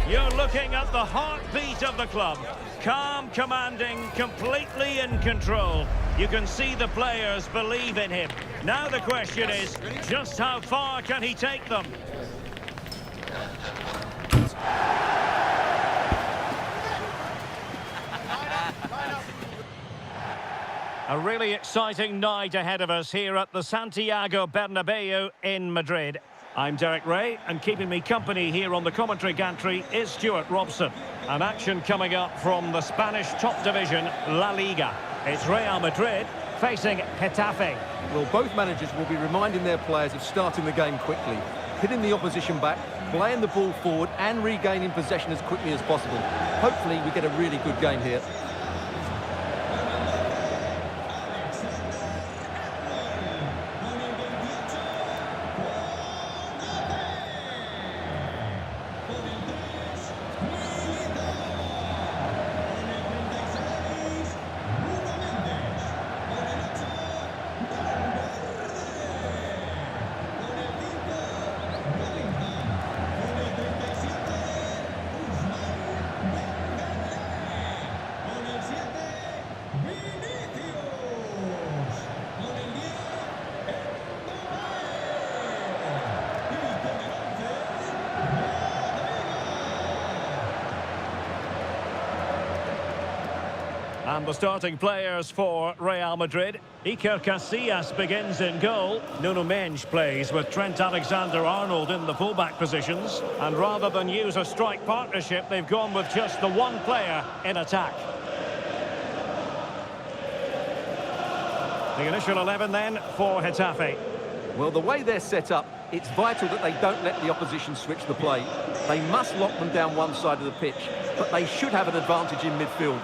You're looking at the heartbeat of the club. Calm, commanding, completely in control. You can see the players believe in him. Now the question is, just how far can he take them? A really exciting night ahead of us here at the Santiago Bernabeu in Madrid. I'm Derek Ray, and keeping me company here on the commentary gantry is Stuart Robson. An action coming up from the Spanish top division, La Liga. It's Real Madrid facing Getafe. Well, both managers will be reminding their players of starting the game quickly, hitting the opposition back, playing the ball forward and regaining possession as quickly as possible. Hopefully we get a really good game here. And the starting players for Real Madrid. Iker Casillas begins in goal. Nuno Mendes plays with Trent Alexander-Arnold in the fullback positions. And rather than use a strike partnership, they've gone with just the one player in attack. The initial 11 then for Getafe. Well, the way they're set up, it's vital that they don't let the opposition switch the play. They must lock them down one side of the pitch, but they should have an advantage in midfield.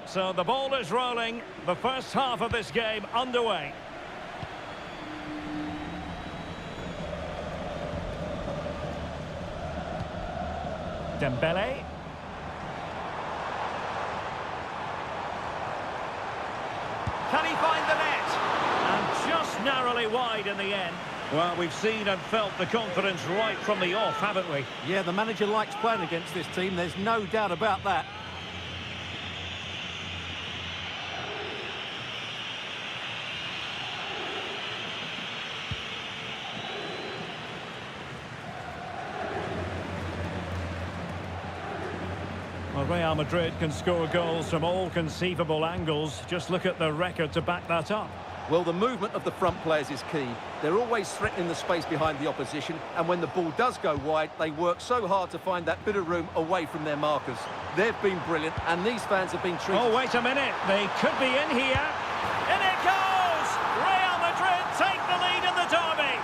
So the ball is rolling, the first half of this game underway. Dembele. Can he find the net? And just narrowly wide in the end. Well, we've seen and felt the confidence right from the off, haven't we? Yeah, the manager likes playing against this team, there's no doubt about that. Well, Real Madrid can score goals from all conceivable angles. Just look at the record to back that up. Well, the movement of the front players is key. They're always threatening the space behind the opposition, and when the ball does go wide, they work so hard to find that bit of room away from their markers. They've been brilliant, and these fans have been treated... Oh, wait a minute. They could be in here. In it goes! Real Madrid take the lead in the derby.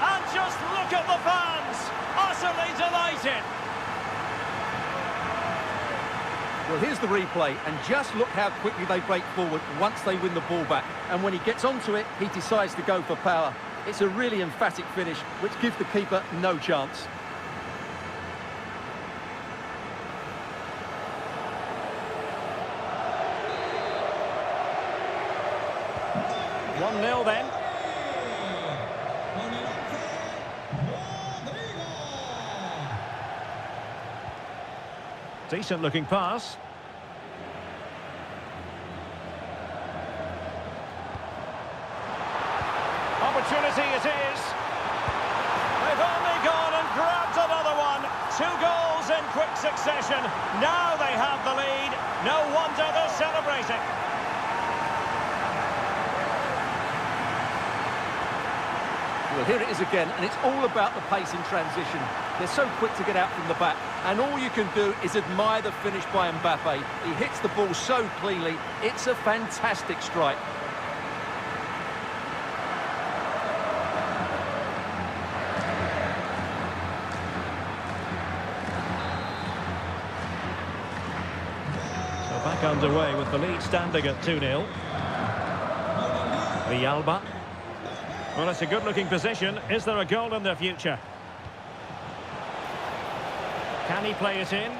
And just look at the fans. Utterly delighted. Well, here's the replay, and just look how quickly they break forward once they win the ball back. And when he gets onto it, he decides to go for power. It's a really emphatic finish, which gives the keeper no chance. One 0 then. Decent looking pass. Opportunity it is. They've only gone and grabbed another one. 2 goals in quick succession. Now they have the lead. No wonder they're celebrating. Well, here it is again, and it's all about the pace in transition. They're so quick to get out from the back, and all you can do is admire the finish by Mbappe. He hits the ball so cleanly. It's a fantastic strike. So back underway with the lead standing at 2-0. Villalba. Well, it's a good-looking position. Is there a goal in the future? Can he play it in?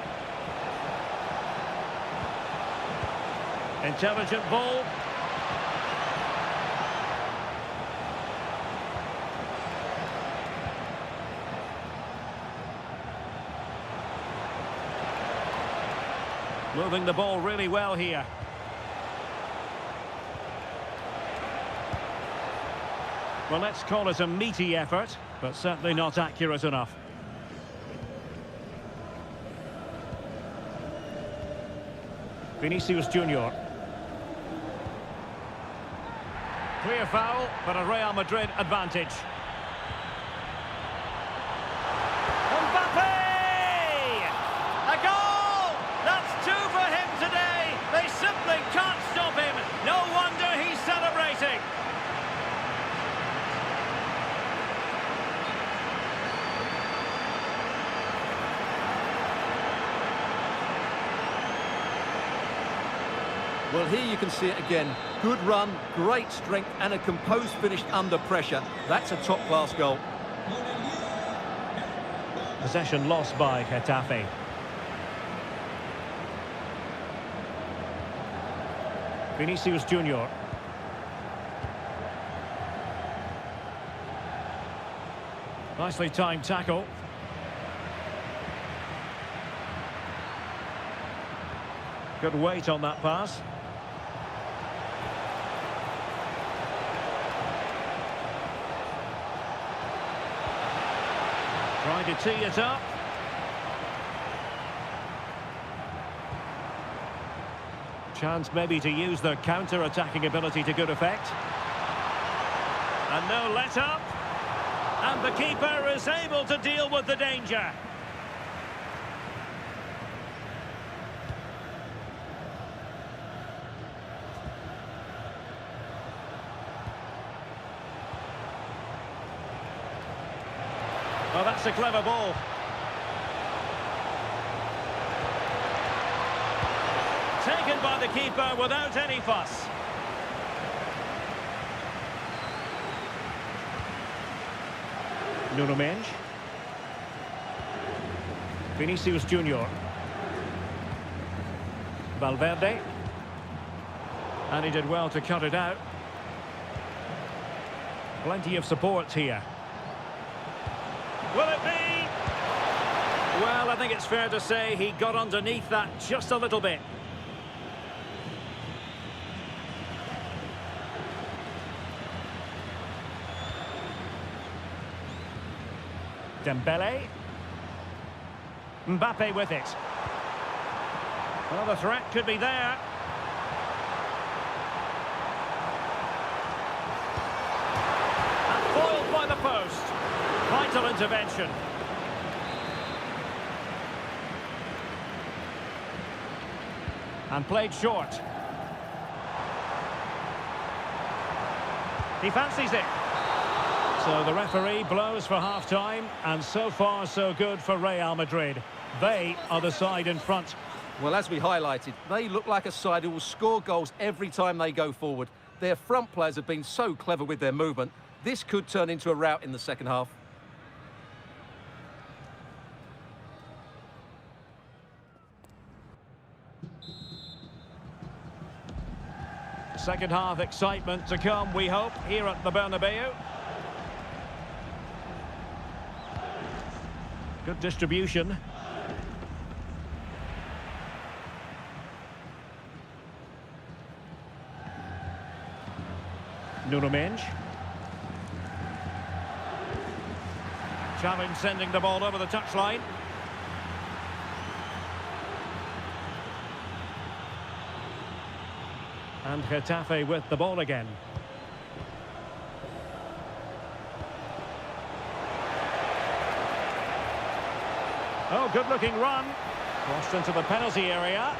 Intelligent ball. Moving the ball really well here. Well, let's call it a meaty effort, but certainly not accurate enough. Vinicius Junior. Clear foul, but a Real Madrid advantage. Mbappe! A goal! That's two for him today. They simply can't stop him. No wonder he's celebrating. Well, here you can see it again. Good run, great strength, and a composed finish under pressure. That's a top-class goal. Possession lost by Getafe. Vinicius Junior. Nicely timed tackle. Good weight on that pass. Trying to tee it up. Chance maybe to use their counter-attacking ability to good effect. And no let-up. And the keeper is able to deal with the danger. Well, that's a clever ball. Taken by the keeper without any fuss. Nuno Mendes. Vinicius Junior. Valverde. And he did well to cut it out. Plenty of support here. Will it be? Well, I think it's fair to say he got underneath that just a little bit. Dembele. Mbappe with it. Well, the threat could be there. And foiled by the post. Vital intervention. And played short. He fancies it. So the referee blows for half-time, and so far so good for Real Madrid. They are the side in front. Well, as we highlighted, they look like a side who will score goals every time they go forward. Their front players have been so clever with their movement. This could turn into a rout in the second half. Second half excitement to come, we hope, here at the Bernabeu. Good distribution. Nuno Mendes. Challenge sending the ball over the touchline. And Getafe with the ball again. Oh, good-looking run. Crossed into the penalty area.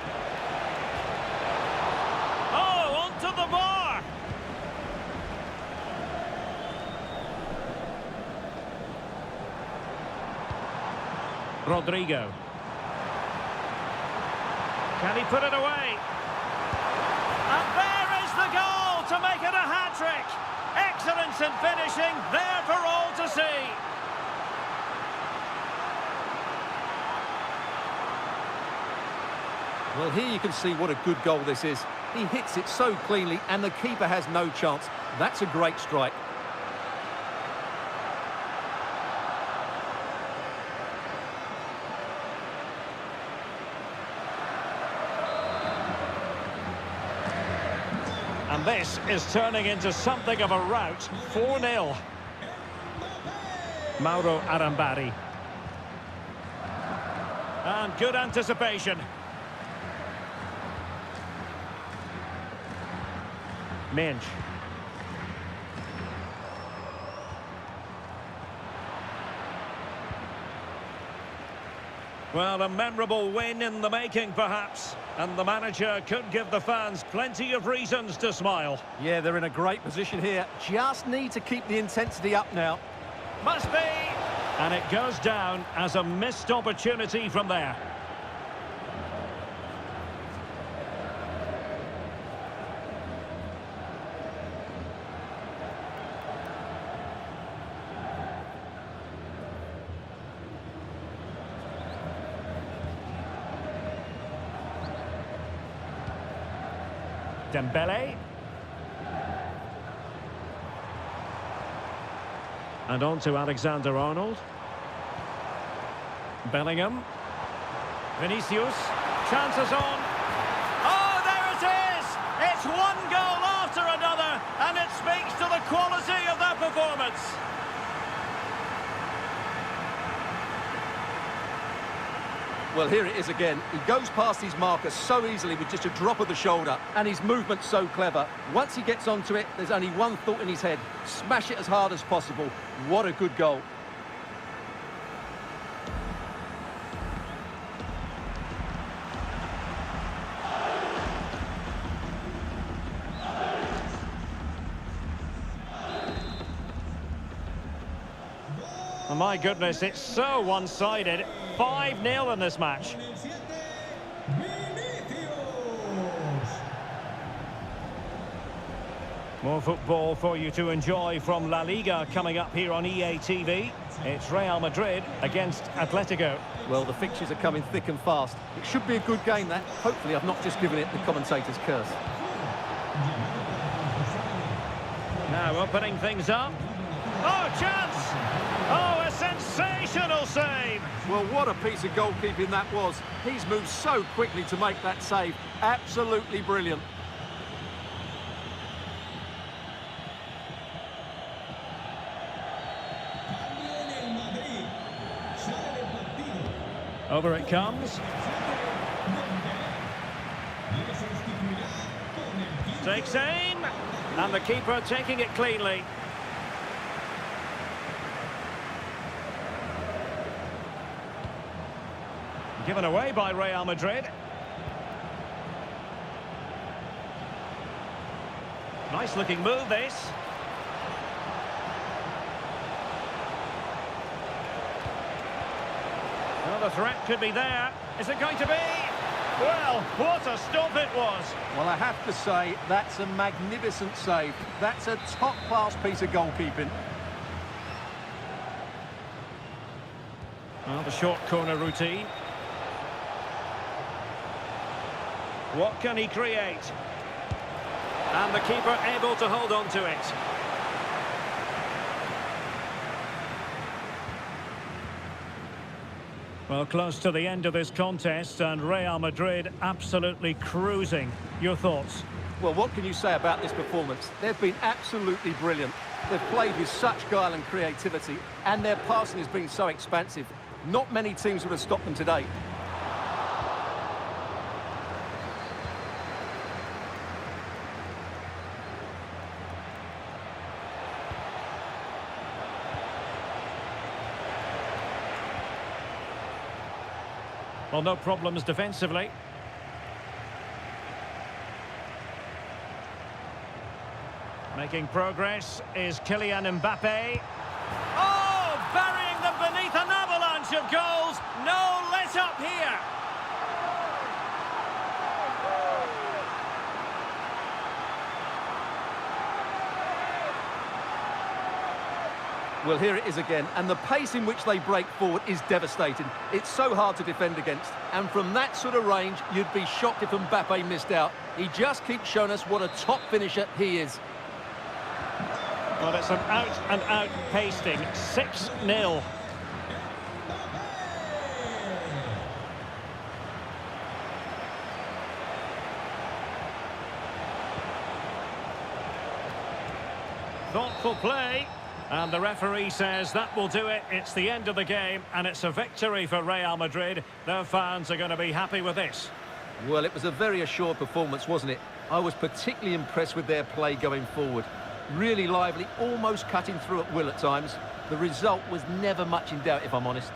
Oh, onto the bar. Rodrigo. Can he put it away? And there is the goal to make it a hat-trick. Excellence in finishing, there for all to see. Well, here you can see what a good goal this is. He hits it so cleanly and the keeper has no chance. That's a great strike. And this is turning into something of a rout. 4-0. Mauro Arambari. And good anticipation. Minch. Well, a memorable win in the making, perhaps. And the manager could give the fans plenty of reasons to smile. Yeah, they're in a great position here. Just need to keep the intensity up now. Must be! And it goes down as a missed opportunity from there. Dembele. And on to Alexander-Arnold. Bellingham. Vinicius. Chances on. Oh, there it is! It's one goal after another, and it speaks to the quality of their performance. Well, here it is again. He goes past his marker so easily with just a drop of the shoulder, and his movement's so clever. Once he gets onto it, there's only one thought in his head. Smash it as hard as possible. What a good goal. Oh, my goodness, it's so one-sided. 5-0 in this match. More football for you to enjoy from La Liga coming up here on EA TV. It's Real Madrid against Atletico. Well, the fixtures are coming thick and fast. It should be a good game, that. Hopefully I've not just given it the commentator's curse. Now opening things up. Oh, chance! Oh, a sensational save! Well, what a piece of goalkeeping that was. He's moved so quickly to make that save. Absolutely brilliant. Over it comes. Takes aim. And the keeper taking it cleanly. Given away by Real Madrid. Nice looking move, this. Well, the threat could be there. Is it going to be? Well, what a stop it was. Well, I have to say, that's a magnificent save. That's a top-class piece of goalkeeping. Well, the short corner routine. What can he create? And the keeper able to hold on to it. Well, close to the end of this contest, and Real Madrid absolutely cruising. Your thoughts? Well, what can you say about this performance? They've been absolutely brilliant. They've played with such guile and creativity, and their passing has been so expansive. Not many teams would have stopped them today. Well, no problems defensively. Making progress is Kylian Mbappe. Oh, burying them beneath an avalanche of goals. No let up here. Well, here it is again, and the pace in which they break forward is devastating. It's so hard to defend against, and from that sort of range, you'd be shocked if Mbappe missed out. He just keeps showing us what a top finisher he is. Well, it's an out-and-out pasting, 6-0. Thoughtful play, and the referee says that will do it. It's the end of the game, and it's a victory for Real Madrid. Their fans are going to be happy with this. Well, it was a very assured performance, wasn't it? I was particularly impressed with their play going forward. Really lively, almost cutting through at will at times. The result was never much in doubt, if I'm honest.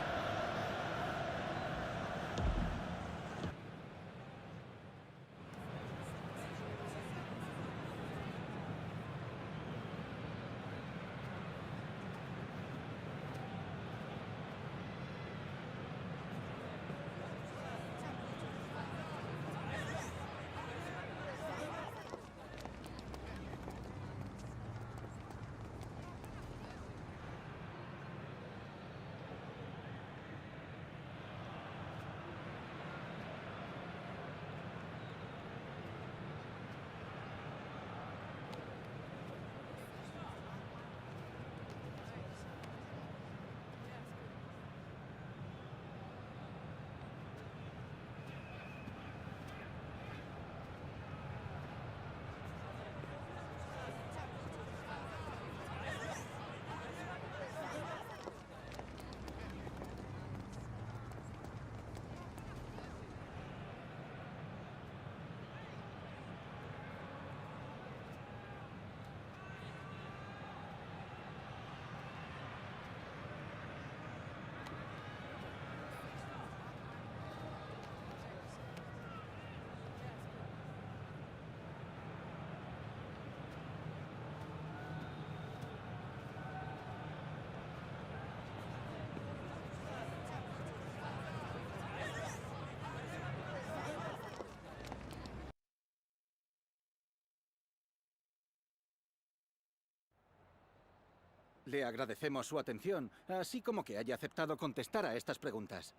Le agradecemos su atención, así como que haya aceptado contestar a estas preguntas.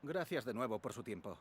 Gracias de nuevo por su tiempo.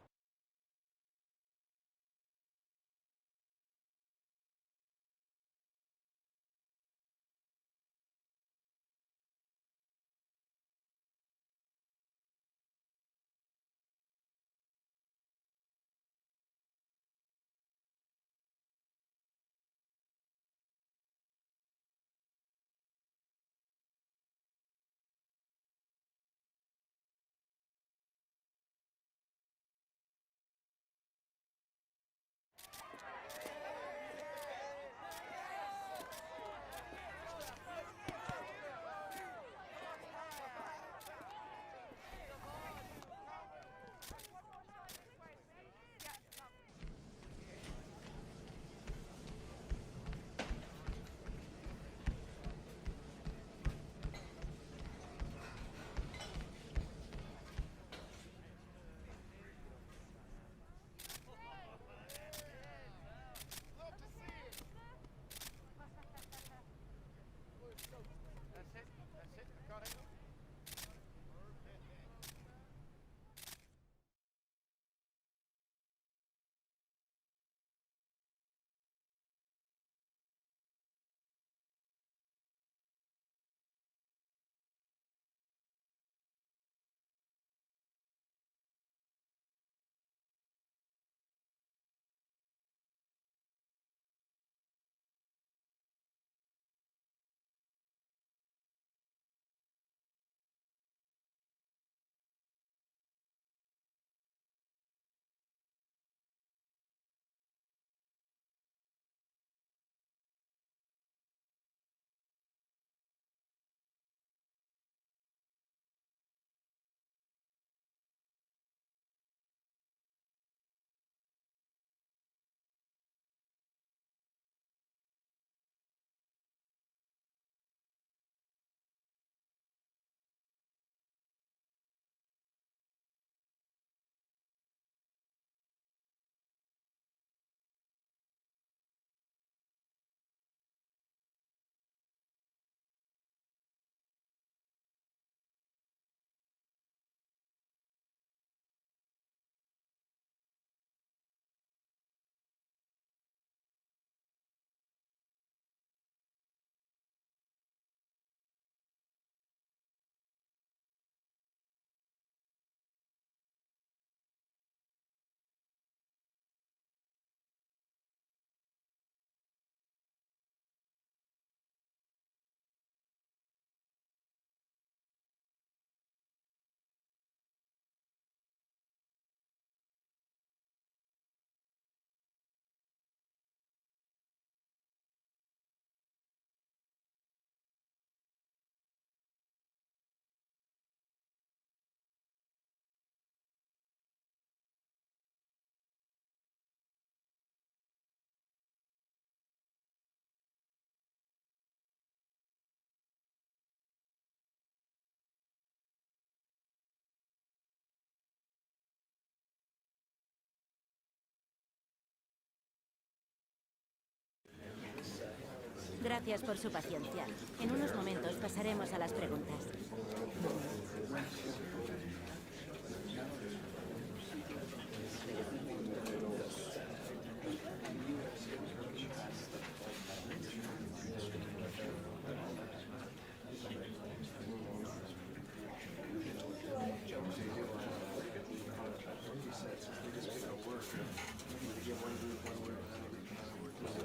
Gracias por su paciencia. En unos momentos pasaremos a las preguntas.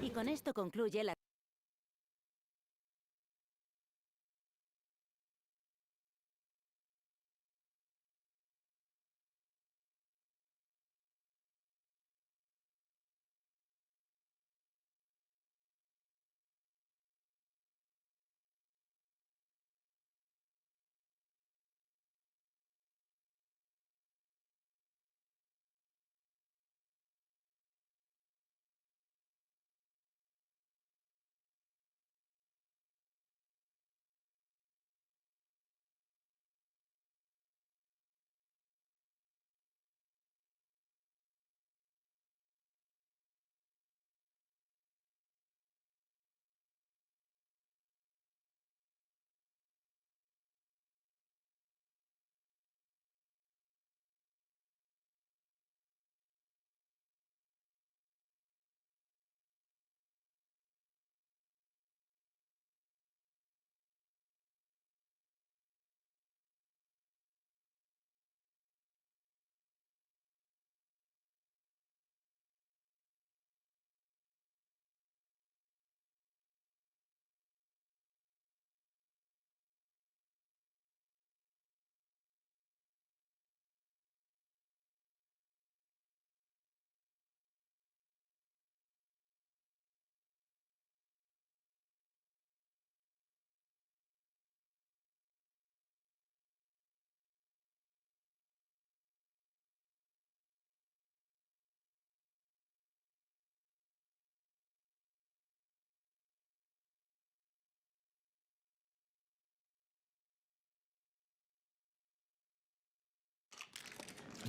Y con esto concluye la...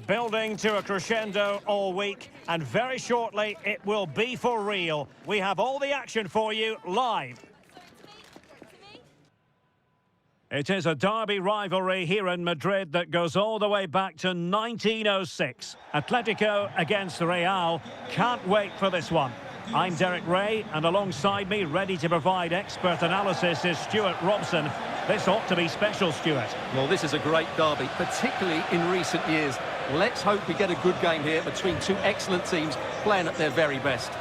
Building to a crescendo all week, and very shortly it will be for real. We have all the action for you live. It is a derby rivalry here in Madrid that goes all the way back to 1906. Atletico against Real. Can't wait for this one. I'm Derek Ray, and alongside me, ready to provide expert analysis, is Stuart Robson. This ought to be special, Stuart. Well, this is a great derby, particularly in recent years. Let's hope we get a good game here between two excellent teams playing at their very best.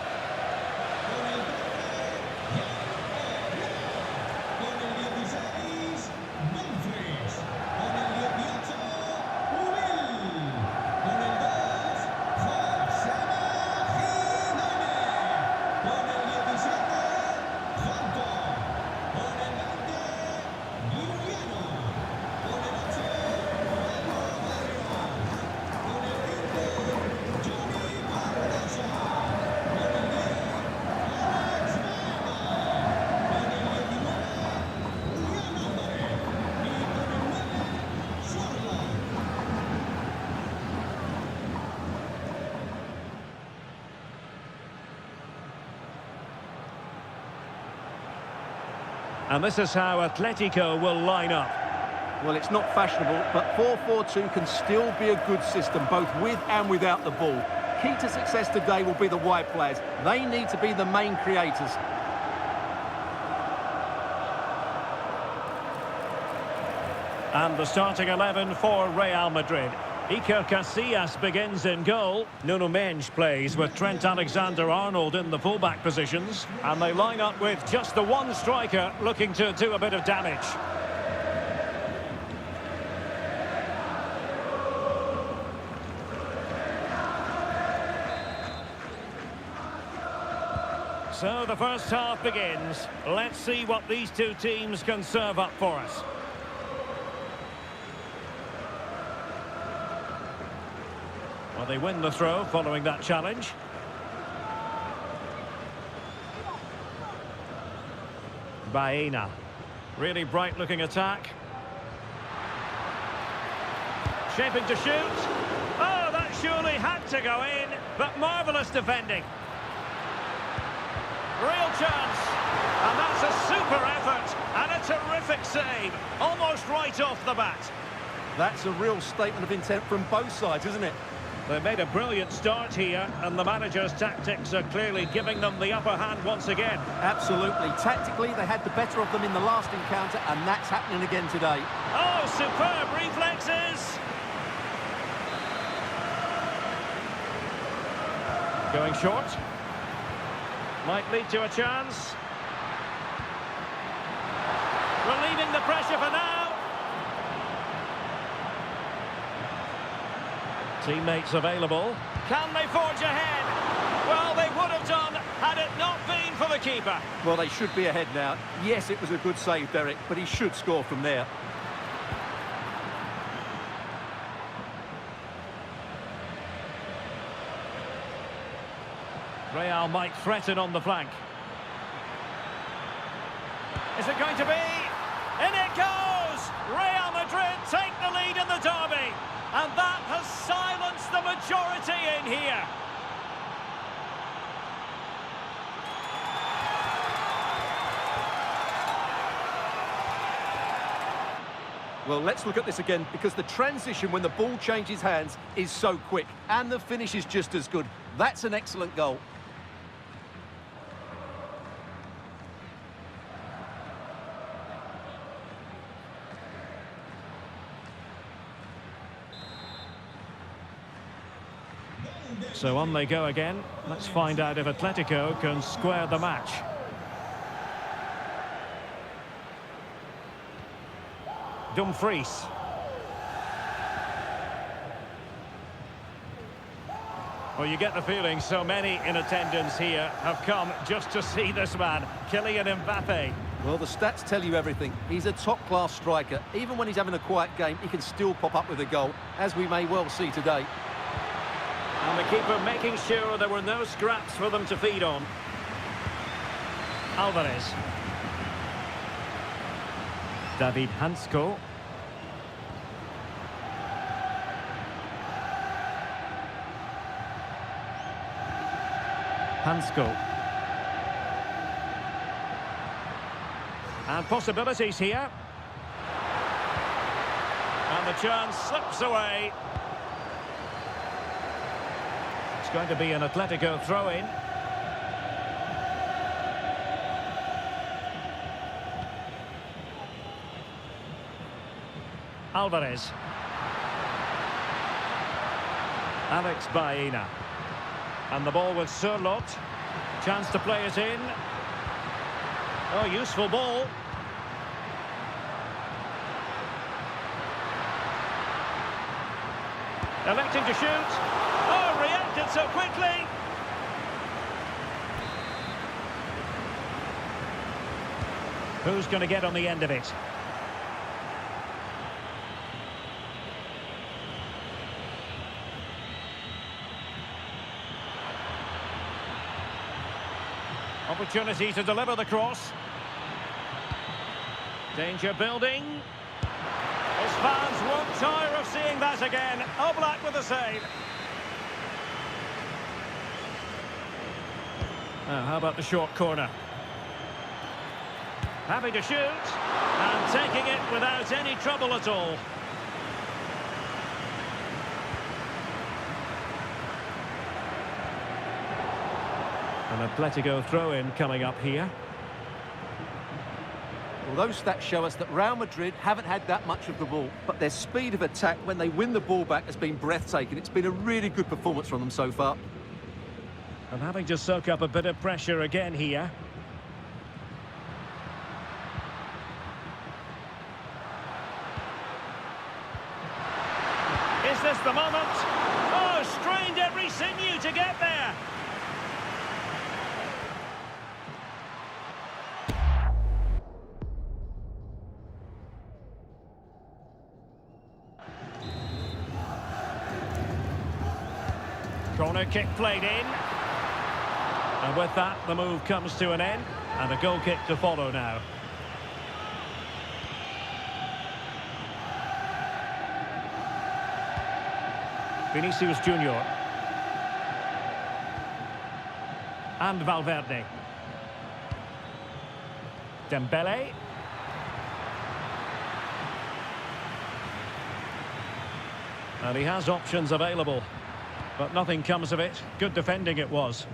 And this is how Atletico will line up. Well, it's not fashionable, but 4-4-2 can still be a good system, both with and without the ball. Key to success today will be the wide players. They need to be the main creators. And the starting 11 for Real Madrid. Iker Casillas begins in goal. Nuno Mendes plays with Trent Alexander-Arnold in the fullback positions. And they line up with just the one striker looking to do a bit of damage. So the first half begins. Let's see what these two teams can serve up for us. Well, they win the throw following that challenge. Baena. Really bright-looking attack. Shaping to shoot. Oh, that surely had to go in, but marvellous defending. Real chance. And that's for effort, and a terrific save, almost right off the bat. That's a real statement of intent from both sides, isn't it? They made a brilliant start here, and the manager's tactics are clearly giving them the upper hand once again. Absolutely. Tactically, they had the better of them in the last encounter, and that's happening again today. Oh, superb reflexes! Going short. Might lead to a chance. Relieving the pressure for now. Teammates available. Can they forge ahead? Well, they would have done had it not been for the keeper. Well, they should be ahead now. Yes, it was a good save, Derek, but he should score from there. Real might threaten on the flank. Is it going to be? In it goes! Real Madrid take the lead in the derby. And that has silenced the majority in here. Well, let's look at this again, because the transition when the ball changes hands is so quick, and the finish is just as good. That's an excellent goal. So on they go again. Let's find out if Atletico can square the match. Dumfries. Well, you get the feeling so many in attendance here have come just to see this man, Kylian Mbappe. Well, the stats tell you everything. He's a top-class striker. Even when he's having a quiet game, he can still pop up with a goal, as we may well see today. And the keeper making sure there were no scraps for them to feed on. Alvarez. David Hansko. Hansko. And possibilities here. And the chance slips away. It's going to be an Atletico throw-in. Alvarez. Alex Baena. And the ball with Sørloth. Chance to play it in. Oh, useful ball. Electing to shoot. Oh, reacted so quickly. Who's going to get on the end of it? Opportunity to deliver the cross. Danger building. His fans won't tire of seeing that again. Oblak with a save. Now, how about the short corner? Happy to shoot. And taking it without any trouble at all. An Atletico throw-in coming up here. Well, those stats show us that Real Madrid haven't had that much of the ball, but their speed of attack when they win the ball back has been breathtaking. It's been a really good performance from them so far. And having to soak up a bit of pressure again here. Is this the moment? Oh, strained every sinew to get there. Corner kick played in. And with that, the move comes to an end. And a goal kick to follow now. Vinicius Junior. And Valverde. Dembele. And he has options available, but nothing comes of it. Good defending it was.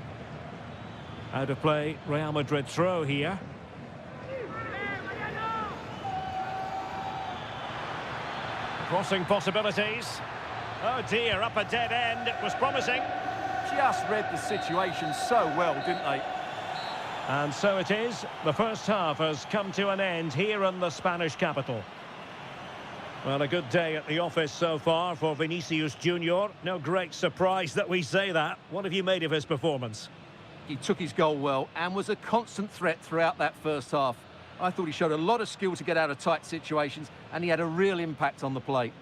Out of play, Real Madrid throw here. Crossing possibilities. Oh dear, up a dead end. It was promising. Just read the situation so well, didn't they? And so it is. The first half has come to an end here in the Spanish capital. Well, a good day at the office so far for Vinicius Junior. No great surprise that we say that. What have you made of his performance? He took his goal well and was a constant threat throughout that first half. I thought he showed a lot of skill to get out of tight situations, and he had a real impact on the plate.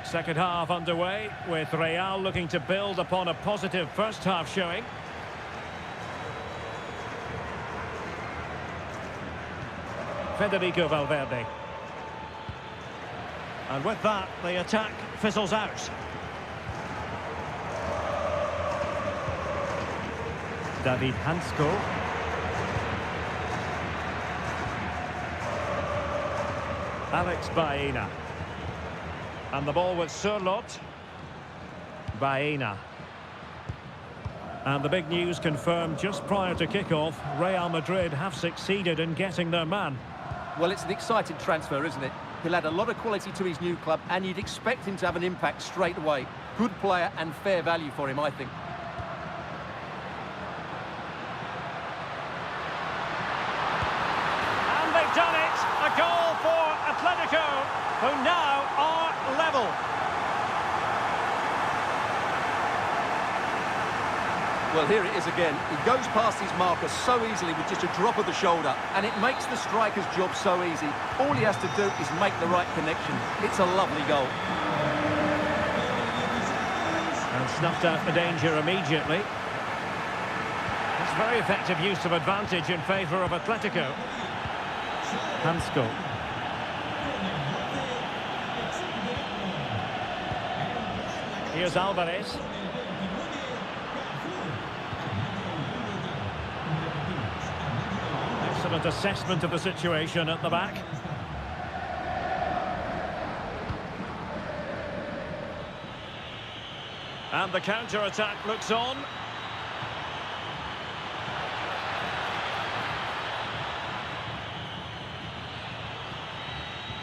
Second half underway, with Real looking to build upon a positive first half showing. Federico Valverde. And with that, the attack fizzles out. David Hansko. Alex Baena. And the ball with Surlot. Baena. And the big news confirmed just prior to kick-off, Real Madrid have succeeded in getting their man. Well, it's an exciting transfer, isn't it? He'll add a lot of quality to his new club, and you'd expect him to have an impact straight away. Good player and fair value for him, I think. And they've done it! A goal for Atletico, who now are level. Well, here it is again. He goes past his marker so easily with just a drop of the shoulder, and it makes the striker's job so easy. All he has to do is make the right connection. It's a lovely goal. And snuffed out the danger immediately. It's very effective use of advantage in favour of Atletico. Hansko. Here's Alvarez. Excellent assessment of the situation at the back. And the counter-attack looks on.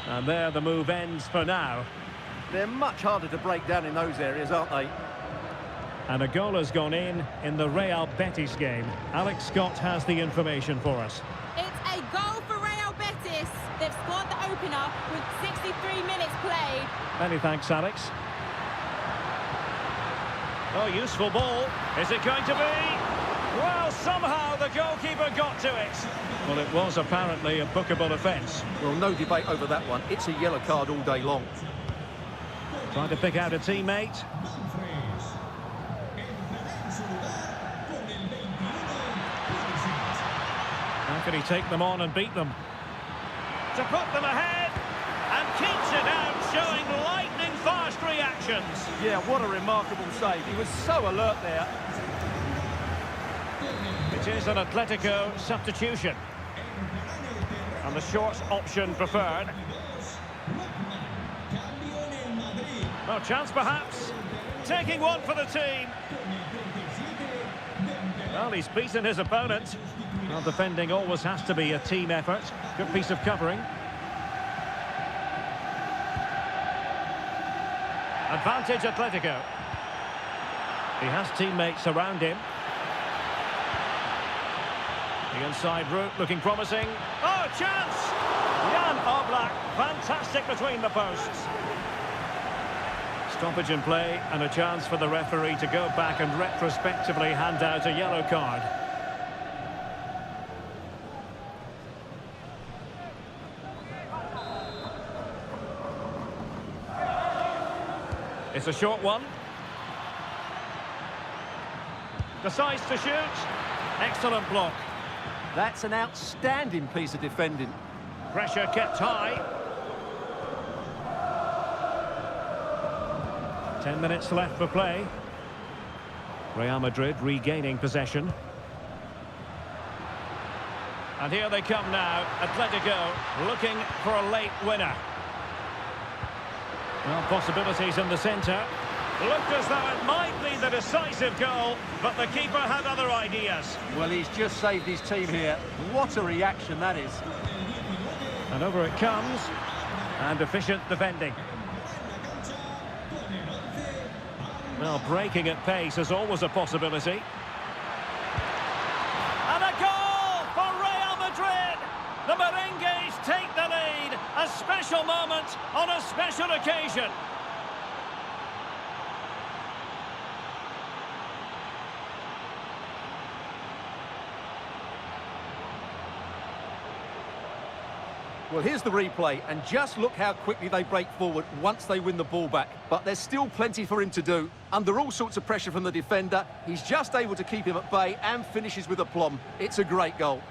And there the move ends for now. They're much harder to break down in those areas, aren't they? And a goal has gone in the Real Betis game. Alex Scott has the information for us. It's a goal for Real Betis. They've scored the opener with 63 minutes played. Many thanks, Alex. Oh, useful ball. Is it going to be? Well, somehow the goalkeeper got to it. Well, it was apparently a bookable offence. Well, no debate over that one. It's a yellow card all day long. Trying to pick out a teammate. How can he take them on and beat them? To put them ahead, and keeps it out, showing lightning-fast reactions. Yeah, what a remarkable save. He was so alert there. It is an Atletico substitution. And the short option preferred. Oh, chance perhaps. Taking one for the team. Well, he's beaten his opponent. Well, defending always has to be a team effort. Good piece of covering. Advantage Atletico. He has teammates around him. The inside route looking promising. Oh, chance! Jan Oblak, fantastic between the posts. Stoppage in play and a chance for the referee to go back and retrospectively hand out a yellow card. It's a short one. Decides to shoot. Excellent block. That's an outstanding piece of defending. Pressure kept high. 10 minutes left for play. Real Madrid regaining possession. And here they come now. Atletico looking for a late winner. Well, possibilities in the centre. Looked as though it might be the decisive goal, but the keeper had other ideas. Well, he's just saved his team here. What a reaction that is. And over it comes. And efficient defending. Well, breaking at pace is always a possibility. And a goal for Real Madrid! The Merengues take the lead. A special moment on a special occasion. Well, here's the replay, and just look how quickly they break forward once they win the ball back. But there's still plenty for him to do. Under all sorts of pressure from the defender, he's just able to keep him at bay and finishes with aplomb. It's a great goal.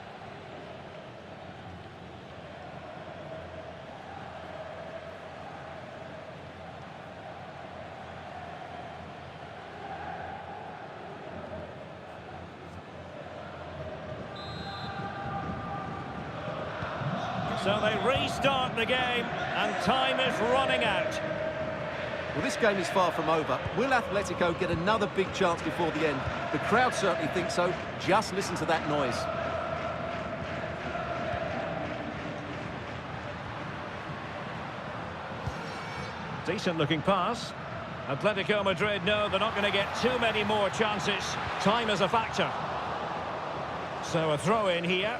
So they restart the game, and time is running out. Well, this game is far from over. Will Atletico get another big chance before the end? The crowd certainly think so. Just listen to that noise. Decent-looking pass. Atletico Madrid know they're not going to get too many more chances. Time is a factor. So a throw-in here.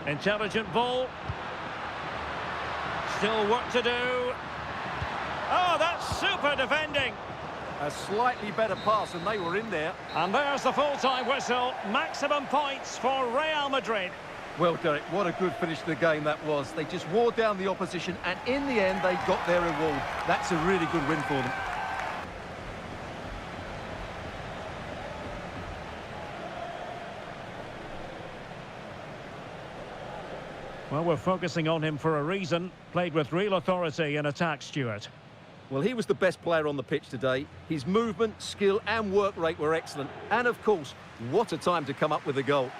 Intelligent ball. Still work to do. Oh, that's super defending. A slightly better pass, and they were in there. And there's the full-time whistle. Maximum points for Real Madrid. Well, Derek, what a good finish to the game that was. They just wore down the opposition, and in the end, they got their reward. That's a really good win for them. Well, we're focusing on him for a reason. Played with real authority in attack, Stuart. Well, he was the best player on the pitch today. His movement, skill and work rate were excellent. And, of course, what a time to come up with a goal.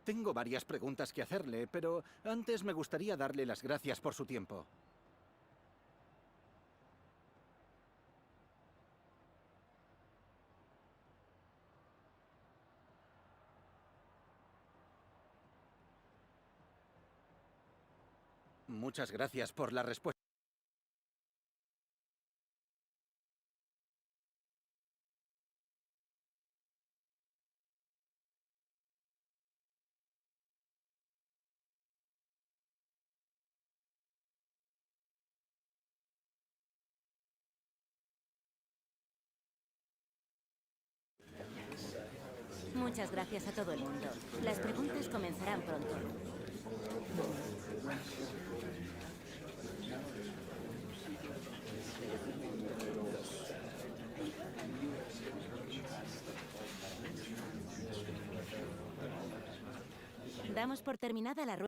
Tengo varias preguntas que hacerle, pero antes me gustaría darle las gracias por su tiempo. Muchas gracias por la respuesta. Muchas gracias a todo el mundo. Las preguntas comenzarán pronto. Damos por terminada la rueda.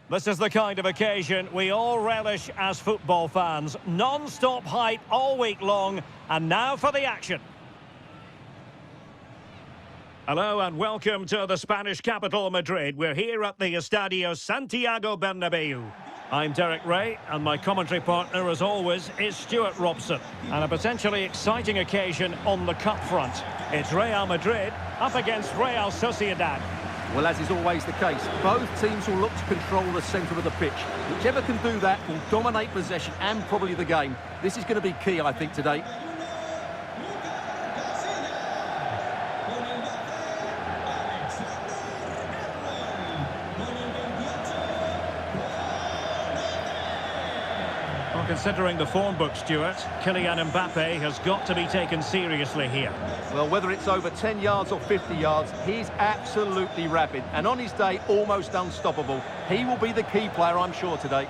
This is the kind of occasion we all relish as football fans. Non-stop hype all week long, and now for the action. Hello and welcome to the Spanish capital, Madrid. We're here at the Estadio Santiago Bernabeu. I'm Derek Ray, and my commentary partner, as always, is Stuart Robson. And a potentially exciting occasion on the cup front. It's Real Madrid up against Real Sociedad. Well, as is always the case, both teams will look to control the centre of the pitch. Whichever can do that will dominate possession and probably the game. This is going to be key, I think, today. Well, considering the form book, Stuart, Kylian Mbappe has got to be taken seriously here. Well, whether it's over 10 yards or 50 yards, he's absolutely rapid. And on his day, almost unstoppable. He will be the key player, I'm sure, today.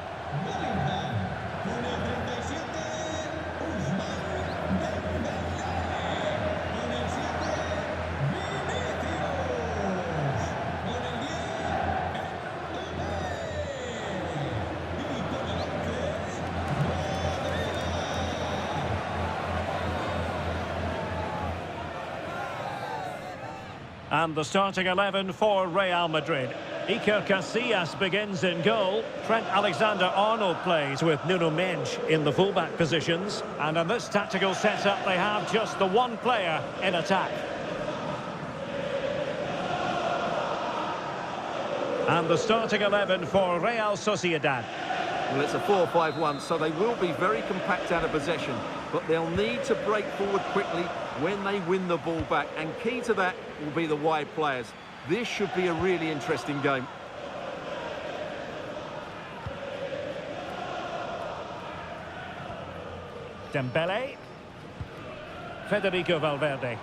And the starting 11 for Real Madrid. Iker Casillas begins in goal. Trent Alexander-Arnold plays with Nuno Mendes in the fullback positions. And in this tactical setup, they have just the one player in attack. And the starting 11 for Real Sociedad. Well, it's a 4-5-1, so they will be very compact out of possession, but they'll need to break forward quickly when they win the ball back, and key to that will be the wide players. This should be a really interesting game. Dembele. Federico Valverde.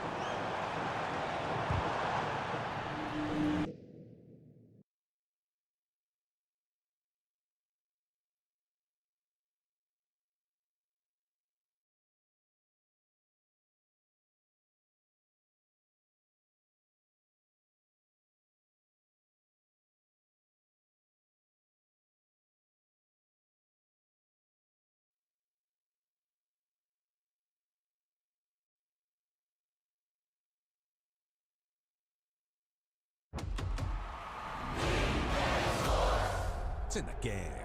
It's in the game.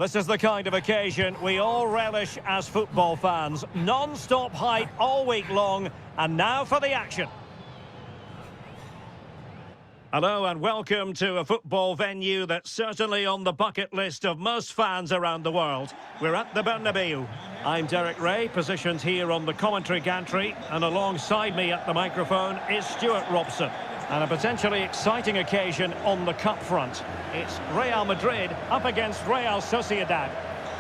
This is the kind of occasion we all relish as football fans. Non-stop hype all week long, and now for the action. Hello and welcome to a football venue that's certainly on the bucket list of most fans around the world. We're at the Bernabeu. I'm Derek Ray, positioned here on the commentary gantry, and alongside me at the microphone is Stuart Robson. And a potentially exciting occasion on the cup front. It's Real Madrid up against Real Sociedad.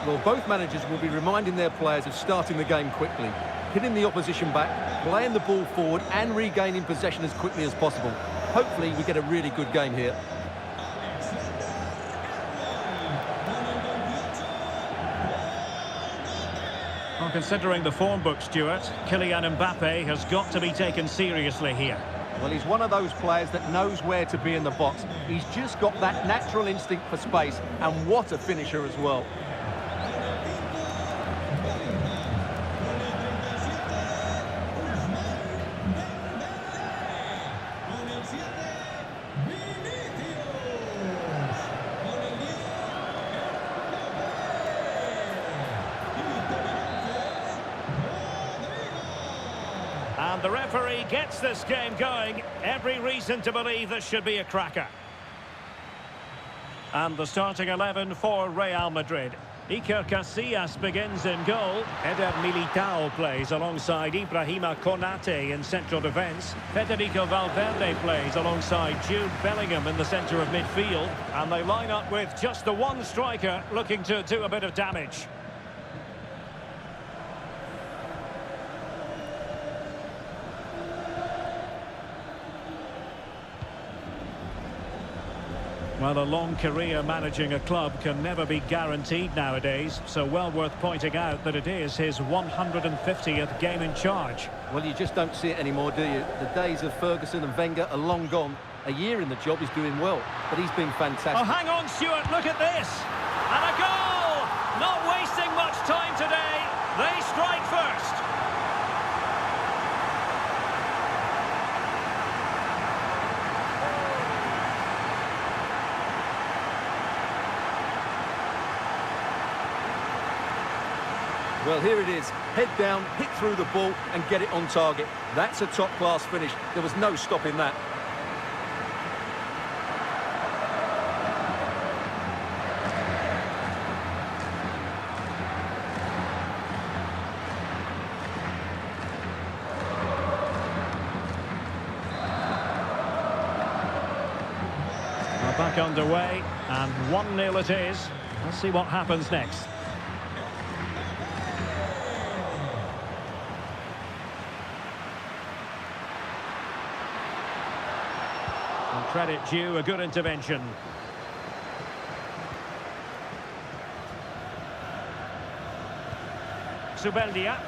Well, both managers will be reminding their players of starting the game quickly, hitting the opposition back, playing the ball forward and regaining possession as quickly as possible. Hopefully we get a really good game here. Well, considering the form book, Stuart, Kylian Mbappe has got to be taken seriously here. Well, he's one of those players that knows where to be in the box. He's just got that natural instinct for space, and what a finisher as well. And the referee gets this game going. Every reason to believe this should be a cracker. And the starting 11 for Real Madrid. Iker Casillas begins in goal. Eder Militao plays alongside Ibrahima Konate in central defence. Federico Valverde plays alongside Jude Bellingham in the centre of midfield. And they line up with just the one striker looking to do a bit of damage. Well, a long career managing a club can never be guaranteed nowadays, so well worth pointing out that it is his 150th game in charge. Well, you just don't see it anymore, do you? The days of Ferguson and Wenger are long gone. A year in the job is doing well, but he's been fantastic. Oh, hang on, Stuart, look at this! And a goal! Not wasting much time today. They strike first. Well, here it is. Head down, hit through the ball and get it on target. That's a top-class finish. There was no stopping that. Well, back underway, and 1-0 it is. Let's see what happens next. Credit due, a good intervention. Zubeldia.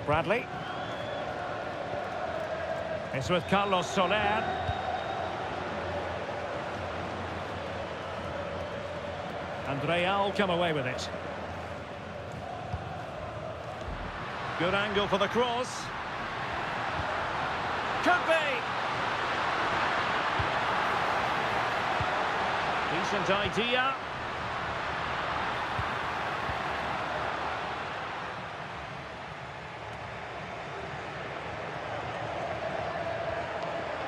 Bradley. It's with Carlos Soler. And Real come away with it. Good angle for the cross. Could be. Decent idea.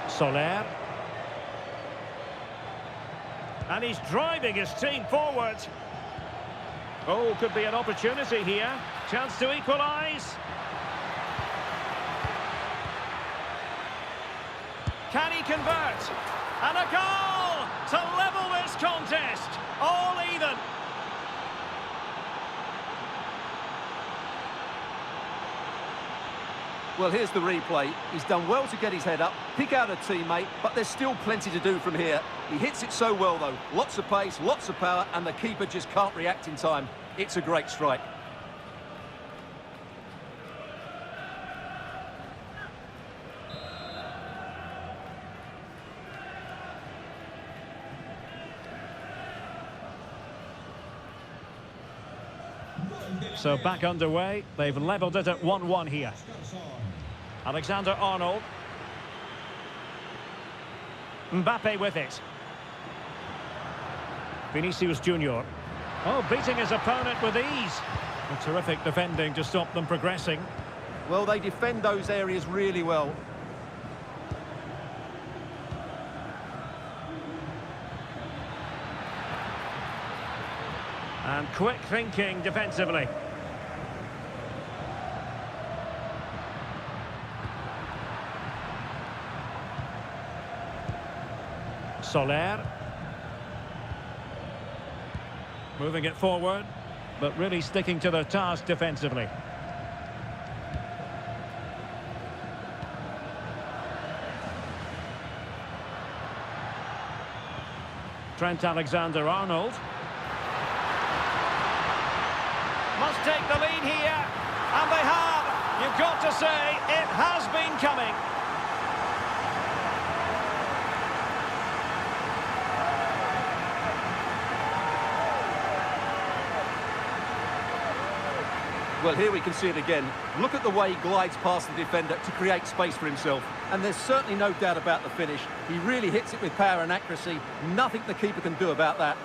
Soler. And he's driving his team forward. Oh, could be an opportunity here. Chance to equalise. Can he convert? And a goal to level this contest. All even. Well, here's the replay. He's done well to get his head up, pick out a teammate, but there's still plenty to do from here. He hits it so well, though. Lots of pace, lots of power, and the keeper just can't react in time. It's a great strike. So back underway. They've levelled it at 1-1 here. Alexander-Arnold. Mbappe with it. Vinicius Junior. Oh, beating his opponent with ease. A terrific defending to stop them progressing. Well, they defend those areas really well. And quick thinking defensively. Soler. Moving it forward, but really sticking to their task defensively. Trent Alexander-Arnold. Must take the lead here, and they have. You've got to say, it has been coming. Well, here we can see it again. Look at the way he glides past the defender to create space for himself. And there's certainly no doubt about the finish. He really hits it with power and accuracy. Nothing the keeper can do about that.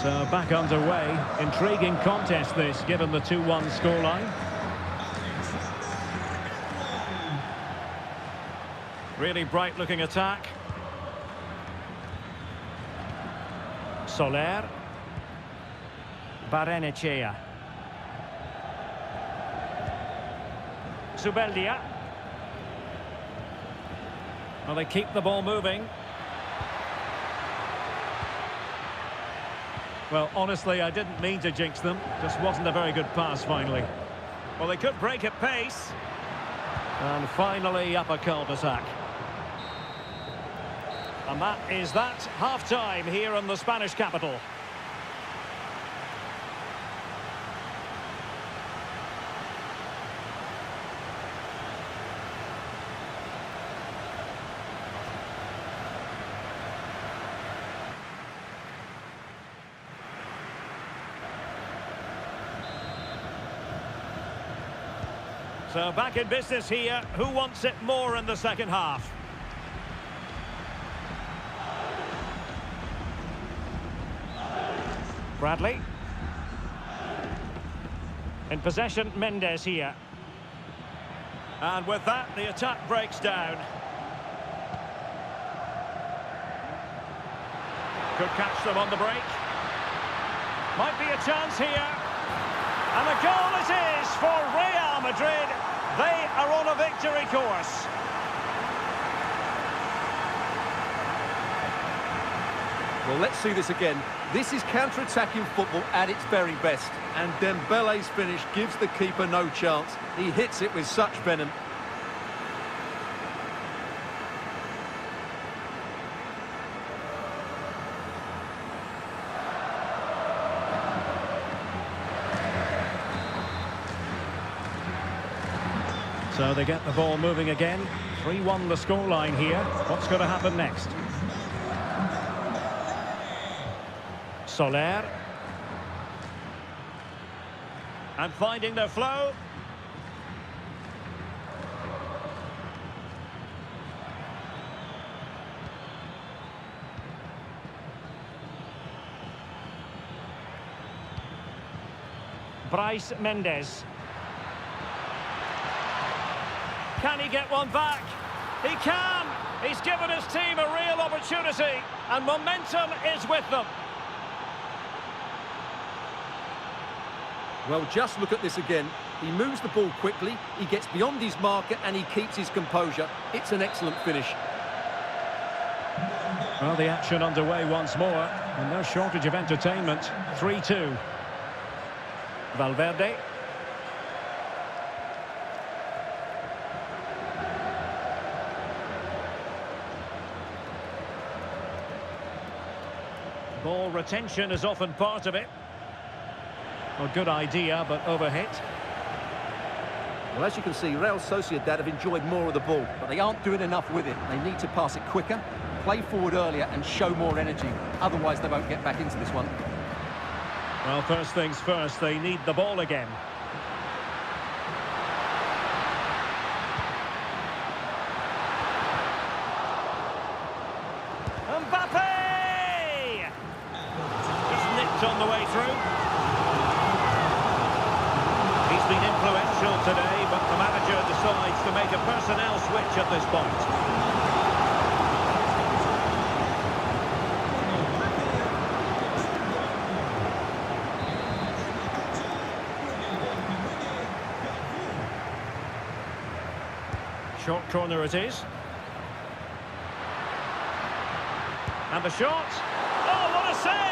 So back underway. Intriguing contest this, given the 2-1 scoreline. Really bright-looking attack. Soler. Barrenechea. Zubeldia. Well, they keep the ball moving. Well, honestly, I didn't mean to jinx them. Just wasn't a very good pass, finally. Well, they could break at pace. And finally, up a cul-de-sac. And that is that. Half-time here in the Spanish capital. So back in business here. Who wants it more in the second half? Bradley. In possession, Mendes here. And with that, the attack breaks down. Could catch them on the break. Might be a chance here. And a goal it is for Real Madrid. They are on a victory course. Well, let's see this again. This is counter-attacking football at its very best. And Dembele's finish gives the keeper no chance. He hits it with such venom. So they get the ball moving again. 3-1 the scoreline here. What's going to happen next? Soler. And finding their flow. Bryce Mendes. Can he get one back? He can! He's given his team a real opportunity, and momentum is with them. Well, just look at this again. He moves the ball quickly, he gets beyond his marker, and he keeps his composure. It's an excellent finish. Well, the action underway once more, and no shortage of entertainment. 3-2. Valverde. Ball retention is often part of it. A good idea, but overhit. Well, as you can see, Real Sociedad have enjoyed more of the ball, but they aren't doing enough with it. They need to pass it quicker, play forward earlier, and show more energy. Otherwise, they won't get back into this one. Well, first things first, they need the ball again. On the way through. He's been influential today, but the manager decides to make a personnel switch at this point. Short corner it is. And the shot. Oh, what a save!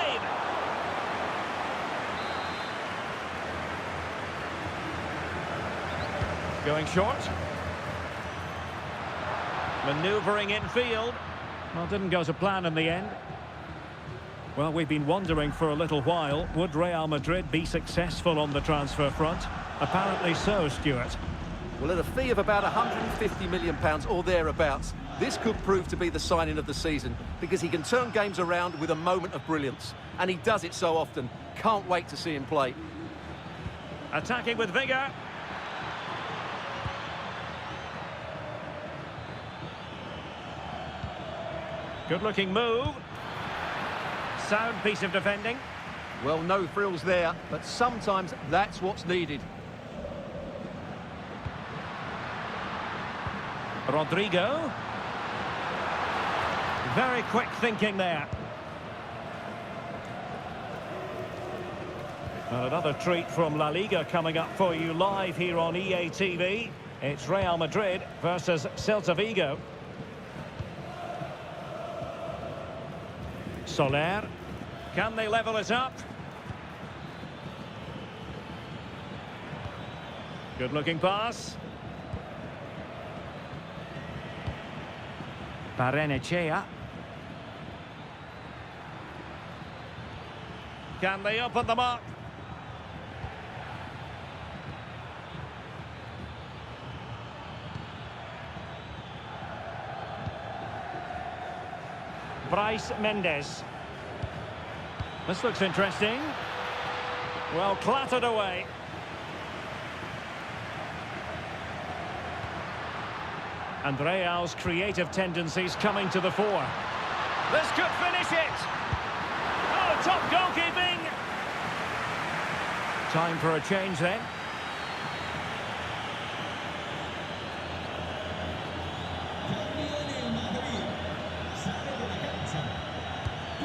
Going short. Manoeuvring infield. Well, didn't go to plan in the end. Well, we've been wondering for a little while, would Real Madrid be successful on the transfer front? Apparently so, Stuart. Well, at a fee of about £150 million or thereabouts, this could prove to be the signing of the season, because he can turn games around with a moment of brilliance. And he does it so often. Can't wait to see him play. Attacking with vigour. Good-looking move. Sound piece of defending. Well, no frills there, but sometimes that's what's needed. Rodrigo. Very quick thinking there. And another treat from La Liga coming up for you live here on EA TV. It's Real Madrid versus Celta Vigo. Soler. Can they level it up? Good looking pass. Barrenechea. Can they open them up? Bryce Mendes. This looks interesting. Well, clattered away. And Real's creative tendencies coming to the fore. This could finish it! Oh, top goalkeeping! Time for a change then.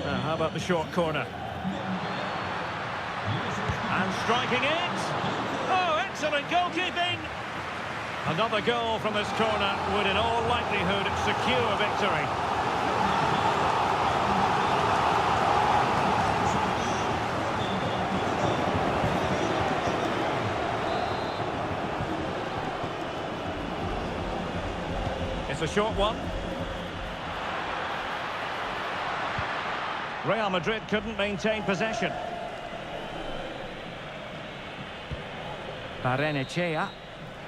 Now, how about the short corner? And striking it! Oh, excellent goalkeeping! Another goal from this corner would in all likelihood secure victory. It's a short one. Real Madrid couldn't maintain possession. Barrenechea.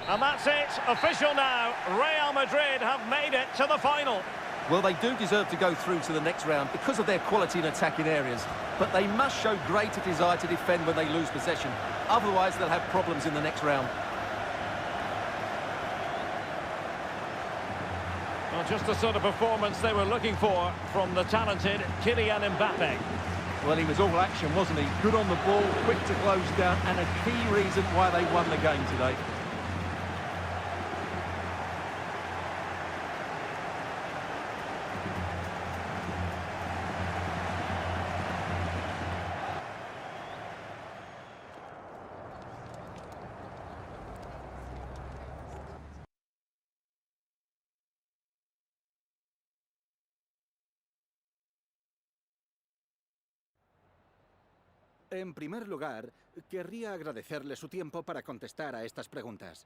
And that's it, official now. Real Madrid have made it to the final. Well, they do deserve to go through to the next round because of their quality in attacking areas. But they must show greater desire to defend when they lose possession. Otherwise, they'll have problems in the next round. Well, just the sort of performance they were looking for from the talented Kylian Mbappe. Well, he was all action, wasn't he? Good on the ball, quick to close down, and a key reason why they won the game today. En primer lugar, querría agradecerle su tiempo para contestar a estas preguntas.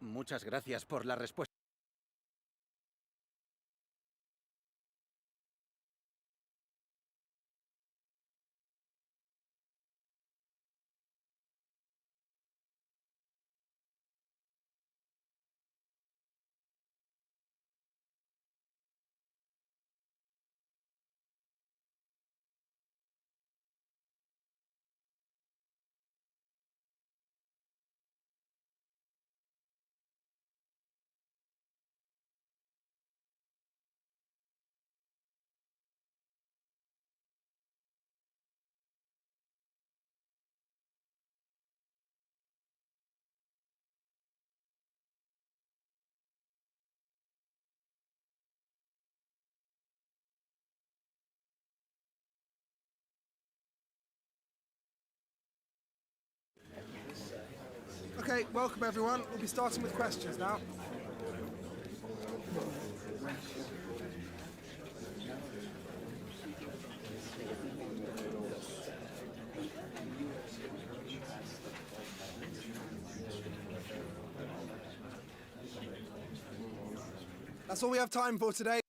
Muchas gracias por la respuesta. Okay, welcome everyone. We'll be starting with questions now. That's all we have time for today.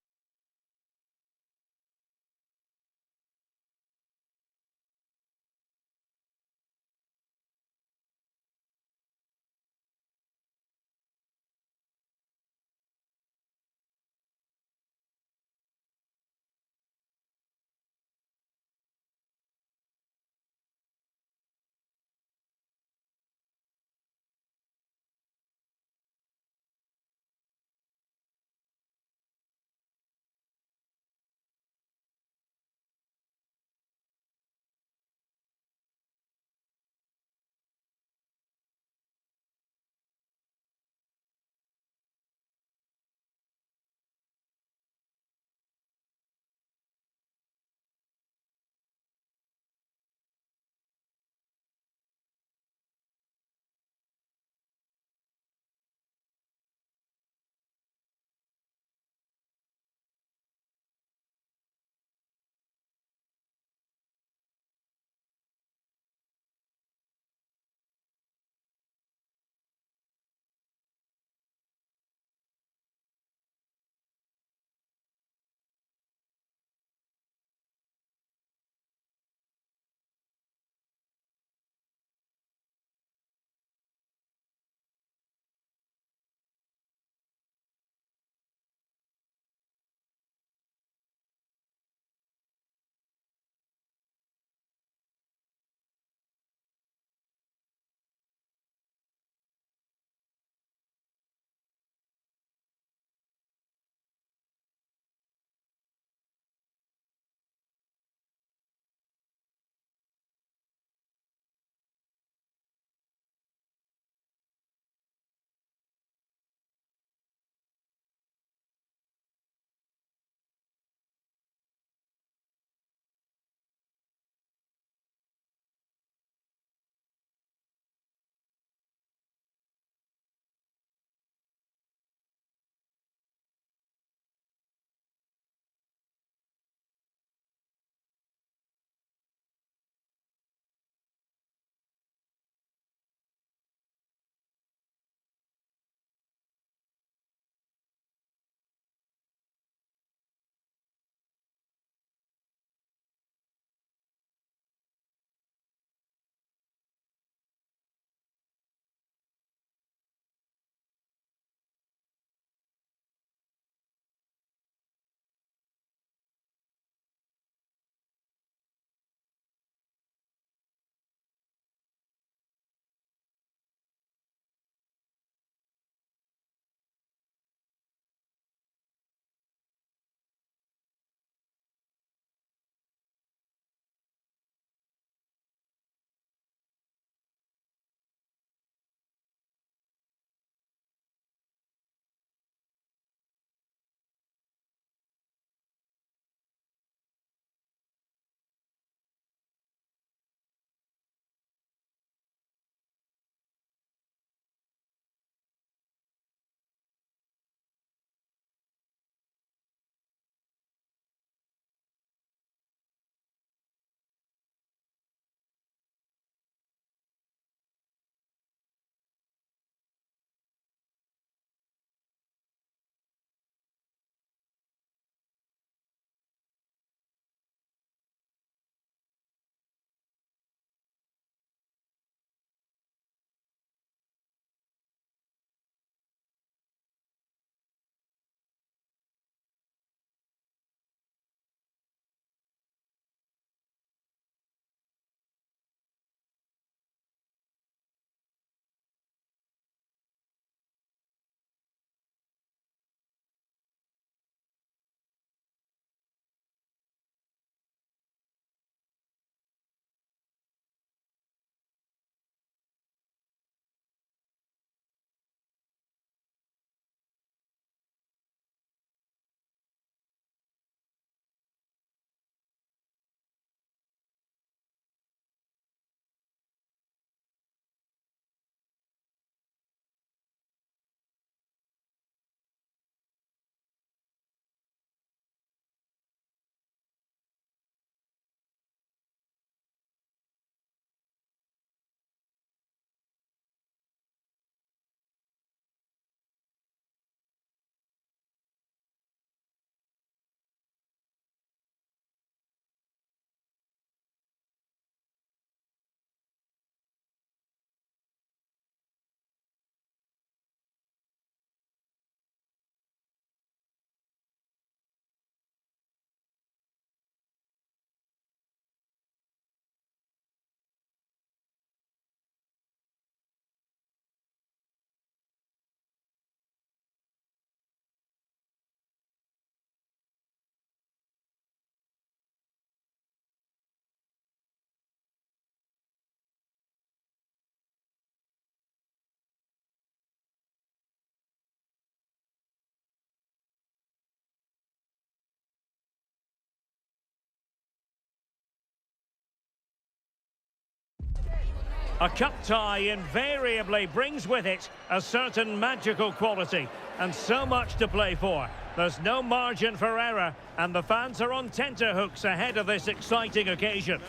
A cup tie invariably brings with it a certain magical quality and so much to play for. There's no margin for error and the fans are on tenterhooks ahead of this exciting occasion.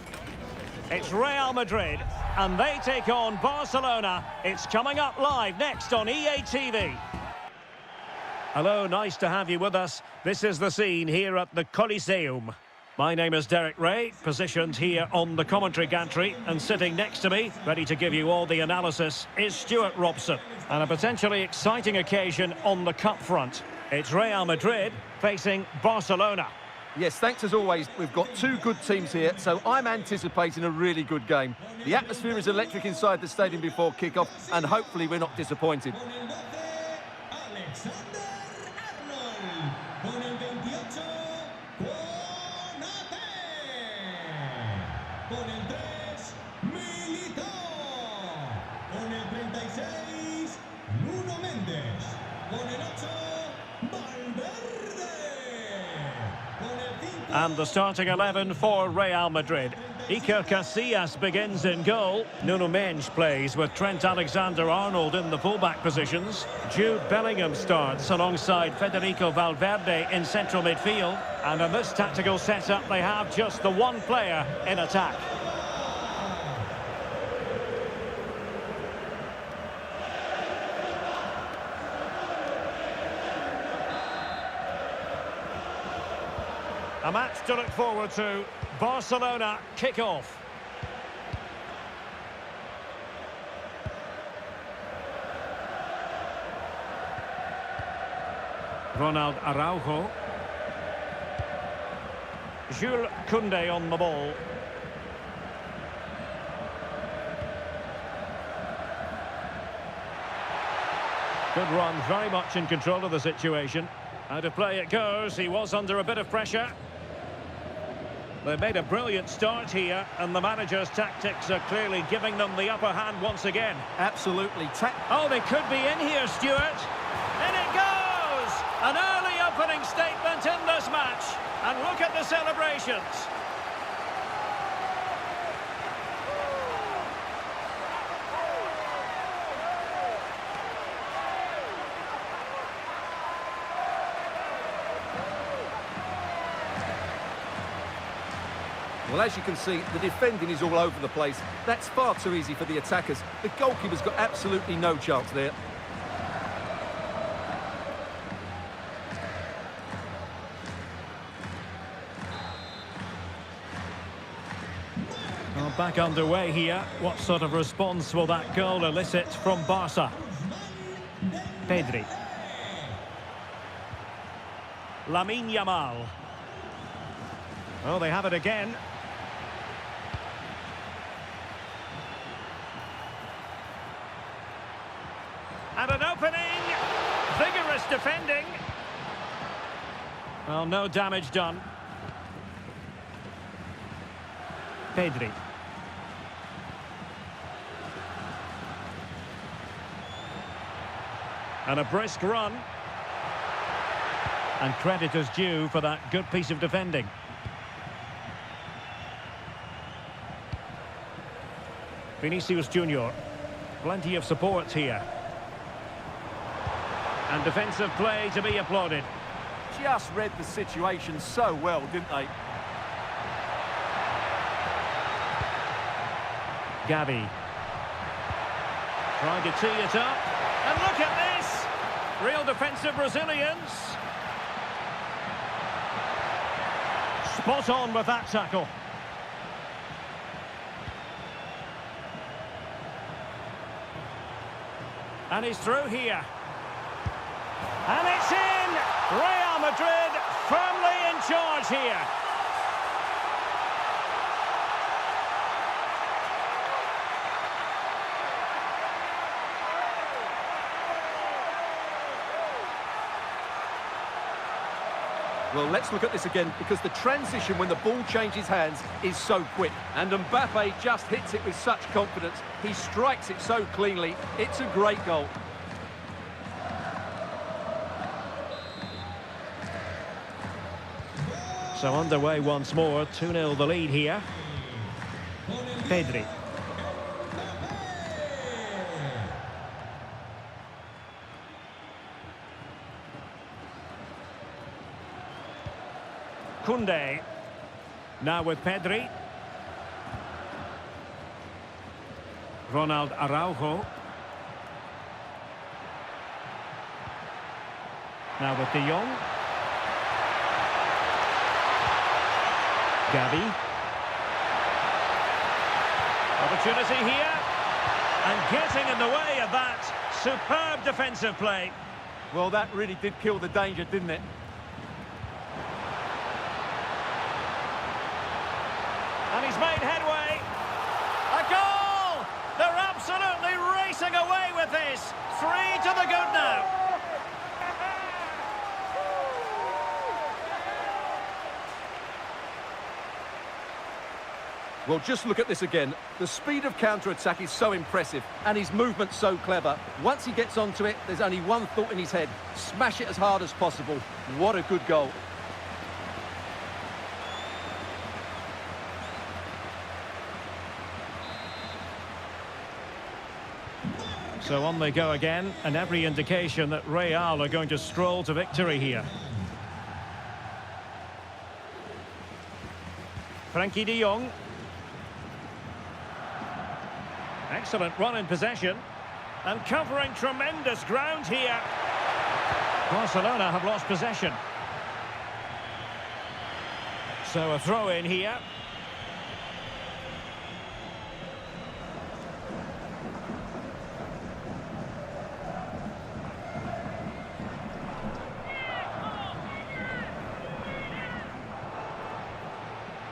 It's Real Madrid and they take on Barcelona. It's coming up live next on EA TV. Hello, nice to have you with us. This is the scene here at the Coliseum. My name is Derek Ray, positioned here on the commentary gantry, and sitting next to me, ready to give you all the analysis, is Stuart Robson. And a potentially exciting occasion on the cup front. It's Real Madrid facing Barcelona. Yes, thanks as always. We've got two good teams here, so I'm anticipating a really good game. The atmosphere is electric inside the stadium before kick-off, and hopefully we're not disappointed. And the starting 11 for Real Madrid. Iker Casillas begins in goal. Nuno Mendes plays with Trent Alexander-Arnold in the fullback positions. Jude Bellingham starts alongside Federico Valverde in central midfield. And in this tactical setup, they have just the one player in attack. A match to look forward to. Barcelona kick-off. Ronaldo Araujo. Jules Koundé on the ball. Good run, very much in control of the situation. Out of play it goes, he was under a bit of pressure. They made a brilliant start here, and the manager's tactics are clearly giving them the upper hand once again. Absolutely. Oh, they could be in here, Stuart. In it goes! An early opening statement in this match. And look at the celebrations. Well, as you can see, the defending is all over the place. That's far too easy for the attackers. The goalkeeper's got absolutely no chance there. Well, back underway here. What sort of response will that goal elicit from Barca? Pedri. Lamine Yamal. Oh, they have it again. And an opening! Vigorous defending. Well, no damage done. Pedri. And a brisk run. And credit is due for that good piece of defending. Vinicius Junior. Plenty of support here. And defensive play to be applauded. Just read the situation so well, didn't they? Gavi. Trying to tee it up. And look at this! Real defensive resilience. Spot on with that tackle. And he's through here. And it's in! Real Madrid firmly in charge here. Well, let's look at this again, because the transition when the ball changes hands is so quick. And Mbappe just hits it with such confidence. He strikes it so cleanly. It's a great goal. So underway once more, 2-0 the lead here. Pedri. Koundé. Now with Pedri. Ronaldo Araujo. Now with De Jong. Gavi. Opportunity here. And getting in the way of that. Superb defensive play. Well, that really did kill the danger, didn't it? And he's made headway. A goal! They're absolutely racing away with this. 3 to the good now. Well, just look at this again. The speed of counter-attack is so impressive, and his movement so clever. Once he gets onto it, there's only one thought in his head. Smash it as hard as possible. What a good goal. So on they go again, and every indication that Real are going to stroll to victory here. Frankie de Jong. Excellent run in possession. And covering tremendous ground here. Barcelona have lost possession. So a throw in here.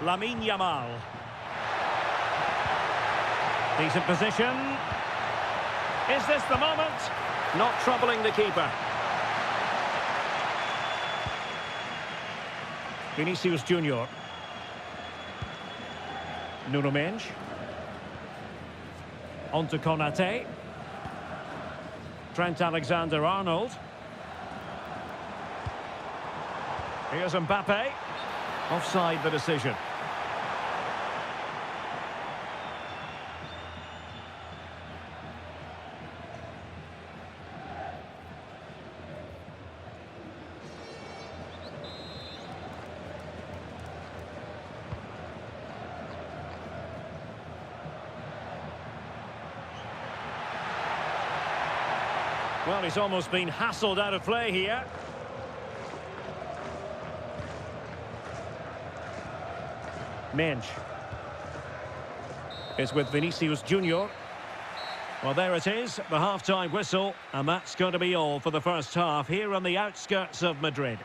Lamine Yamal. Decent position. Is this the moment? Not troubling the keeper. Vinicius Junior. Nuno Mendes. On to Konate. Trent Alexander-Arnold. Here's Mbappe. Offside the decision. Well, he's almost been hassled out of play here. Mendes. It's with Vinicius Junior. Well, there it is, the half-time whistle, and that's going to be all for the first half here on the outskirts of Madrid.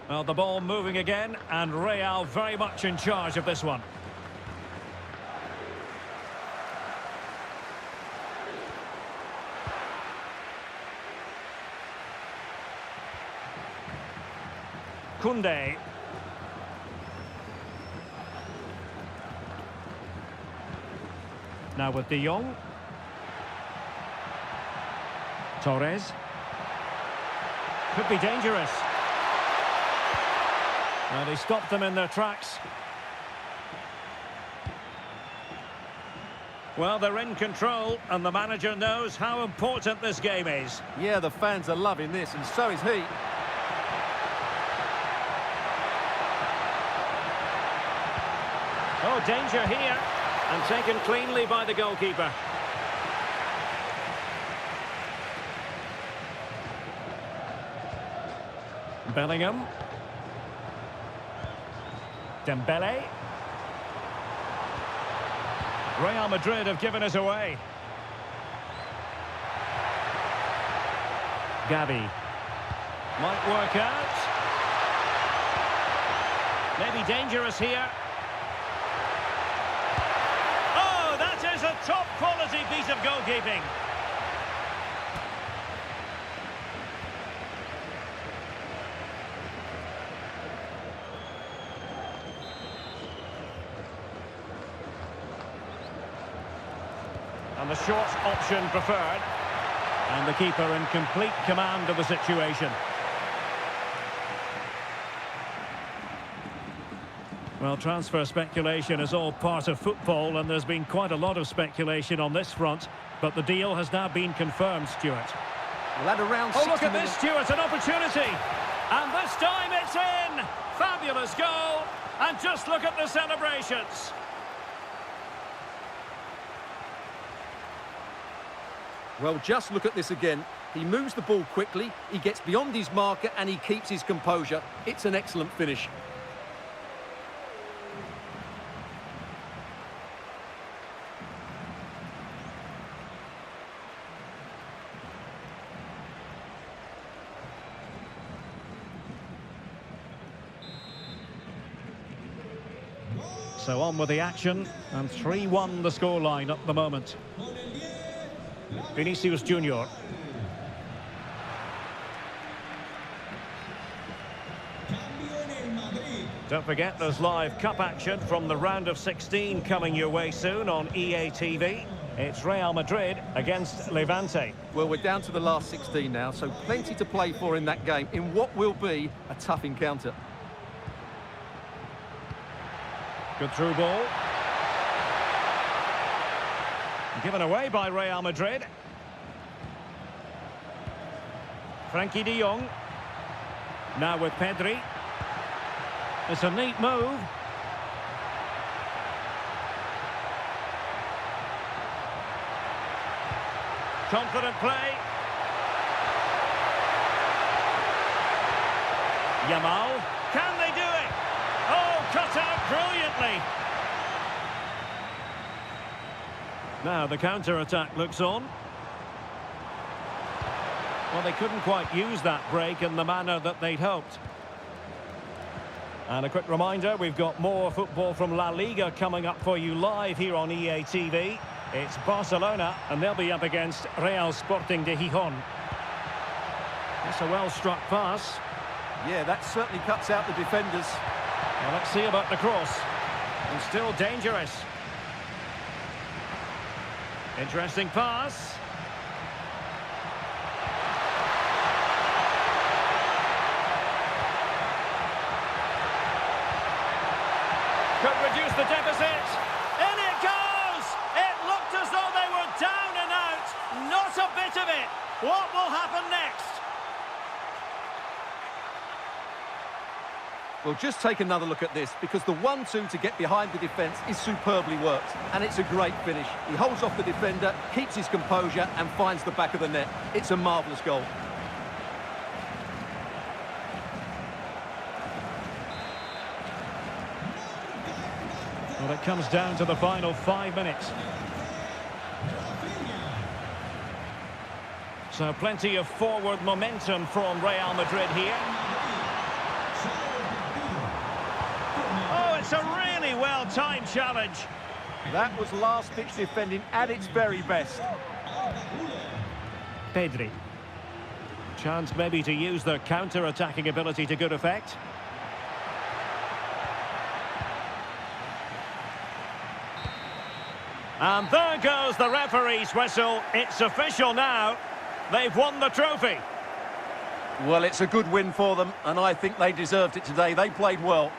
Well, the ball moving again, and Real very much in charge of this one. Koundé. Now with De Jong. Torres. Could be dangerous. Well, they stopped them in their tracks. Well, they're in control, and the manager knows how important this game is. Yeah, the fans are loving this, and so is he. Oh, danger here, and taken cleanly by the goalkeeper. Bellingham. Dembele. Real Madrid have given us away. Gavi. Might work out. Maybe dangerous here. Oh, that is a top-quality piece of goalkeeping. And the short option preferred. And the keeper in complete command of the situation. Well, transfer speculation is all part of football, and there's been quite a lot of speculation on this front, but the deal has now been confirmed, Stuart. Well, at around 60 look at minutes. this, Stuart, an opportunity! And this time it's in! Fabulous goal! And just look at the celebrations! Well, just look at this again. He moves the ball quickly, he gets beyond his marker, and he keeps his composure. It's an excellent finish. So on with the action, and 3-1 the scoreline at the moment. Vinicius Junior. Don't forget there's live cup action from the round of 16 coming your way soon on EA TV. It's Real Madrid against Levante. Well, we're down to the last 16 now, so plenty to play for in that game, in what will be a tough encounter. Good through ball. Given away by Real Madrid. Frankie de Jong. Now with Pedri. It's a neat move. Confident play. Yamal. Can they do it? Oh, cut out brilliantly. Now the counter-attack looks on. Well, they couldn't quite use that break in the manner that they'd hoped. And a quick reminder, we've got more football from La Liga coming up for you live here on EA TV. It's Barcelona, and they'll be up against Real Sporting de Gijón. That's a well-struck pass. Yeah, that certainly cuts out the defenders. Well, let's see about the cross. And still dangerous. Interesting pass. Could reduce the deficit. In it goes! It looked as though they were down and out. Not a bit of it. What will happen next? Well, just take another look at this, because the 1-2 to get behind the defence is superbly worked, and it's a great finish. He holds off the defender, keeps his composure, and finds the back of the net. It's a marvellous goal. Well, it comes down to the final 5 minutes. So plenty of forward momentum from Real Madrid here. Oh, it's a really well-timed challenge. That was last-ditch defending at its very best. Pedri. Chance maybe to use their counter-attacking ability to good effect. And there goes the referee's whistle. It's official now. They've won the trophy. Well, it's a good win for them, and I think they deserved it today. They played well.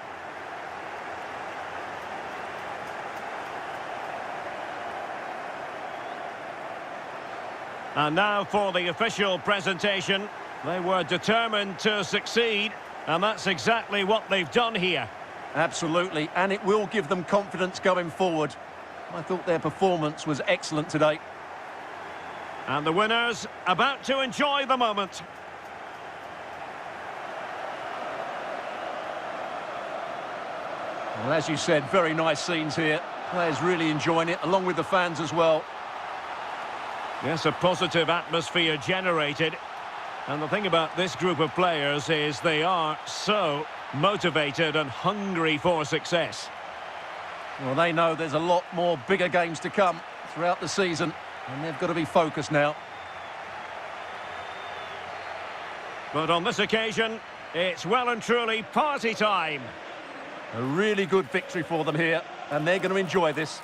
And now for the official presentation. They were determined to succeed, and that's exactly what they've done here. Absolutely, and it will give them confidence going forward. I thought their performance was excellent today. And the winners about to enjoy the moment. Well, as you said, very nice scenes here. Players really enjoying it, along with the fans as well. Yes, a positive atmosphere generated. And the thing about this group of players is they are so motivated and hungry for success. Well, they know there's a lot more bigger games to come throughout the season, and they've got to be focused now. But on this occasion, it's well and truly party time. A really good victory for them here, and they're going to enjoy this.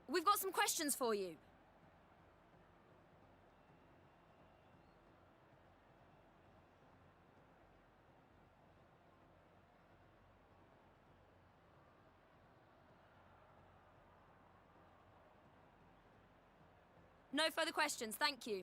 we've got some questions for you. No further questions, thank you.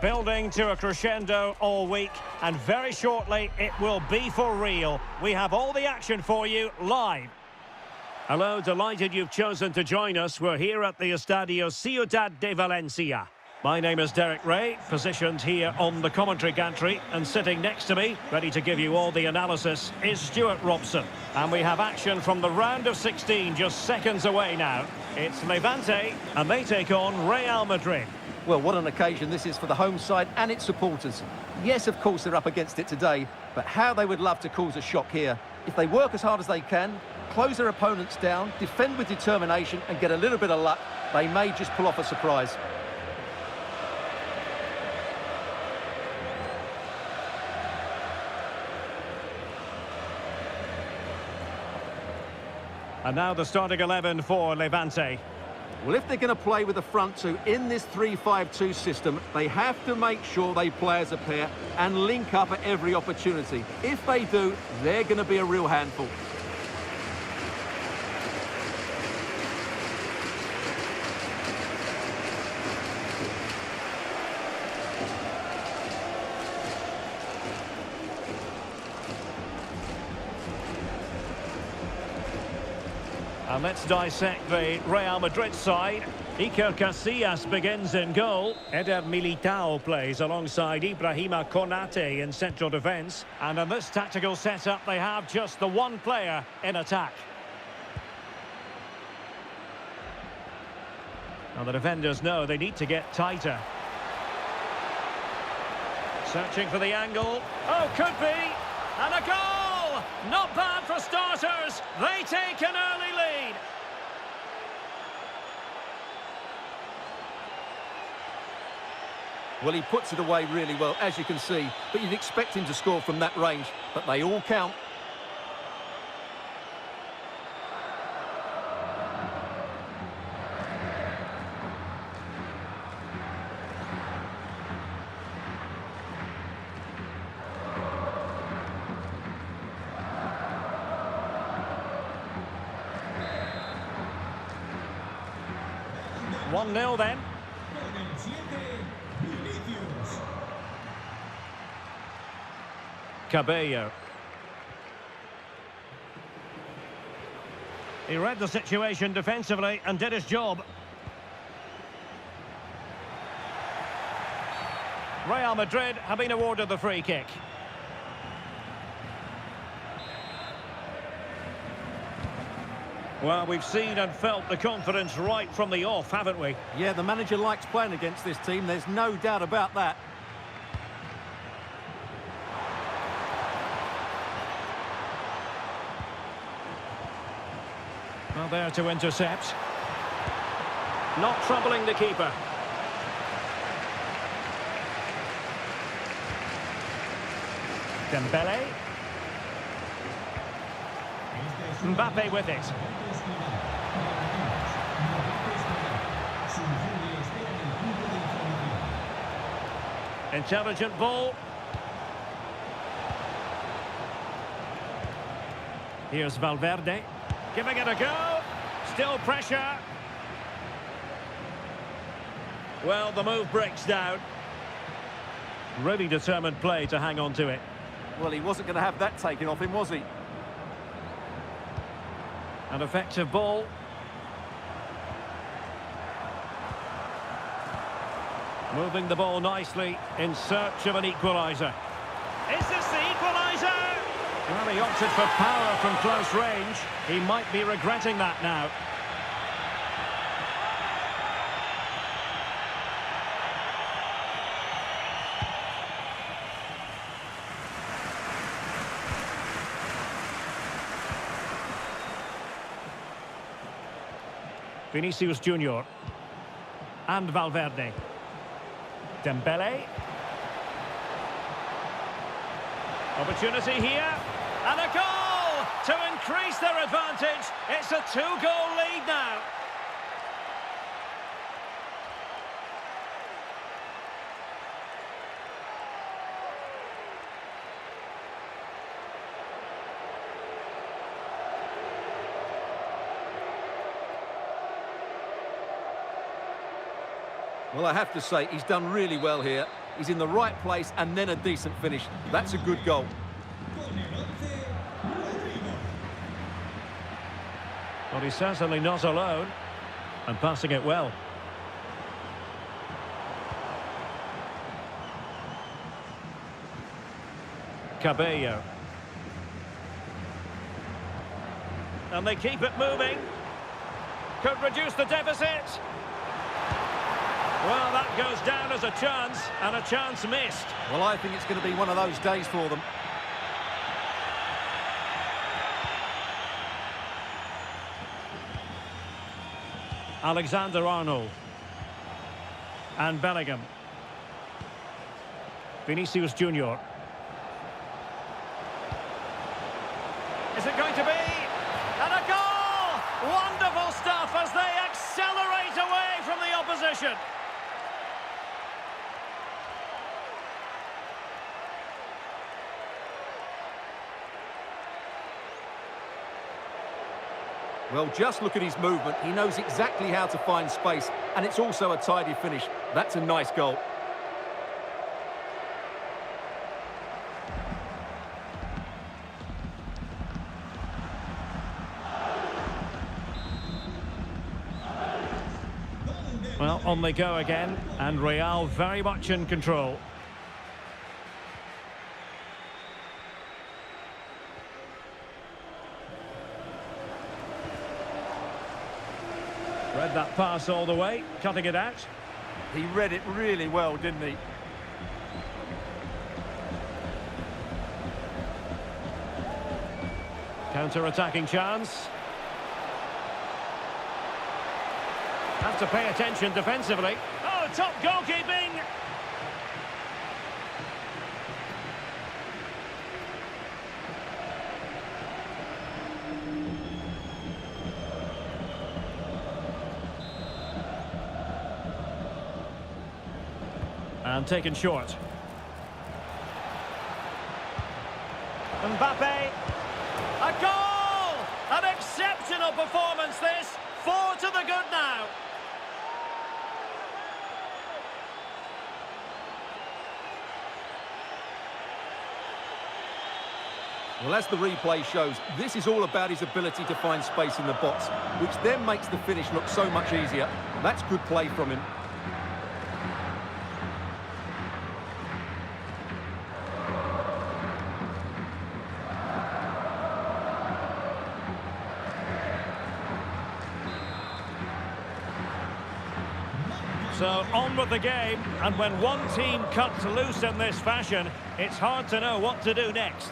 Building to a crescendo all week, and very shortly it will be for real. We have all the action for you live. Hello, delighted you've chosen to join us. We're here at the Estadio Ciudad de Valencia. My name is Derek Ray, positioned here on the commentary gantry, and sitting next to me, ready to give you all the analysis, is Stuart Robson. And we have action from the round of 16 just seconds away now. It's Levante, and they take on Real Madrid. Well, what an occasion this is for the home side and its supporters. Yes, of course, they're up against it today, but how they would love to cause a shock here. If they work as hard as they can, close their opponents down, defend with determination and get a little bit of luck, they may just pull off a surprise. And now the starting 11 for Levante. Well, if they're going to play with the front two in this 3-5-2 system, they have to make sure they play as a pair and link up at every opportunity. If they do, they're going to be a real handful. And let's dissect the Real Madrid side. Iker Casillas begins in goal. Eder Militao plays alongside Ibrahima Konate in central defence. And in this tactical setup, they have just the one player in attack. Now the defenders know they need to get tighter. Searching for the angle. Oh, could be! And a goal! Not bad for starters. They take an early lead. Well, he puts it away really well, as you can see. But you'd expect him to score from that range. But they all count. One 0 then. Cabello. He read the situation defensively and did his job. Real Madrid have been awarded the free kick. Well, we've seen and felt the confidence right from the off, haven't we? Yeah, the manager likes playing against this team. There's no doubt about that. Well, there to intercept. Not troubling the keeper. Dembele. Mbappe with it. Intelligent ball. Here's Valverde. Giving it a go. Still pressure. Well, the move breaks down. Really determined play to hang on to it. Well, he wasn't going to have that taken off him, was he? An effective ball. Moving the ball nicely in search of an equaliser. Is this the equaliser? Well, he opted for power from close range. He might be regretting that now. Vinicius Junior and Valverde. Dembele. Opportunity here. And a goal to increase their advantage. It's a 2-goal lead now. Well, I have to say, he's done really well here. He's in the right place and then a decent finish. That's a good goal. Well, he's certainly not alone, and passing it well. Cabello. And they keep it moving. Could reduce the deficit. Well, that goes down as a chance, and a chance missed. Well, I think it's going to be one of those days for them. Alexander-Arnold. And Bellingham. Vinicius Junior. Is it going to be? And a goal! Wonderful stuff as they accelerate away from the opposition. Well, just look at his movement. He knows exactly how to find space, and it's also a tidy finish. That's a nice goal. Well, on they go again, and Real very much in control. Read that pass all the way, cutting it out. He read it really well, didn't he? Counter-attacking chance. Have to pay attention defensively. Oh, top goalkeeping! And taken short. Mbappe. A goal! An exceptional performance this. 4 to the good now. Well, as the replay shows, this is all about his ability to find space in the box, which then makes the finish look so much easier. That's good play from him. So on with the game, and when one team cuts loose in this fashion, it's hard to know what to do next.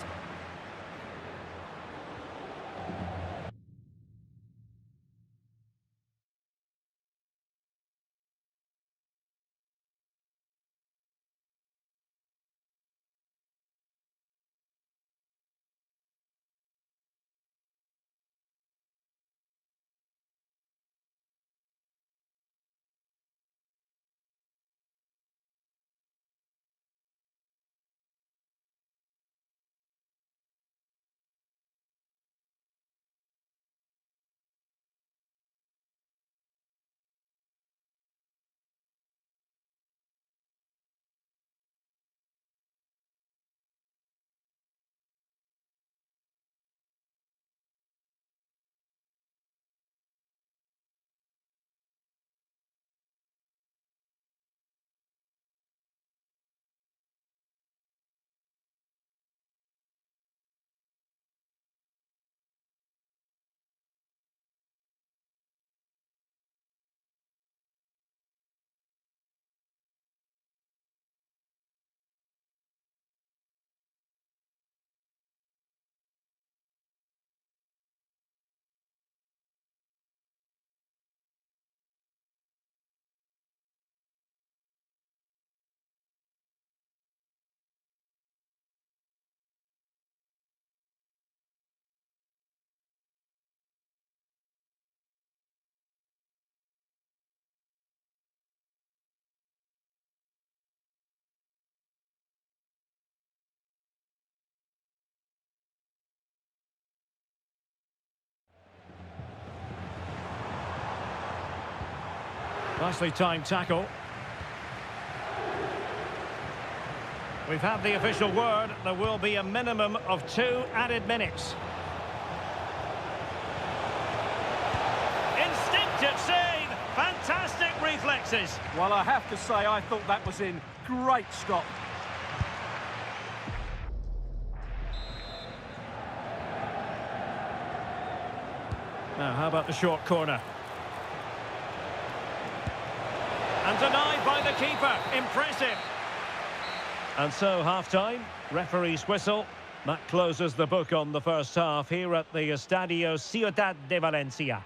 Nicely timed tackle. We've had the official word. There will be a minimum of 2 added minutes. Instinctive save. Fantastic reflexes. Well, I have to say, I thought that was in. Great stop. Now, how about the short corner? And denied by the keeper. Impressive. And so, half-time, referee's whistle. That closes the book on the first half here at the Estadio Ciudad de Valencia.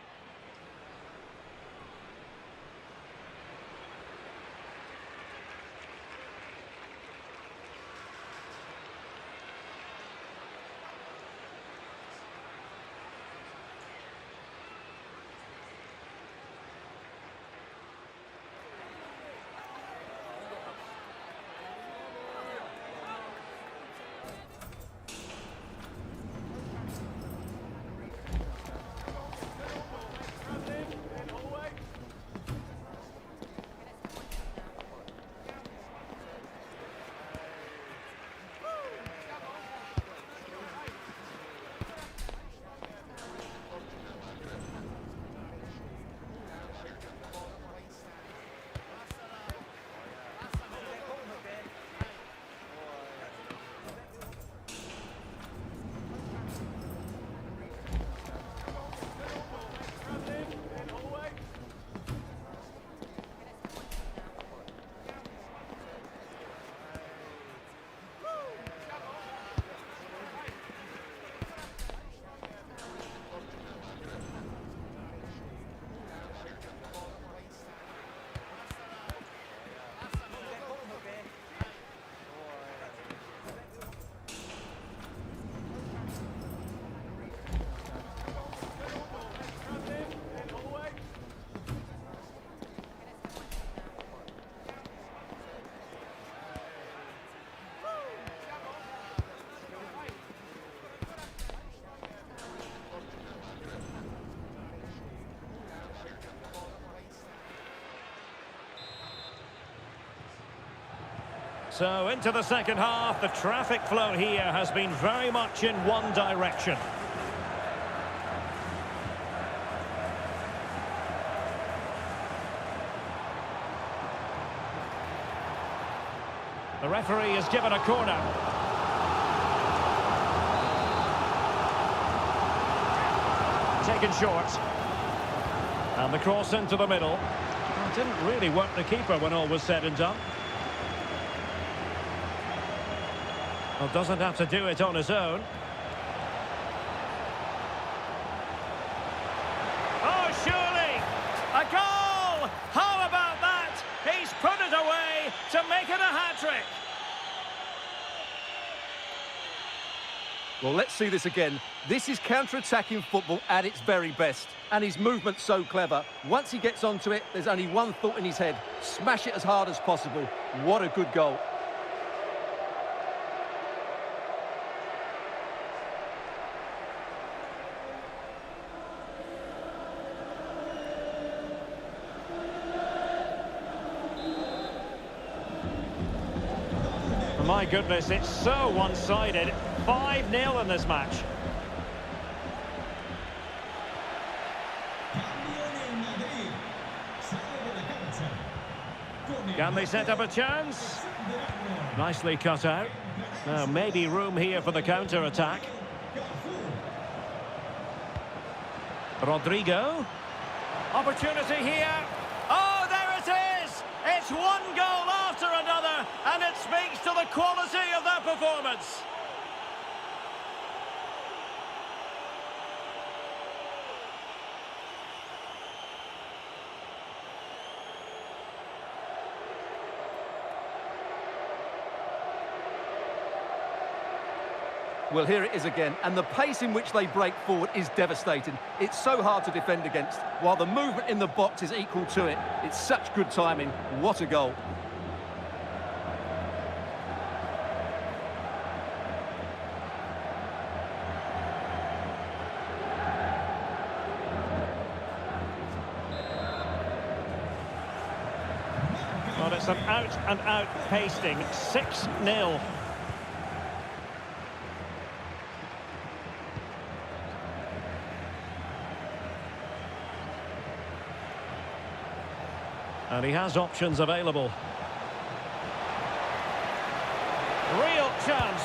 So into the second half, the traffic flow here has been very much in one direction. The referee has given a corner. Taken short. And the cross into the middle. Well, didn't really work the keeper when all was said and done. Well, doesn't have to do it on his own. Oh, surely! A goal! How about that? He's put it away to make it a hat-trick. Well, let's see this again. This is counter-attacking football at its very best. And his movement's so clever. Once he gets onto it, there's only one thought in his head. Smash it as hard as possible. What a good goal. My goodness, it's so one-sided. 5-0 in this match. Can they set up a chance? Nicely cut out. Now, maybe room here for the counter-attack. Rodrigo. Opportunity here. Oh, there it is! It's one goal after another, and it speaks to the quality of that performance. Well, here it is again, and the pace in which they break forward is devastating. It's so hard to defend against, while the movement in the box is equal to it. It's such good timing. What a goal. Well, it's an out-and-out pasting, 6-0. And he has options available. Real chance.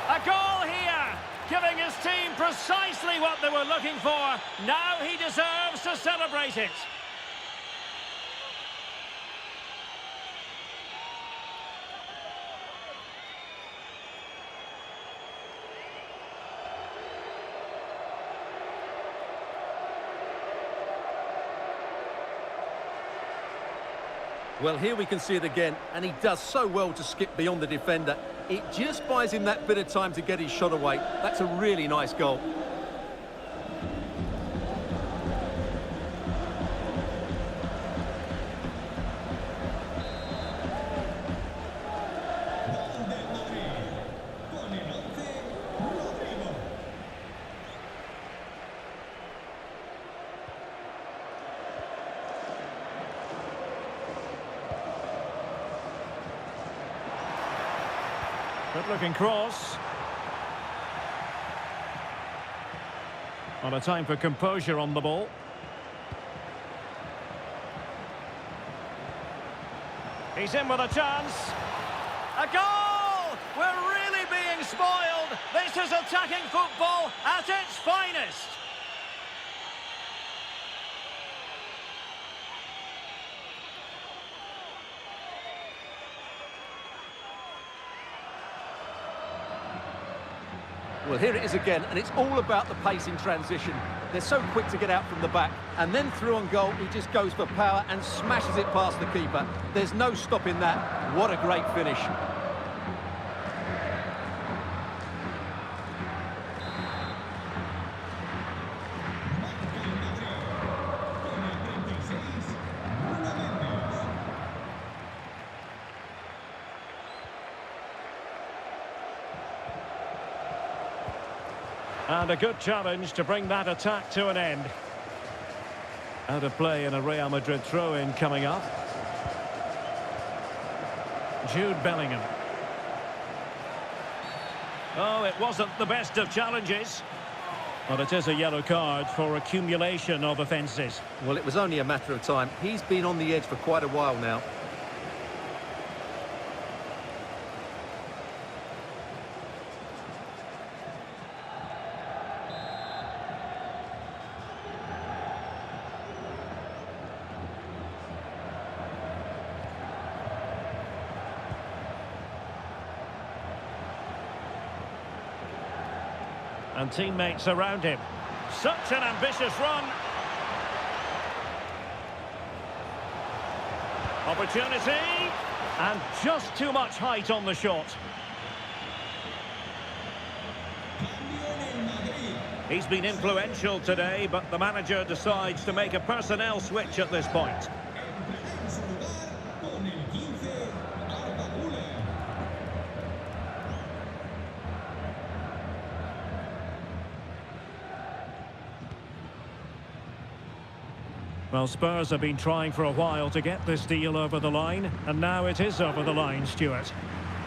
A goal here, giving his team precisely what they were looking for. Now he deserves to celebrate it. Well, here we can see it again, and he does so well to skip beyond the defender. It just buys him that bit of time to get his shot away. That's a really nice goal. Good-looking cross. On a time for composure on the ball. He's in with a chance. A goal! We're really being spoiled. This is attacking football at its finest. Well, here it is again, and it's all about the pace in transition. They're so quick to get out from the back, and then through on goal, he just goes for power and smashes it past the keeper. There's no stopping that. What a great finish. And a good challenge to bring that attack to an end. Out of play and a Real Madrid throw-in coming up. Jude Bellingham. Oh, it wasn't the best of challenges. But it is a yellow card for accumulation of offences. Well, it was only a matter of time. He's been on the edge for quite a while now. And teammates around him. Such an ambitious run. Opportunity. And just too much height on the shot. He's been influential today, but the manager decides to make a personnel switch at this point. Well, Spurs have been trying for a while to get this deal over the line, and now it is over the line, Stuart.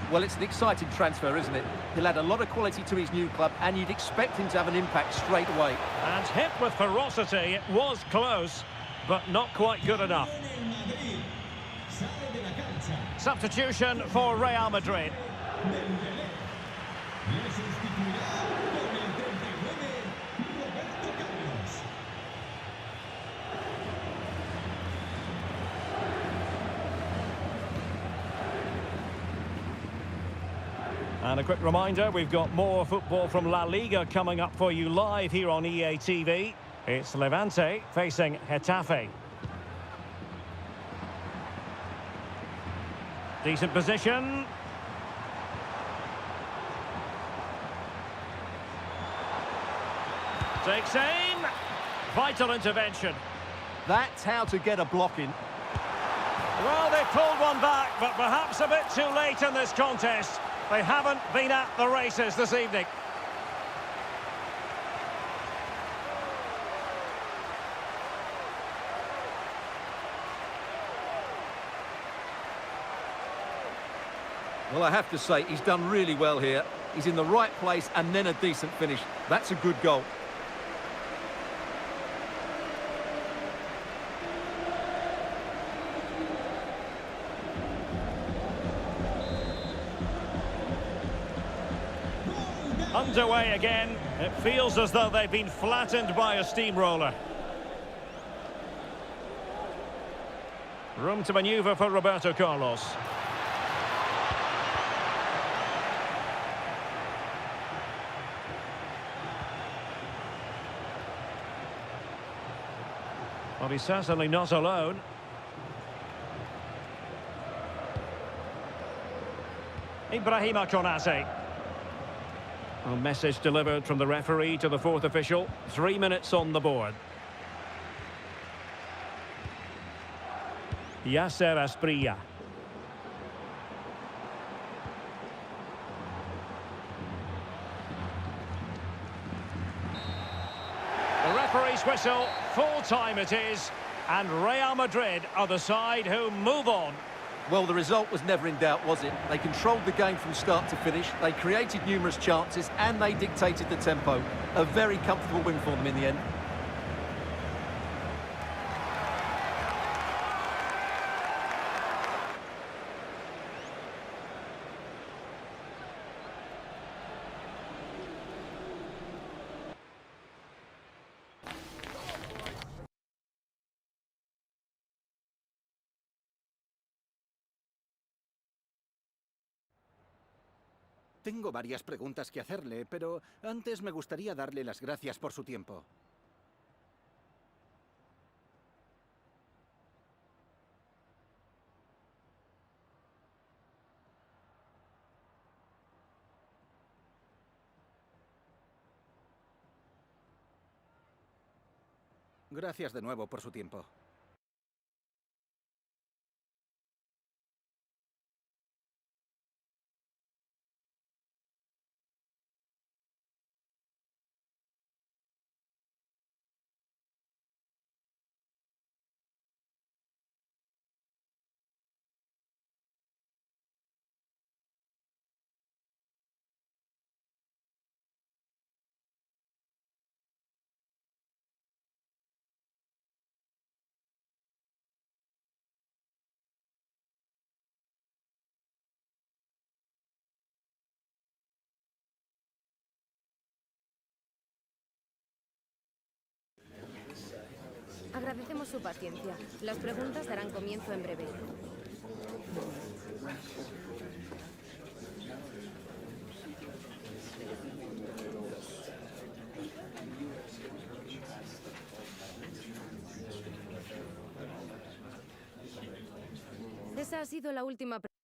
Well, it's an exciting transfer, isn't it? He'll add a lot of quality to his new club, and you'd expect him to have an impact straight away. And hit with ferocity, it was close, but not quite good enough. Substitution for Real Madrid. And a quick reminder, we've got more football from La Liga coming up for you live here on EA TV. It's Levante facing Getafe. Decent position. Takes aim. Vital intervention. That's how to get a block in. Well, they pulled one back, but perhaps a bit too late in this contest. They haven't been at the races this evening. Well, I have to say, he's done really well here. He's in the right place and then a decent finish. That's a good goal. Underway again. It feels as though they've been flattened by a steamroller. Room to manoeuvre for Roberto Carlos. Well, he's certainly not alone. Ibrahima Konate. A message delivered from the referee to the fourth official. 3 minutes on the board. Yasser Asprilla. The referee's whistle, full time it is, and Real Madrid are the side who move on. Well, the result was never in doubt, was it? They controlled the game from start to finish, they created numerous chances, and they dictated the tempo. A very comfortable win for them in the end. Tengo varias preguntas que hacerle, pero antes me gustaría darle las gracias por su tiempo. Gracias de nuevo por su tiempo. Agradecemos su paciencia. Las preguntas darán comienzo en breve. Esa ha sido la última pregunta.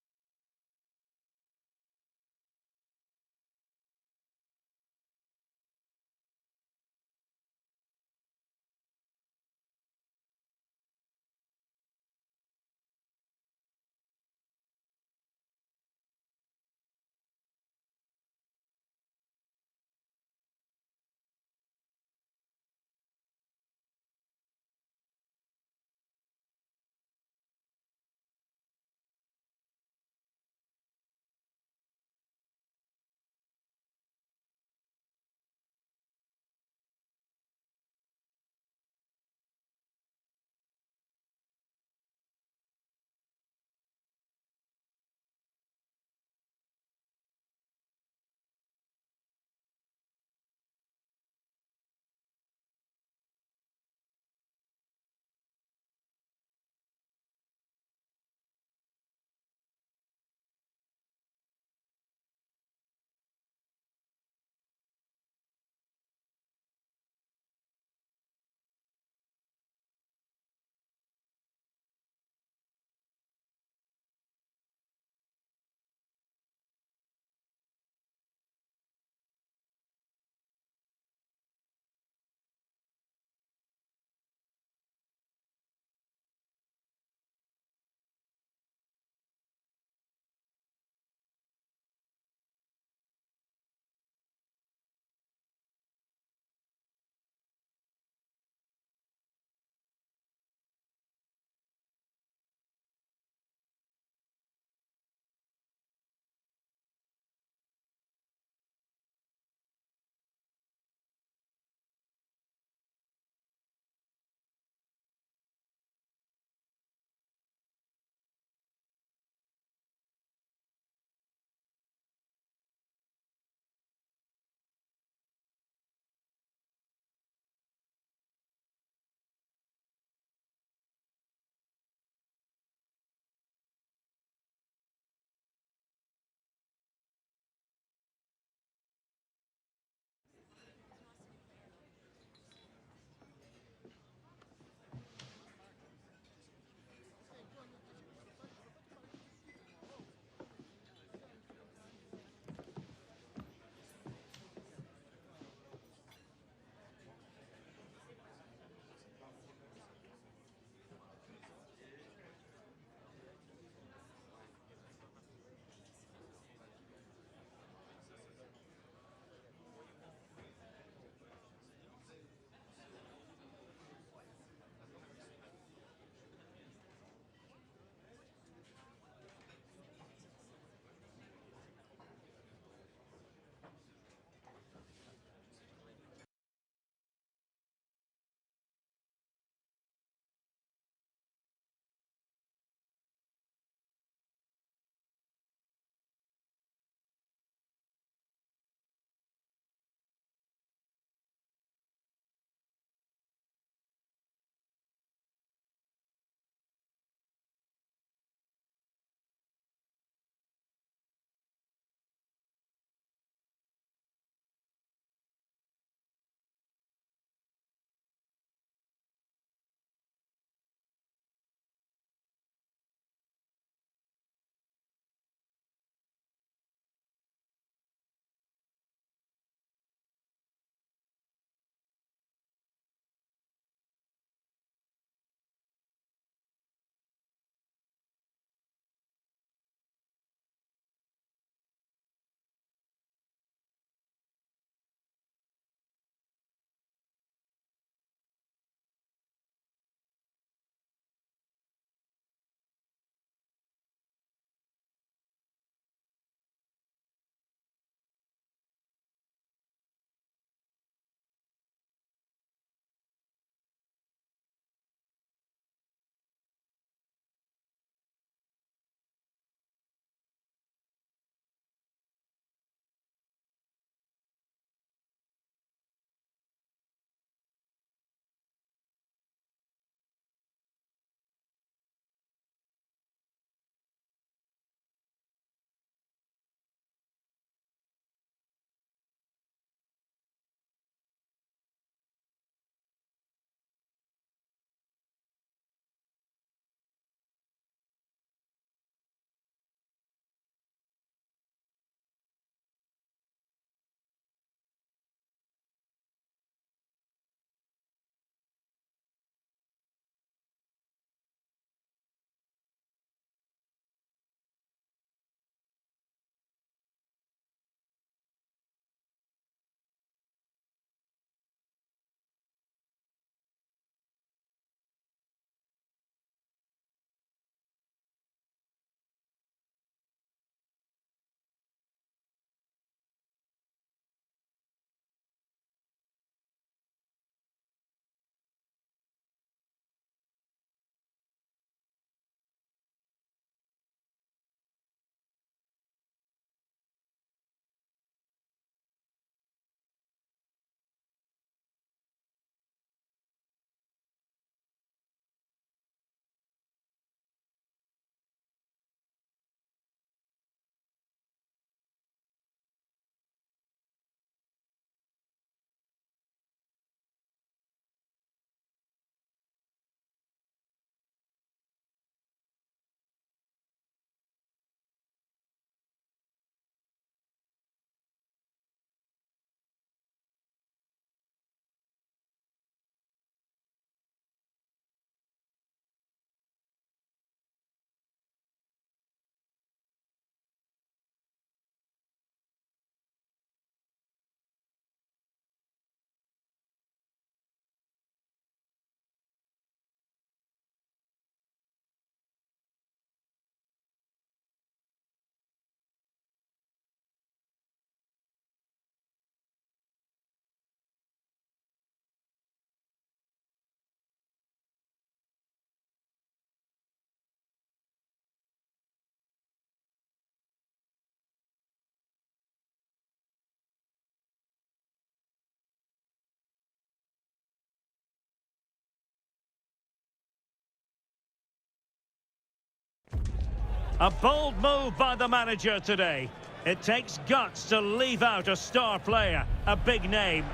A bold move by the manager today. It takes guts to leave out a star player, a big name.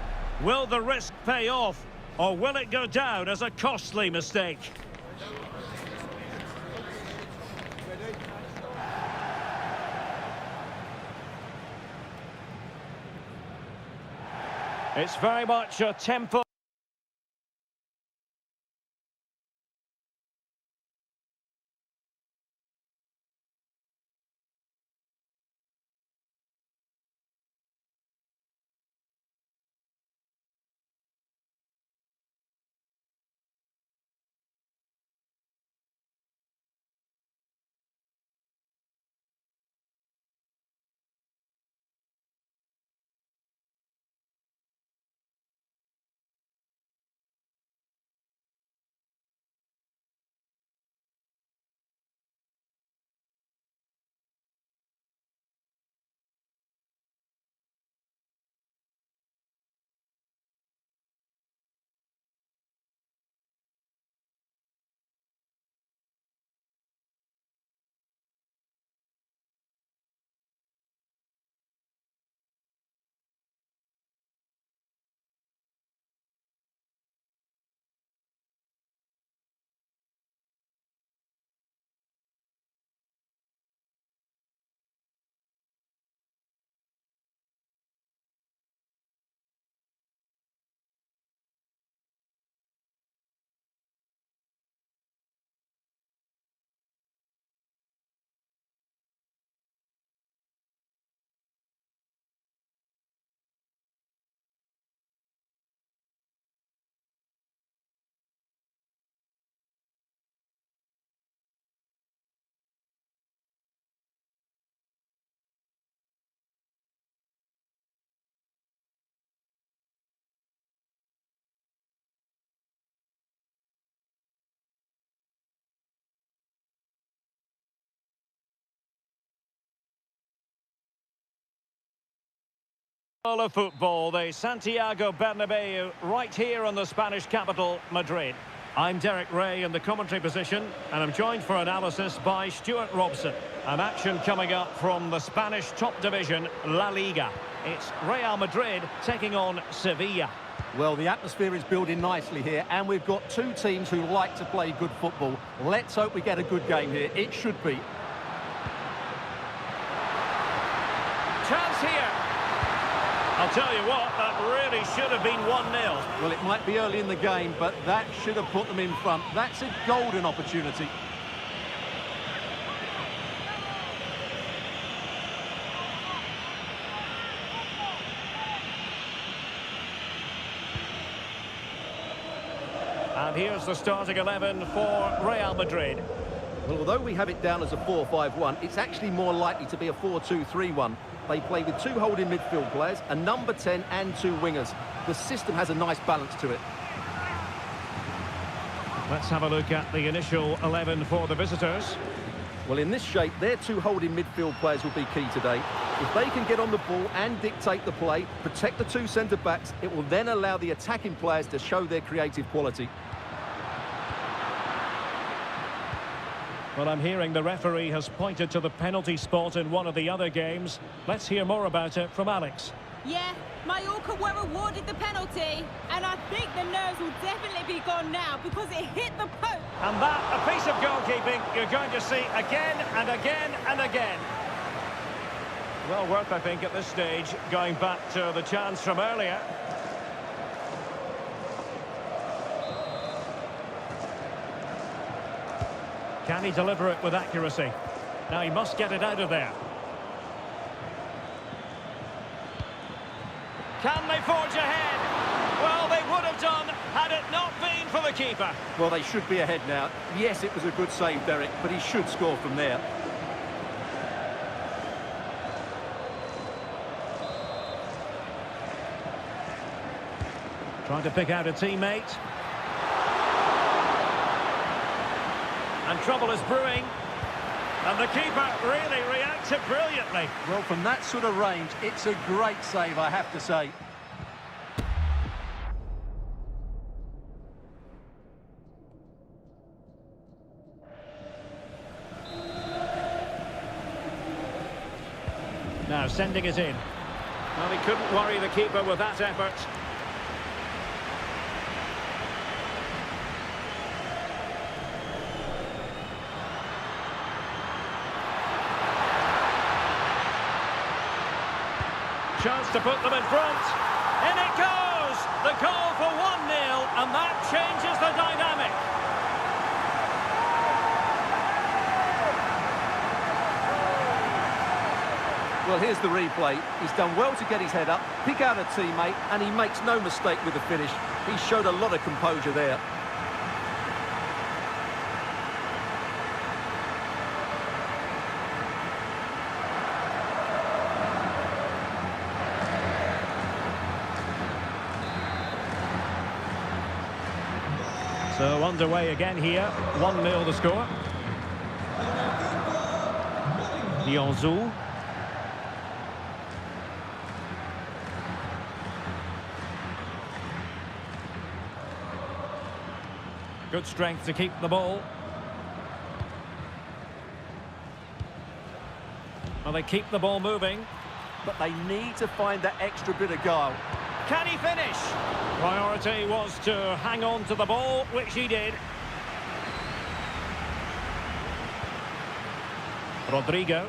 Will the risk pay off, or will it go down as a costly mistake? It's very much a tempo. Of football, the Santiago Bernabeu, right here in the Spanish capital, Madrid. I'm Derek Ray in the commentary position, and I'm joined for analysis by Stuart Robson. An action coming up from the Spanish top division, La Liga. It's Real Madrid taking on Sevilla. Well, the atmosphere is building nicely here, and we've got two teams who like to play good football. Let's hope we get a good game here. It should be. Chance here. I'll tell you what, that really should have been 1-0. Well, it might be early in the game, but that should have put them in front. That's a golden opportunity. And here's the starting 11 for Real Madrid. Well, although we have it down as a 4-5-1, it's actually more likely to be a 4-2-3-1. They play with two holding midfield players, a number 10 and two wingers. The system has a nice balance to it. Let's have a look at the initial 11 for the visitors. Well, in this shape, their two holding midfield players will be key today. If they can get on the ball and dictate the play, protect the two centre-backs, it will then allow the attacking players to show their creative quality. Well, I'm hearing the referee has pointed to the penalty spot in one of the other games. Let's hear more about it from Alex. Yeah, Mallorca were awarded the penalty, and I think the nerves will definitely be gone now because it hit the post. And that, a piece of goalkeeping you're going to see again and again and again. Well worth, I think, at this stage, going back to the chance from earlier. Can he deliver it with accuracy? Now he must get it out of there. Can they forge ahead? Well, they would have done had it not been for the keeper. Well, they should be ahead now. Yes, it was a good save, Derek, but he should score from there. Trying to pick out a teammate. And trouble is brewing. And the keeper really reacted brilliantly. Well, from that sort of range, it's a great save, I have to say. Now sending it in. Well, he couldn't worry the keeper with that effort. Chance to put them in front. In it goes! The goal for 1-0, and that changes the dynamic. Well, here's the replay. He's done well to get his head up, pick out a teammate, and he makes no mistake with the finish. He showed a lot of composure there. So underway again here, 1-0 the score. Dianzou. Good strength to keep the ball. Well, they keep the ball moving. But they need to find that extra bit of guile. Can he finish? Priority was to hang on to the ball, which he did. Rodrigo.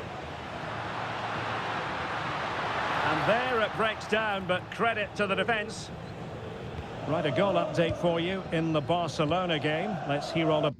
And there it breaks down, but credit to the defence. Right, a goal update for you in the Barcelona game. Let's hear all about.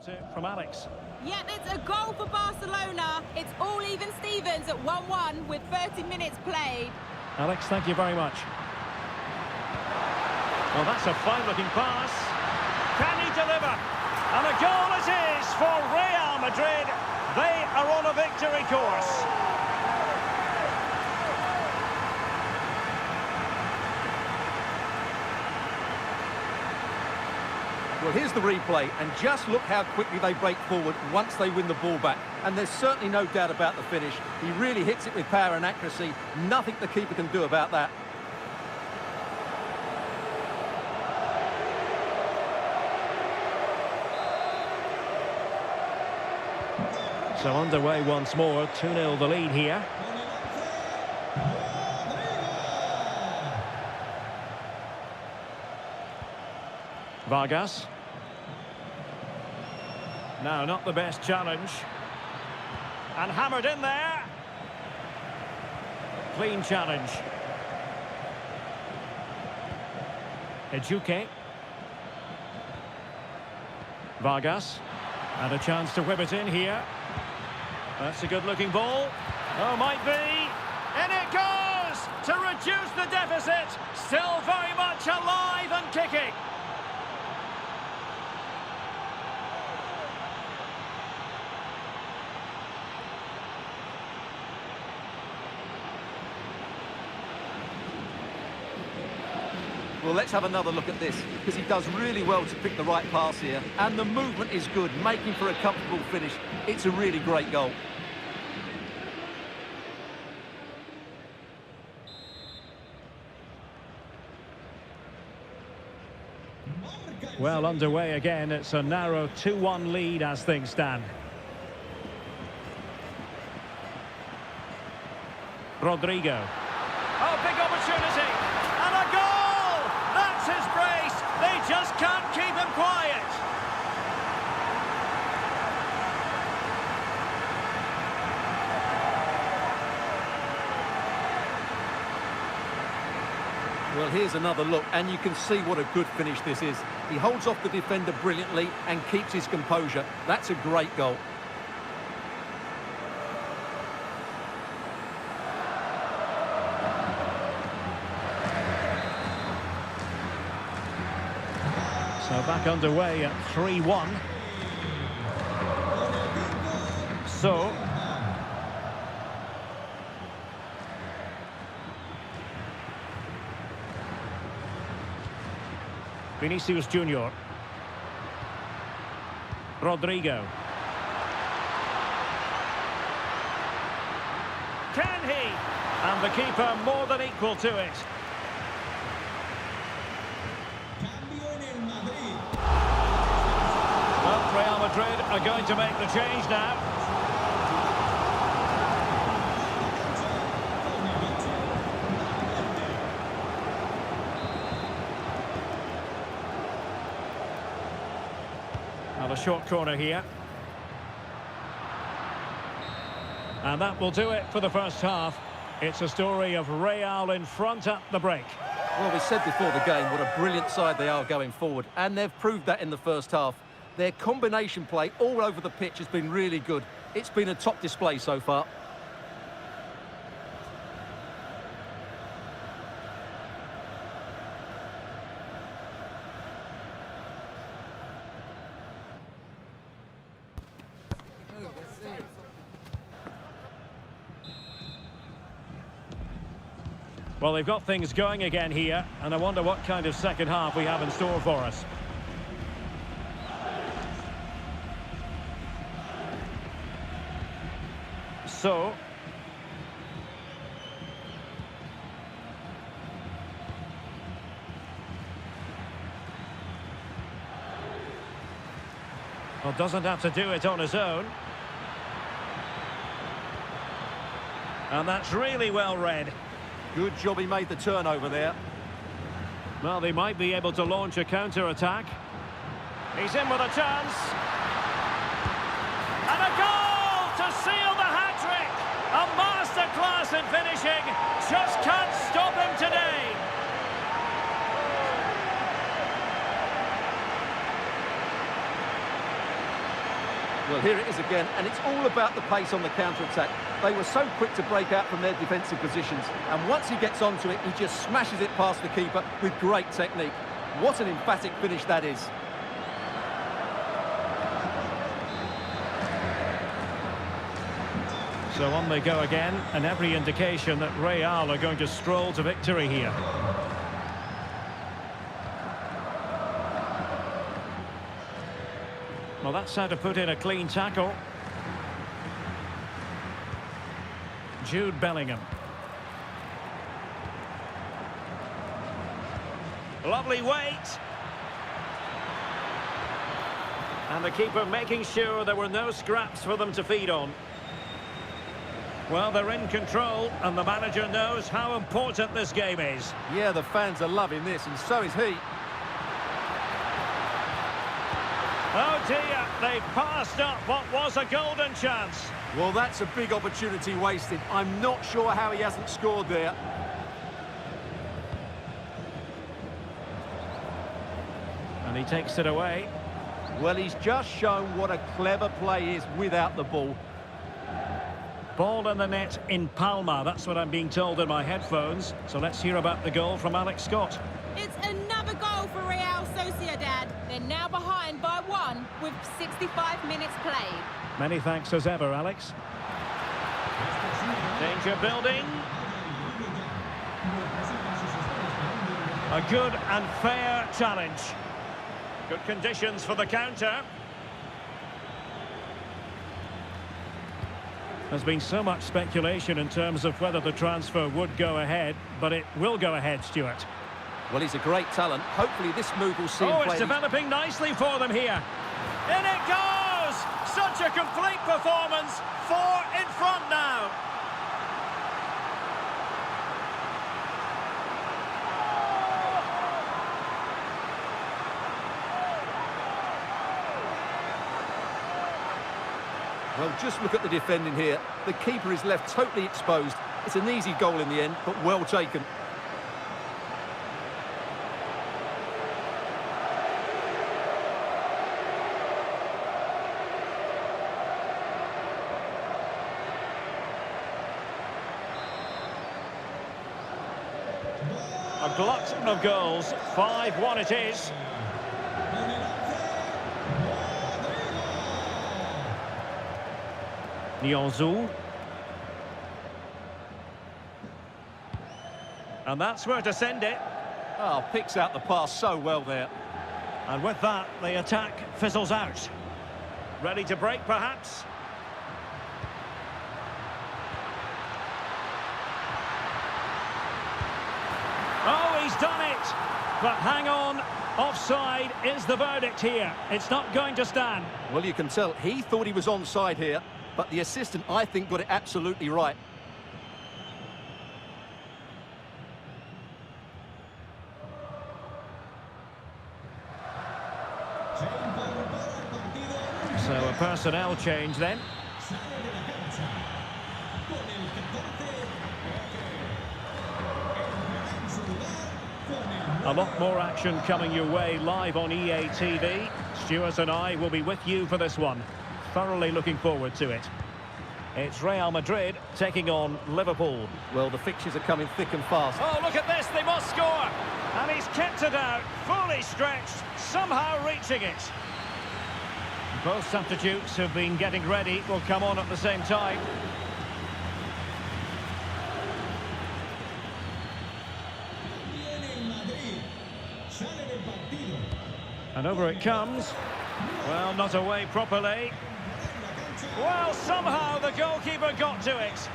It from Alex. Yep, it's a goal for Barcelona. It's all even Stevens at 1-1 with 30 minutes played. Alex, thank you very much. Well, that's a fine-looking pass. Can he deliver? And a goal it is for Real Madrid. They are on a victory course. Well, here's the replay, and just look how quickly they break forward once they win the ball back. And there's certainly no doubt about the finish. He really hits it with power and accuracy. Nothing the keeper can do about that. So underway once more, 2-0 the lead here. Vargas. No, not the best challenge. And hammered in there. Clean challenge. Ejuke. Vargas. And a chance to whip it in here. That's a good-looking ball. Oh, might be. In it goes! To reduce the deficit. Still very much alive and kicking. Well, let's have another look at this, because he does really well to pick the right pass here. And the movement is good, making for a comfortable finish. It's a really great goal. Well, underway again. It's a narrow 2-1 lead as things stand. Rodrigo. Oh, big opportunity. And a goal! That's his brace. They just can't keep him quiet. Well, here's another look, and you can see what a good finish this is. He holds off the defender brilliantly and keeps his composure. That's a great goal. So back underway at 3-1. So Vinicius Junior. Rodrigo. Can he? And the keeper more than equal to it. Well, Real Madrid are going to make the change now. Now a short corner here. And that will do it for the first half. It's a story of Real in front at the break. Well, we said before the game what a brilliant side they are going forward, and they've proved that in the first half. Their combination play all over the pitch has been really good. It's been a top display so far. Well, they've got things going again here, and I wonder what kind of second half we have in store for us. So, well, doesn't have to do it on his own. And that's really well read. Good job he made the turnover there. Well, they might be able to launch a counter-attack. He's in with a chance. And a goal to seal the hat-trick. A masterclass in finishing. Just can't stop him today. Well, here it is again, and it's all about the pace on the counter-attack. They were so quick to break out from their defensive positions, and once he gets onto it, he just smashes it past the keeper with great technique. What an emphatic finish that is. So on they go again, and every indication that Real are going to stroll to victory here. Well, that's how to put in a clean tackle. Jude Bellingham. Lovely weight. And the keeper making sure there were no scraps for them to feed on. Well, they're in control, and the manager knows how important this game is. Yeah, the fans are loving this, and so is he. Oh dear, they've passed up what was a golden chance. Well, that's a big opportunity wasted. I'm not sure how he hasn't scored there. And he takes it away. Well, he's just shown what a clever play is without the ball. Ball in the net in Palma, that's what I'm being told in my headphones. So let's hear about the goal from Alex Scott. It's another goal for Real Sociedad. They're now behind by 1 with 65 minutes played. Many thanks as ever, Alex. Danger building. A good and fair challenge. Good conditions for the counter. There's been so much speculation in terms of whether the transfer would go ahead, but it will go ahead, Stuart. Well, he's a great talent. Hopefully this move will see him play. Oh, it's developing nicely for them here. In it goes! Such a complete performance. 4 in front now. Well, just look at the defending here. The keeper is left totally exposed. It's an easy goal in the end, but well taken. A glut of goals. 5-1 it is. Nianzou. And that's where to send it. Oh, picks out the pass so well there. And with that, the attack fizzles out. Ready to break, perhaps? Oh, he's done it! But hang on, offside is the verdict here. It's not going to stand. Well, you can tell he thought he was onside here, but the assistant, I think, got it absolutely right. So a personnel change then. A lot more action coming your way live on EA TV. Stuart and I will be with you for this one. Thoroughly looking forward to it. It's Real Madrid taking on Liverpool. Well, the fixtures are coming thick and fast. Oh, look at this, they must score! And he's kept it out, fully stretched, somehow reaching it. Both substitutes have been getting ready, will come on at the same time. And over it comes. Well, not away properly. Well, somehow the goalkeeper got to it.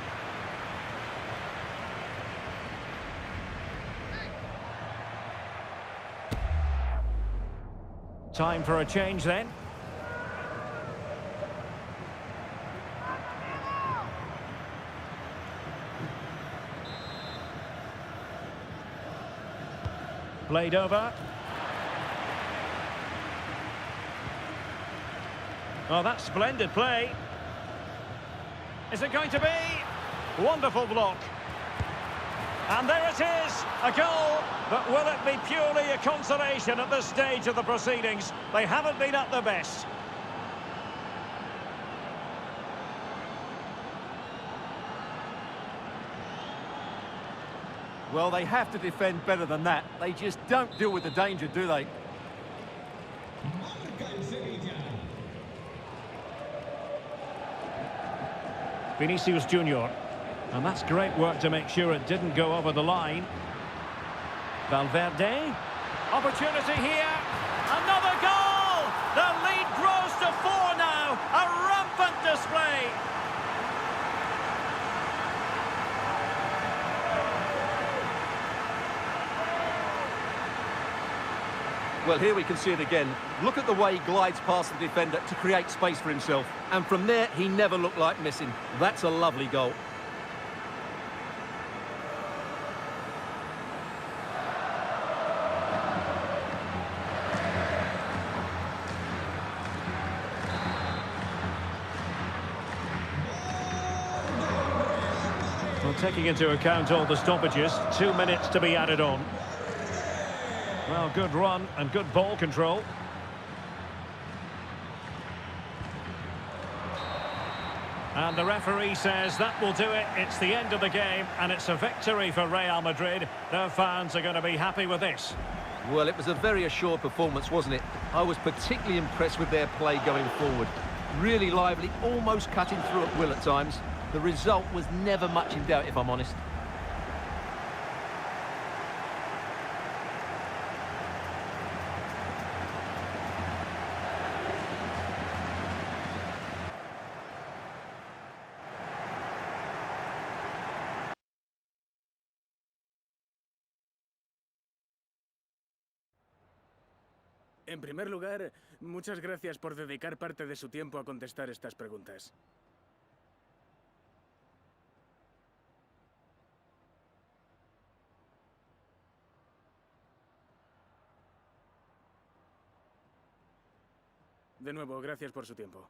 Time for a change then. Played over. Oh, that's splendid play. Is it going to be? Wonderful block. And there it is, a goal. But will it be purely a consolation at this stage of the proceedings? They haven't been at their best. Well, they have to defend better than that. They just don't deal with the danger, do they? Vinicius Junior. And that's great work to make sure it didn't go over the line. Valverde. Opportunity here. Another goal! The lead grows to 4 now. A rampant display. Well, here we can see it again. Look at the way he glides past the defender to create space for himself. And from there, he never looked like missing. That's a lovely goal. Well, taking into account all the stoppages, 2 minutes to be added on. Well, good run and good ball control. And the referee says that will do it. It's the end of the game, and it's a victory for Real Madrid. Their fans are going to be happy with this. Well, it was a very assured performance, wasn't it? I was particularly impressed with their play going forward. Really lively, almost cutting through at will at times. The result was never much in doubt, if I'm honest. En primer lugar, muchas gracias por dedicar parte de su tiempo a contestar estas preguntas. De nuevo, gracias por su tiempo.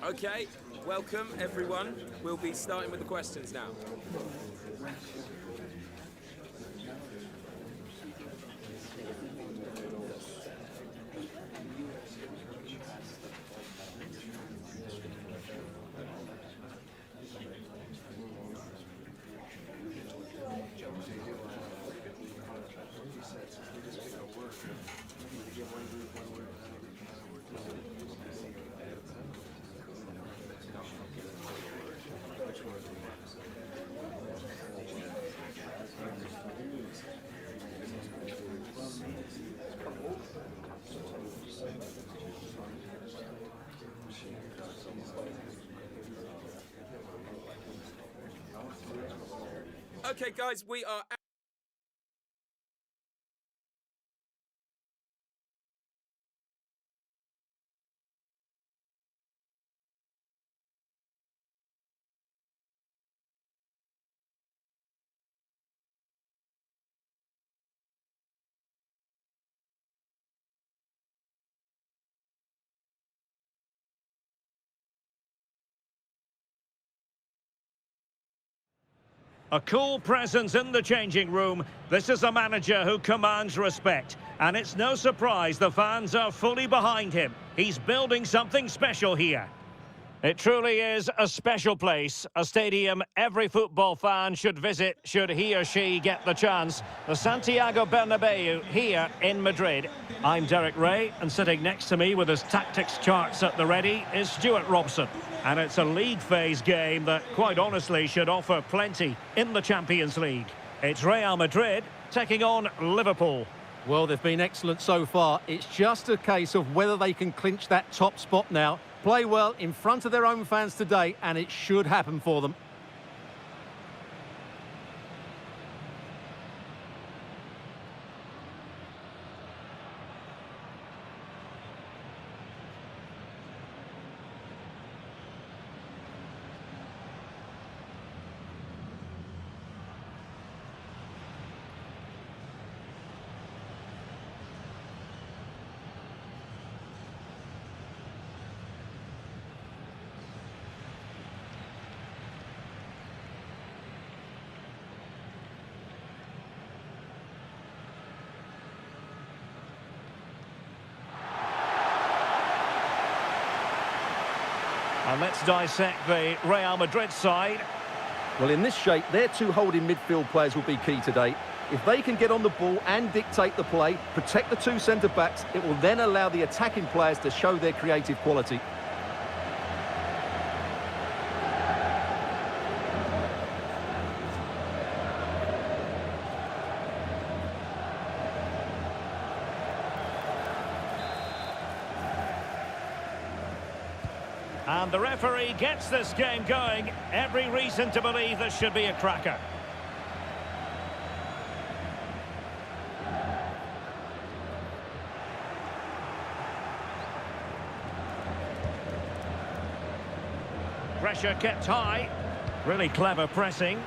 Okay, welcome everyone. We'll be starting with the questions now. Okay, guys, we are... A cool presence in the changing room. This is a manager who commands respect. And it's no surprise the fans are fully behind him. He's building something special here. It truly is a special place, a stadium every football fan should visit should he or she get the chance. The Santiago Bernabeu here in Madrid. I'm Derek Ray, and sitting next to me with his tactics charts at the ready is Stuart Robson. And it's a league phase game that, quite honestly, should offer plenty in the Champions League. It's Real Madrid taking on Liverpool. Well, they've been excellent so far. It's just a case of whether they can clinch that top spot now. Play well in front of their own fans today, and it should happen for them. And let's dissect the Real Madrid side. Well, in this shape, their two holding midfield players will be key today. If they can get on the ball and dictate the play, protect the two centre-backs, it will then allow the attacking players to show their creative quality. And the referee gets this game going. Every reason to believe this should be a cracker. Pressure kept high. Really clever pressing.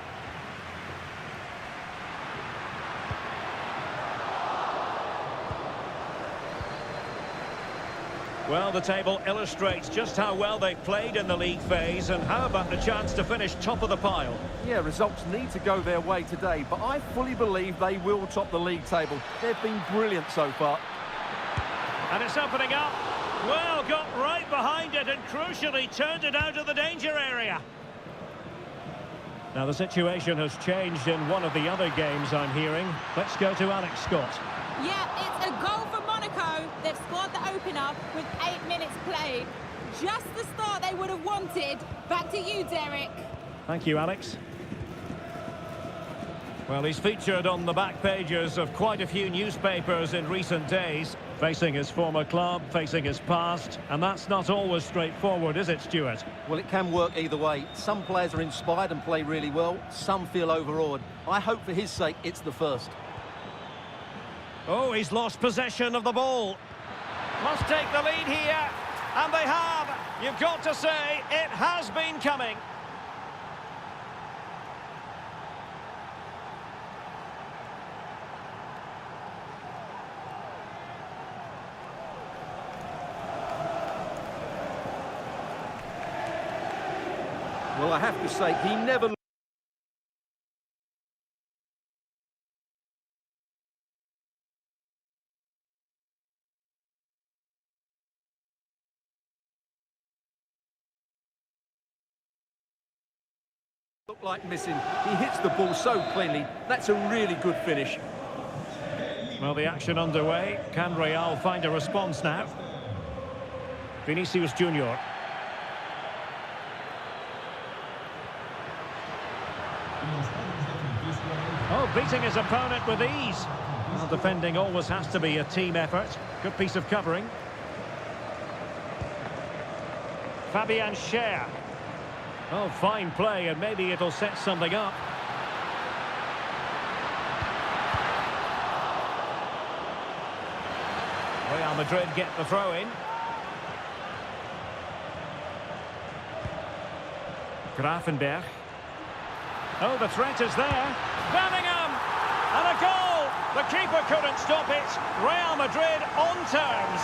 Well, the table illustrates just how well they've played in the league phase, and how about the chance to finish top of the pile? Yeah, results need to go their way today, but I fully believe they will top the league table. They've been brilliant so far. And it's opening up. Well, got right behind it and crucially turned it out of the danger area. Now the situation has changed in one of the other games I'm hearing. Let's go to Alex Scott. Yeah, it's a goal for Monaco. They've scored the opener with 8 minutes played. Just the start they would have wanted. Back to you, Derek. Thank you, Alex. Well, he's featured on the back pages of quite a few newspapers in recent days, facing his former club, facing his past, and that's not always straightforward, is it, Stuart? Well, it can work either way. Some players are inspired and play really well, some feel overawed. I hope for his sake it's the first. Oh, he's lost possession of the ball. Must take the lead here, and they have. You've got to say, it has been coming. Well, I have to say, he never looked like missing. He hits the ball so cleanly. That's a really good finish. Well, the action underway. Can Real find a response now? Vinicius Junior. Oh, beating his opponent with ease. Well, defending always has to be a team effort. Good piece of covering. Fabian Schär. Oh, fine play, and maybe it'll set something up. Real Madrid get the throw in. Grafenberg. Oh, the threat is there. Bellingham! And a goal! The keeper couldn't stop it. Real Madrid on terms.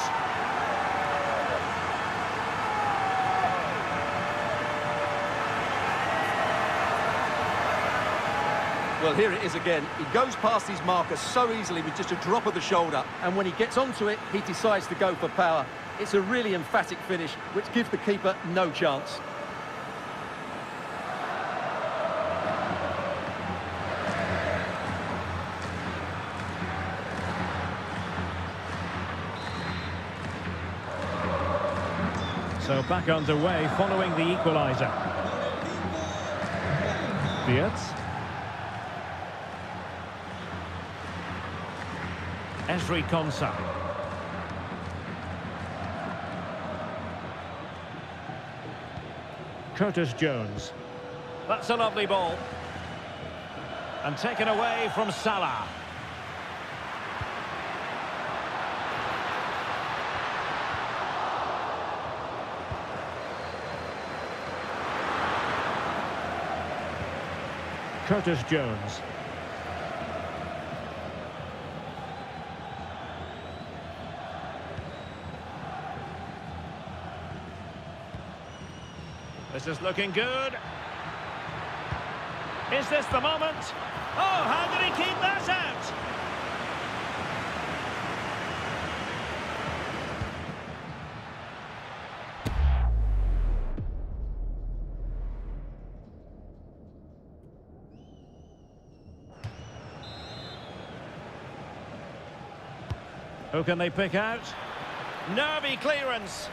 Well, here it is again. He goes past his marker so easily with just a drop of the shoulder. And when he gets onto it, he decides to go for power. It's a really emphatic finish, which gives the keeper no chance. So back underway following the equaliser. Beards. S3E4. Curtis Jones. That's a lovely ball. And taken away from Salah. Curtis Jones. This is looking good. Is this the moment? Oh, how did he keep that out? Who can they pick out? Nervy clearance.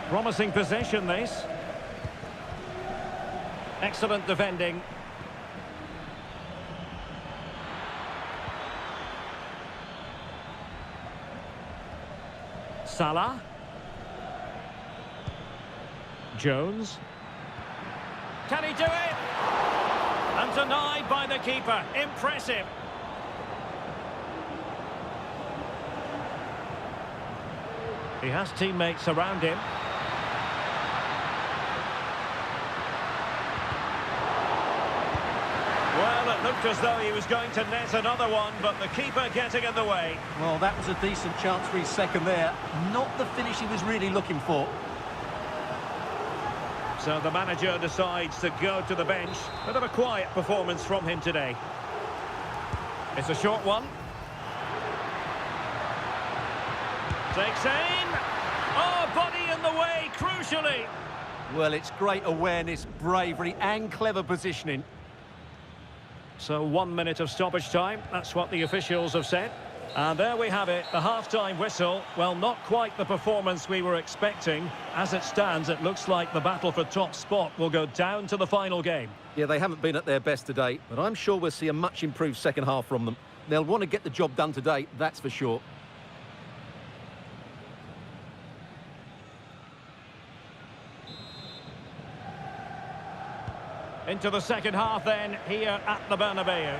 Promising possession, this. Excellent defending. Salah. Jones. Can he do it? And denied by the keeper. Impressive. He has teammates around him. Well, it looked as though he was going to net another one, but the keeper getting in the way. Well, that was a decent chance for his second there. Not the finish he was really looking for. So the manager decides to go to the bench. Bit of a quiet performance from him today. It's a short one. Takes aim. Oh, body in the way, crucially. Well, it's great awareness, bravery and clever positioning. So 1 minute of stoppage time. That's what the officials have said. And there we have it, the half-time whistle. Well, not quite the performance we were expecting. As it stands, it looks like the battle for top spot will go down to the final game. Yeah, they haven't been at their best today, but I'm sure we'll see a much improved second half from them. They'll want to get the job done today, that's for sure. Into the second half then, here at the Bernabeu.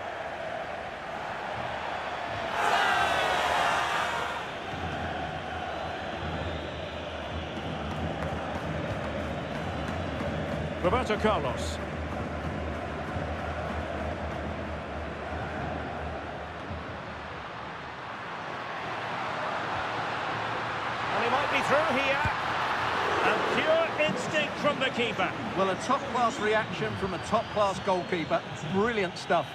Roberto Carlos. And he might be through here. And pure instinct from the keeper. Well, a top-class reaction from a top-class goalkeeper. Brilliant stuff.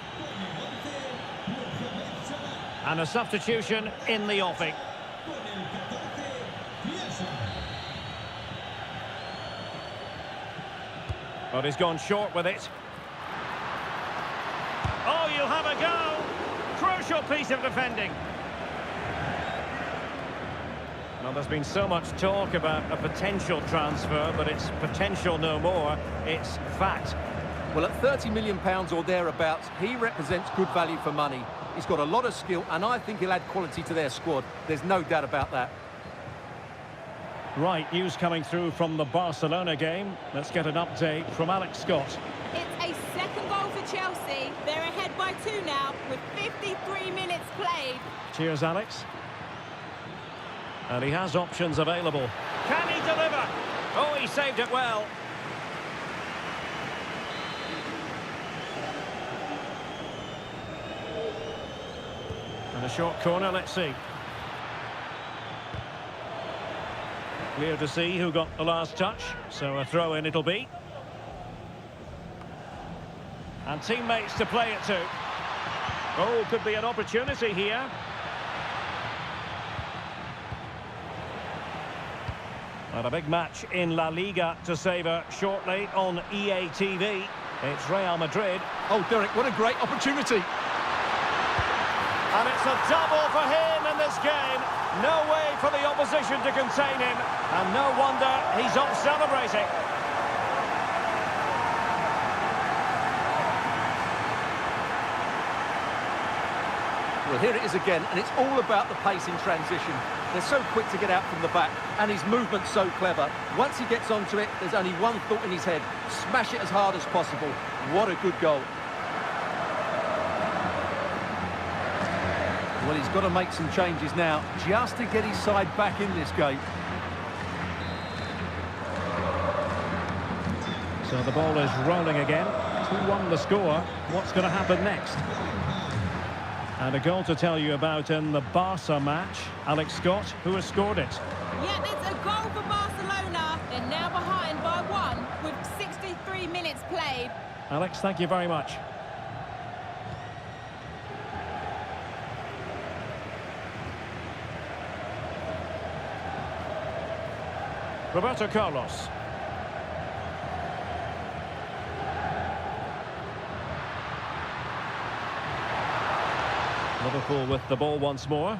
And a substitution in the offing. But he's gone short with it. Oh, you have a go! Crucial piece of defending. Well, there's been so much talk about a potential transfer, but it's potential no more. It's fact. Well, at £30 million or thereabouts, he represents good value for money. He's got a lot of skill, and I think he'll add quality to their squad. There's no doubt about that. Right, news coming through from the Barcelona game. Let's get an update from Alex Scott. It's a second goal for Chelsea. They're ahead by 2 now with 53 minutes played. Cheers, Alex. And he has options available. Can he deliver? Oh, he saved it well. And a short corner, let's see. Clear to see who got the last touch, so a throw-in it'll be. And teammates to play it to. Oh, could be an opportunity here. And a big match in La Liga to savour shortly on EA TV. It's Real Madrid. Oh, Derek, what a great opportunity. And it's a double for him in this game. No way for the opposition to contain him. And no wonder he's off celebrating. Well, here it is again, and it's all about the pace in transition. They're so quick to get out from the back, and his movement's so clever. Once he gets onto it, there's only one thought in his head. Smash it as hard as possible. What a good goal. Well, he's got to make some changes now, just to get his side back in this game. So the ball is rolling again. 2-1 the score. What's going to happen next? And a goal to tell you about in the Barca match. Alex Scott, who has scored it. Yeah, it's a goal for Barcelona. They're now behind by 1 with 63 minutes played. Alex, thank you very much. Roberto Carlos. Liverpool with the ball once more.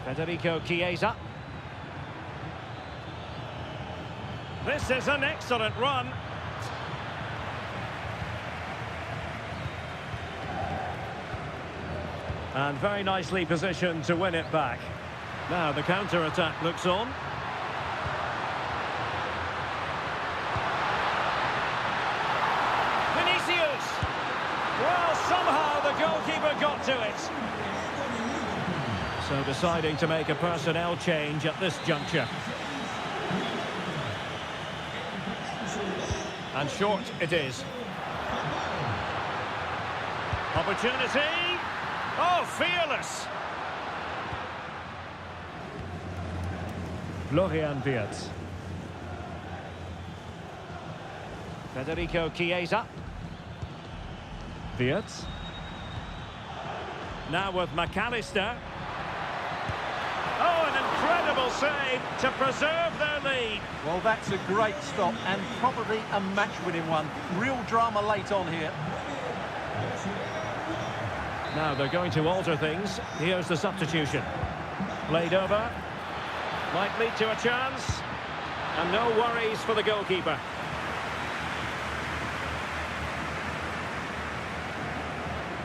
Federico Chiesa. This is an excellent run. And very nicely positioned to win it back. Now the counter-attack looks on. Vinicius! Well, somehow the goalkeeper got to it. So deciding to make a personnel change at this juncture. And short it is. Opportunity! Oh, fearless! Florian Wirtz. Federico Chiesa. Wirtz. Now with McAllister. Oh, an incredible save to preserve their lead. Well, that's a great stop and probably a match-winning one. Real drama late on here. Now they're going to alter things. Here's the substitution. Played over. Might lead to a chance. And no worries for the goalkeeper.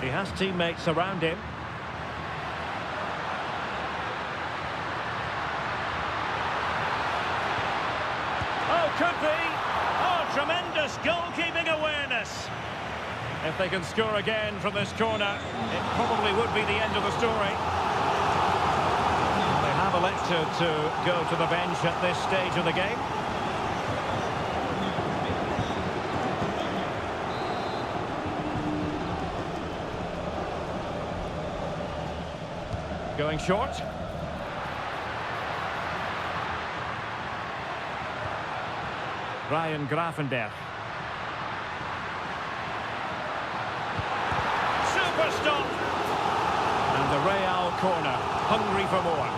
He has teammates around him. Oh, could be. Oh, tremendous goalkeeping awareness. If they can score again from this corner, it probably would be the end of the story. They have elected to go to the bench at this stage of the game. Going short. Ryan Gravenberch. Super stop! And the Real corner, hungry for more.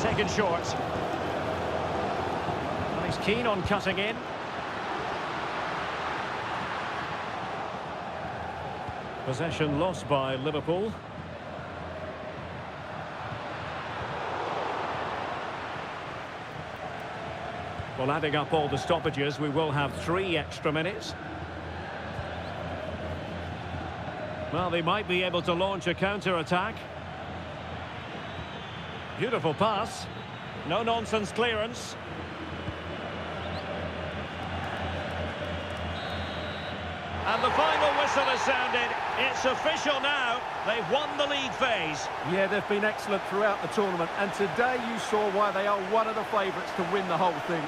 Taken short. And he's keen on cutting in. Possession lost by Liverpool. Well, adding up all the stoppages, we will have 3 extra minutes. Well, they might be able to launch a counter-attack. Beautiful pass. No-nonsense clearance. And the final whistle has sounded. It's official now. They've won the league phase. Yeah, they've been excellent throughout the tournament, and today you saw why they are one of the favourites to win the whole thing.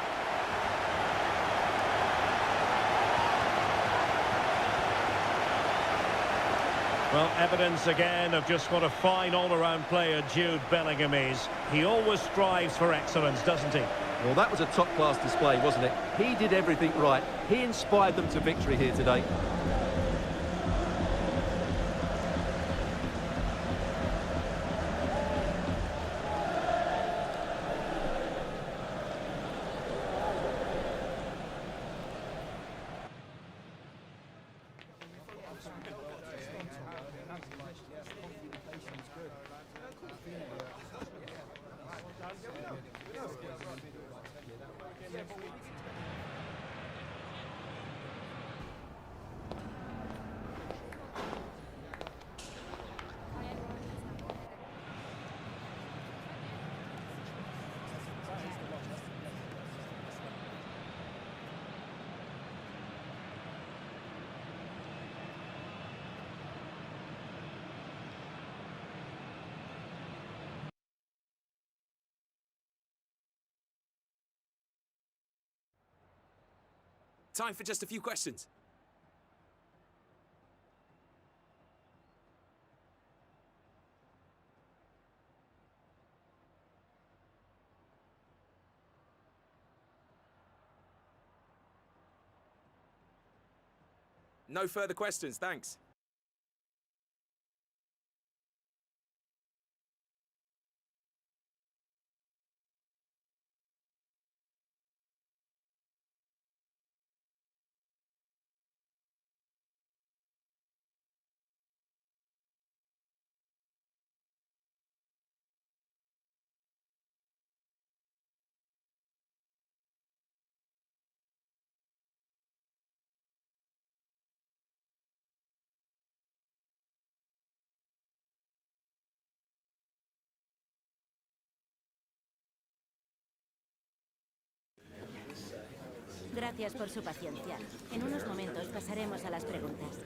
Well, evidence again of just what a fine all-around player Jude Bellingham is. He always strives for excellence, doesn't he? Well, that was a top-class display, wasn't it? He did everything right. He inspired them to victory here today. Time for just a few questions. No further questions, thanks. Gracias por su paciencia. En unos momentos pasaremos a las preguntas.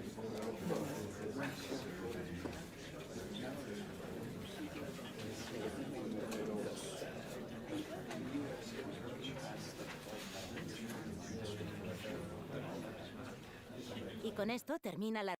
Y con esto termina la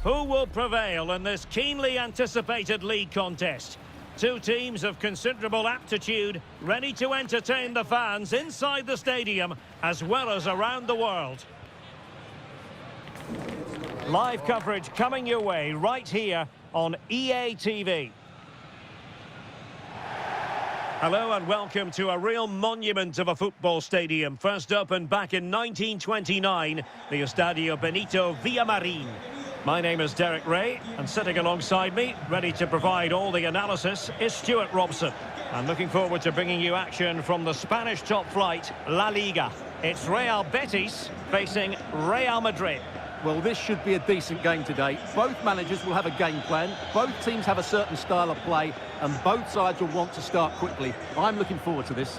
Who will prevail in this keenly anticipated league contest? Two teams of considerable aptitude, ready to entertain the fans inside the stadium as well as around the world. Live coverage coming your way right here on EA TV. Hello and welcome to a real monument of a football stadium. First opened back in 1929, the Estadio Benito Villamarín. My name is Derek Ray, and sitting alongside me, ready to provide all the analysis, is Stuart Robson. I'm looking forward to bringing you action from the Spanish top flight, La Liga. It's Real Betis facing Real Madrid. Well, this should be a decent game today. Both managers will have a game plan. Both teams have a certain style of play, and both sides will want to start quickly. I'm looking forward to this.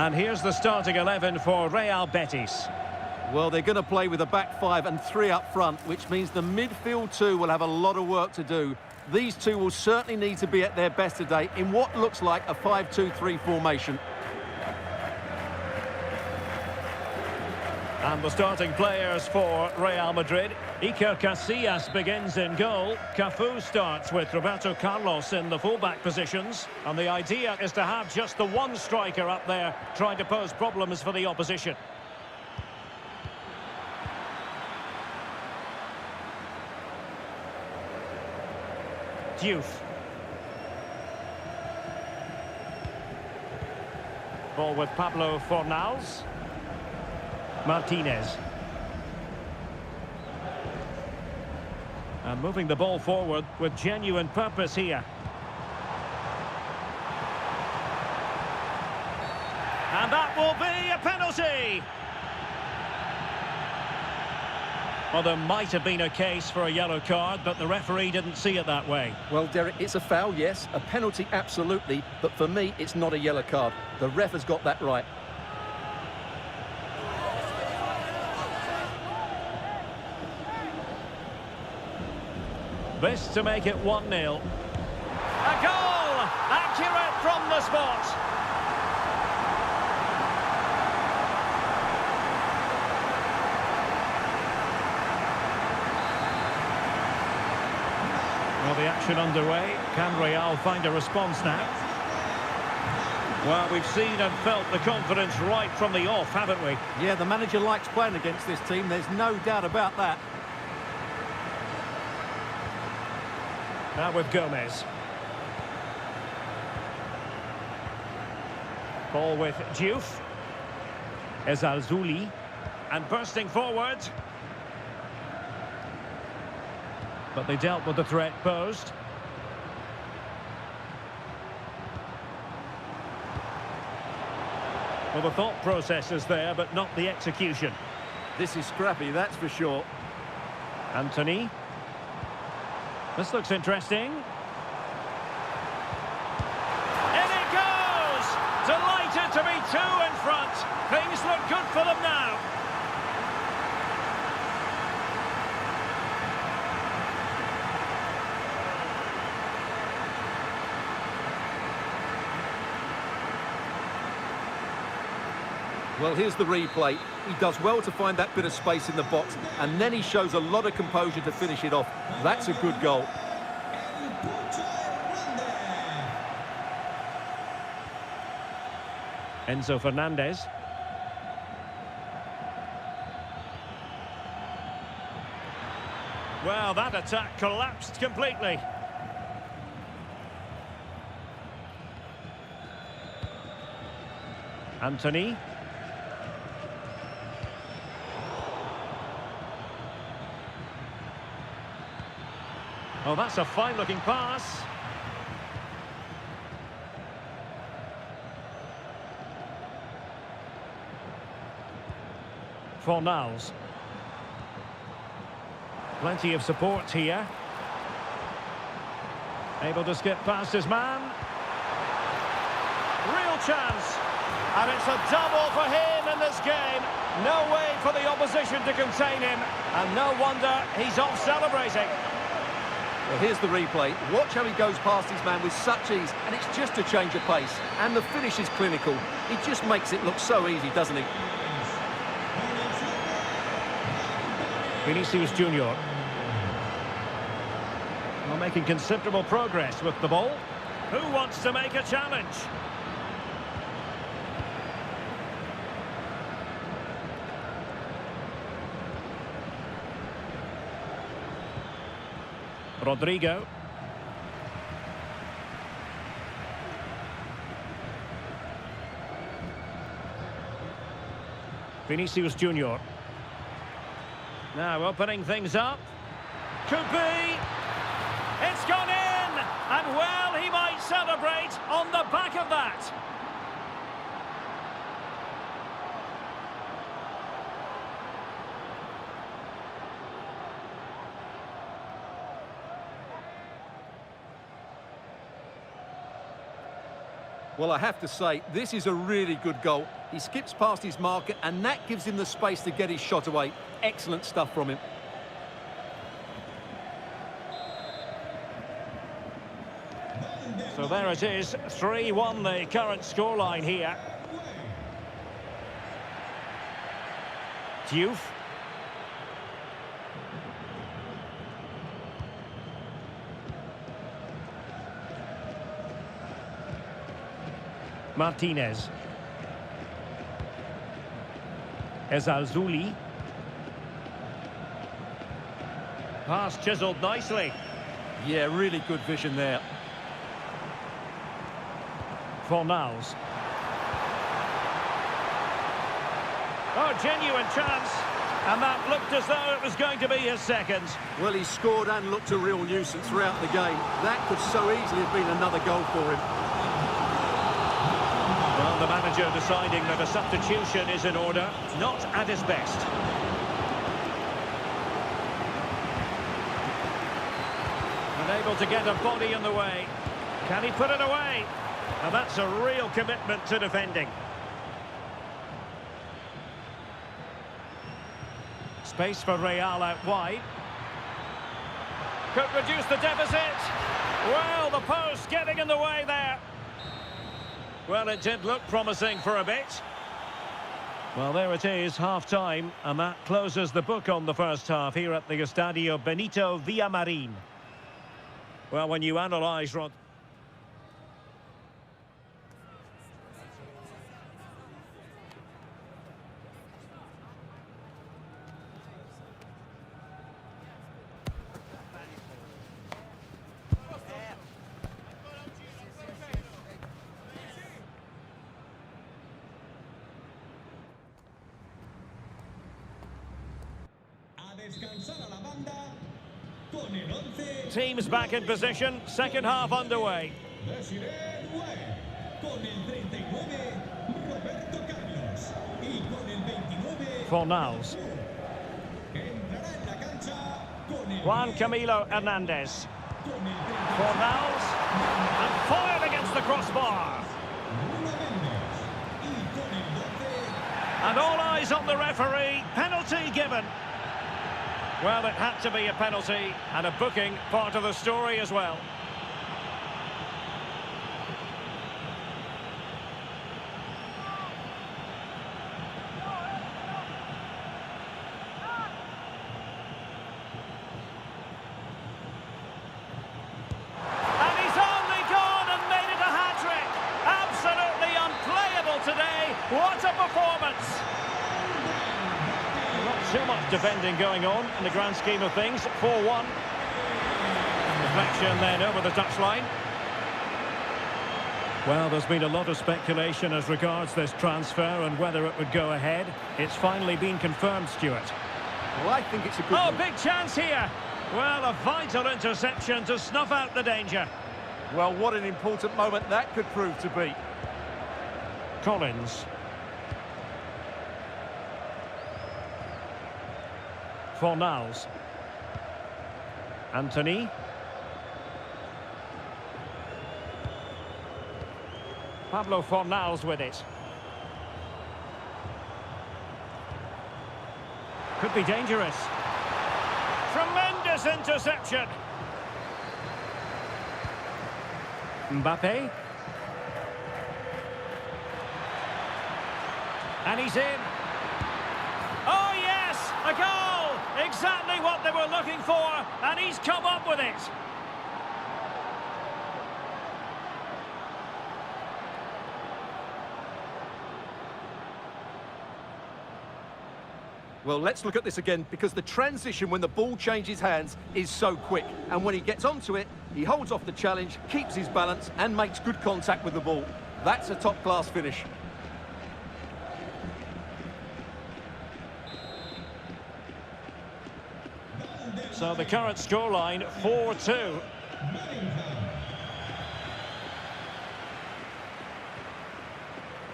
And here's the starting 11 for Real Betis. Well, they're going to play with a back five and three up front, which means the midfield two will have a lot of work to do. These two will certainly need to be at their best today in what looks like a 5-2-3 formation. And the starting players for Real Madrid. Iker Casillas begins in goal. Cafu starts with Roberto Carlos in the fullback positions. And the idea is to have just the one striker up there trying to pose problems for the opposition. Diouf. Ball with Pablo Fornals. Martinez. And moving the ball forward with genuine purpose here. And that will be a penalty! Well, there might have been a case for a yellow card, but the referee didn't see it that way. Well, Derek, it's a foul, yes. A penalty, absolutely. But for me, it's not a yellow card. The ref has got that right. This to make it 1-0. A goal! Accurate from the spot. Well, the action underway. Can Real find a response now? Well, we've seen and felt the confidence right from the off, haven't we? Yeah, the manager likes playing against this team. There's no doubt about that. Now with Gomez. Ball with Diouf. Ezalzouli. And bursting forward. But they dealt with the threat posed. Well, the thought process is there, but not the execution. This is scrappy, that's for sure. Anthony. This looks interesting. In it goes! Delighted to be two in front. Things look good for them now. Well, here's the replay. He does well to find that bit of space in the box, and then he shows a lot of composure to finish it off. That's a good goal. Enzo Fernandez. Well, that attack collapsed completely. Anthony. Oh, that's a fine-looking pass. Fornals. Plenty of support here. Able to skip past his man. Real chance. And it's a double for him in this game. No way for the opposition to contain him. And no wonder he's off celebrating. Well, here's the replay. Watch how he goes past his man with such ease. And it's just a change of pace. And the finish is clinical. He just makes it look so easy, doesn't he? Vinicius Junior. Well, making considerable progress with the ball. Who wants to make a challenge? Rodrigo. Vinicius Junior. Now opening things up. Could be. It's gone in. And well, he might celebrate on the back of that. Well, I have to say, this is a really good goal. He skips past his marker, and that gives him the space to get his shot away. Excellent stuff from him. So there it is, 3-1 the current scoreline here. Diouf. Martinez. Ezalzouli. Pass chiselled nicely. Yeah, really good vision there. Fornals. Oh, genuine chance. And that looked as though it was going to be his second. Well, he scored and looked a real nuisance throughout the game. That could so easily have been another goal for him. Well, the manager deciding that a substitution is in order, not at his best. Unable to get a body in the way. Can he put it away? And that's a real commitment to defending. Space for Real out wide. Could reduce the deficit. Well, the post getting in the way there. Well, it did look promising for a bit. Well, there it is, half-time, and that closes the book on the first half here at the Estadio Benito Villamarín. Well, when you analyse Rod... Teams back in position, second half underway. Fornals. Juan Camilo Hernandez. Fornals. And fired against the crossbar. And all eyes on the referee. Penalty given. Well, it had to be a penalty, and a booking part of the story as well. And he's only gone and made it a hat-trick. Absolutely unplayable today. What a performance. Not too much defending going on in the grand scheme of things. 4-1. Deflection then over the touchline. Well, there's been a lot of speculation as regards this transfer and whether it would go ahead. It's finally been confirmed, Stuart. Well, I think it's a good... Oh, big chance here. Well, a vital interception to snuff out the danger. Well, what an important moment that could prove to be. Fornals. Anthony. Pablo Fornals with it. Could be dangerous. Tremendous interception. Mbappe. And he's in. Oh yes, a goal! Exactly what they were looking for, and he's come up with it. Well, let's look at this again, because the transition when the ball changes hands is so quick. And when he gets onto it, he holds off the challenge, keeps his balance, and makes good contact with the ball. That's a top-class finish. So the current scoreline, 4-2.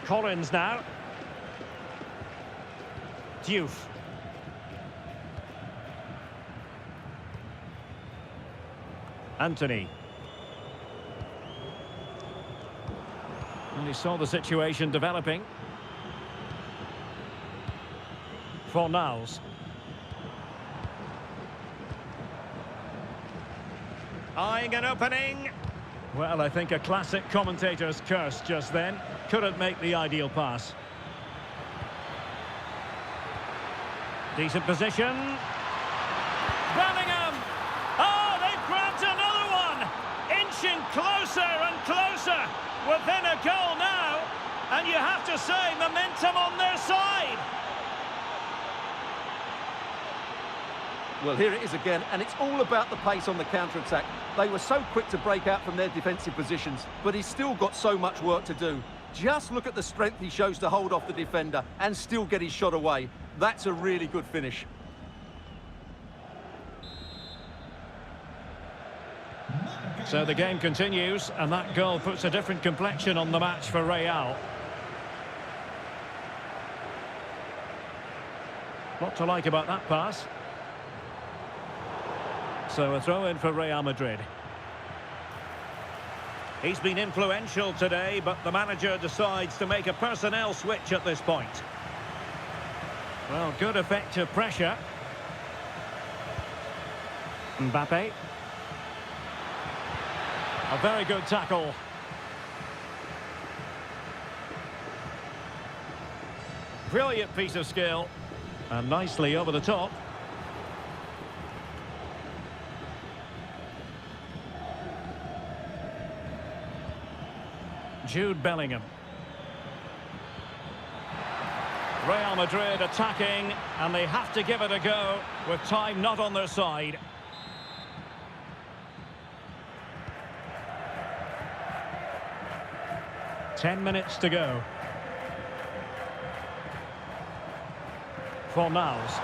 Collins now. Diouf. Anthony. And he saw the situation developing. Fornals. Eyeing an opening. Well, I think a classic commentator's curse just then. Couldn't make the ideal pass. Decent position. Bellingham! Oh, they've grabbed another one! Inching closer and closer. Within a goal now. And you have to say, momentum on their side. Well, here it is again, and it's all about the pace on the counter-attack. They were so quick to break out from their defensive positions, but he's still got so much work to do. Just look at the strength he shows to hold off the defender and still get his shot away. That's a really good finish. So the game continues, and that goal puts a different complexion on the match for Real. What to like about that pass? So a throw-in for Real Madrid. He's been influential today, but the manager decides to make a personnel switch at this point. Well, good effective pressure. Mbappe. A very good tackle. Brilliant piece of skill. And nicely over the top. Jude Bellingham. Real Madrid attacking, and they have to give it a go with time not on their side. Ten minutes to go. Fornals.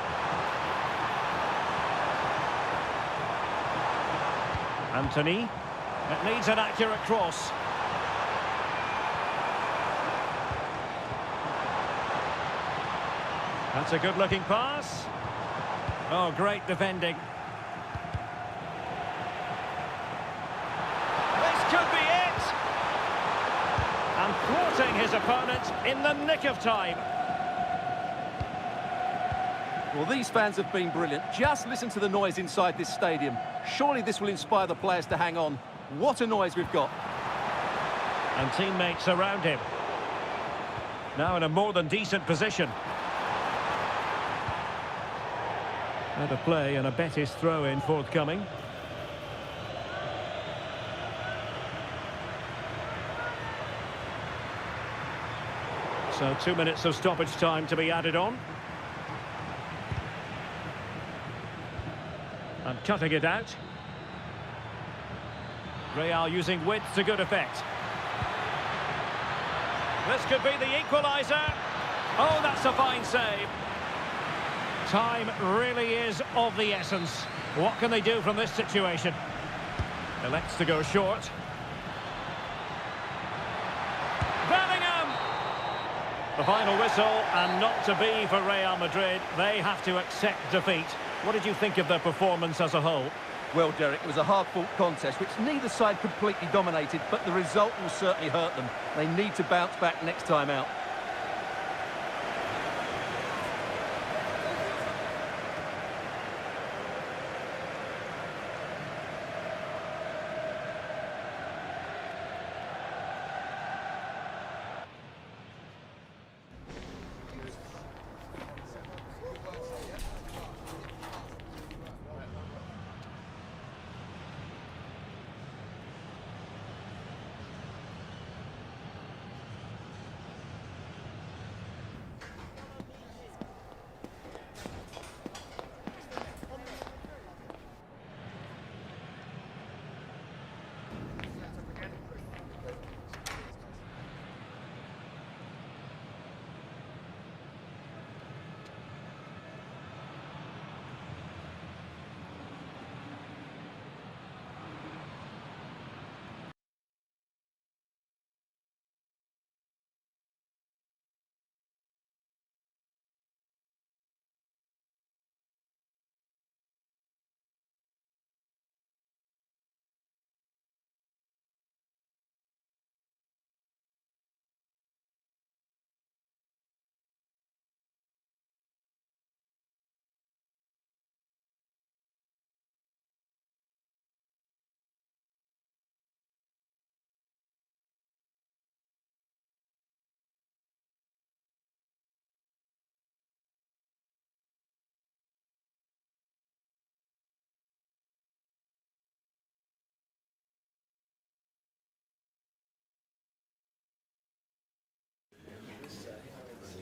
Anthony. It needs an accurate cross. That's a good-looking pass. Oh, great defending. This could be it! And thwarting his opponent in the nick of time. Well, these fans have been brilliant. Just listen to the noise inside this stadium. Surely this will inspire the players to hang on. What a noise we've got. And teammates around him. Now in a more than decent position. Had a play and a Betis throw-in forthcoming. So 2 minutes of stoppage time to be added on. And cutting it out. Real using width to good effect. This could be the equaliser. Oh, that's a fine save. Time really is of the essence. What can they do from this situation? Elects to go short. Bellingham! The final whistle, and not to be for Real Madrid. They have to accept defeat. What did you think of their performance as a whole? Well, Derek, it was a hard-fought contest, which neither side completely dominated, but the result will certainly hurt them. They need to bounce back next time out.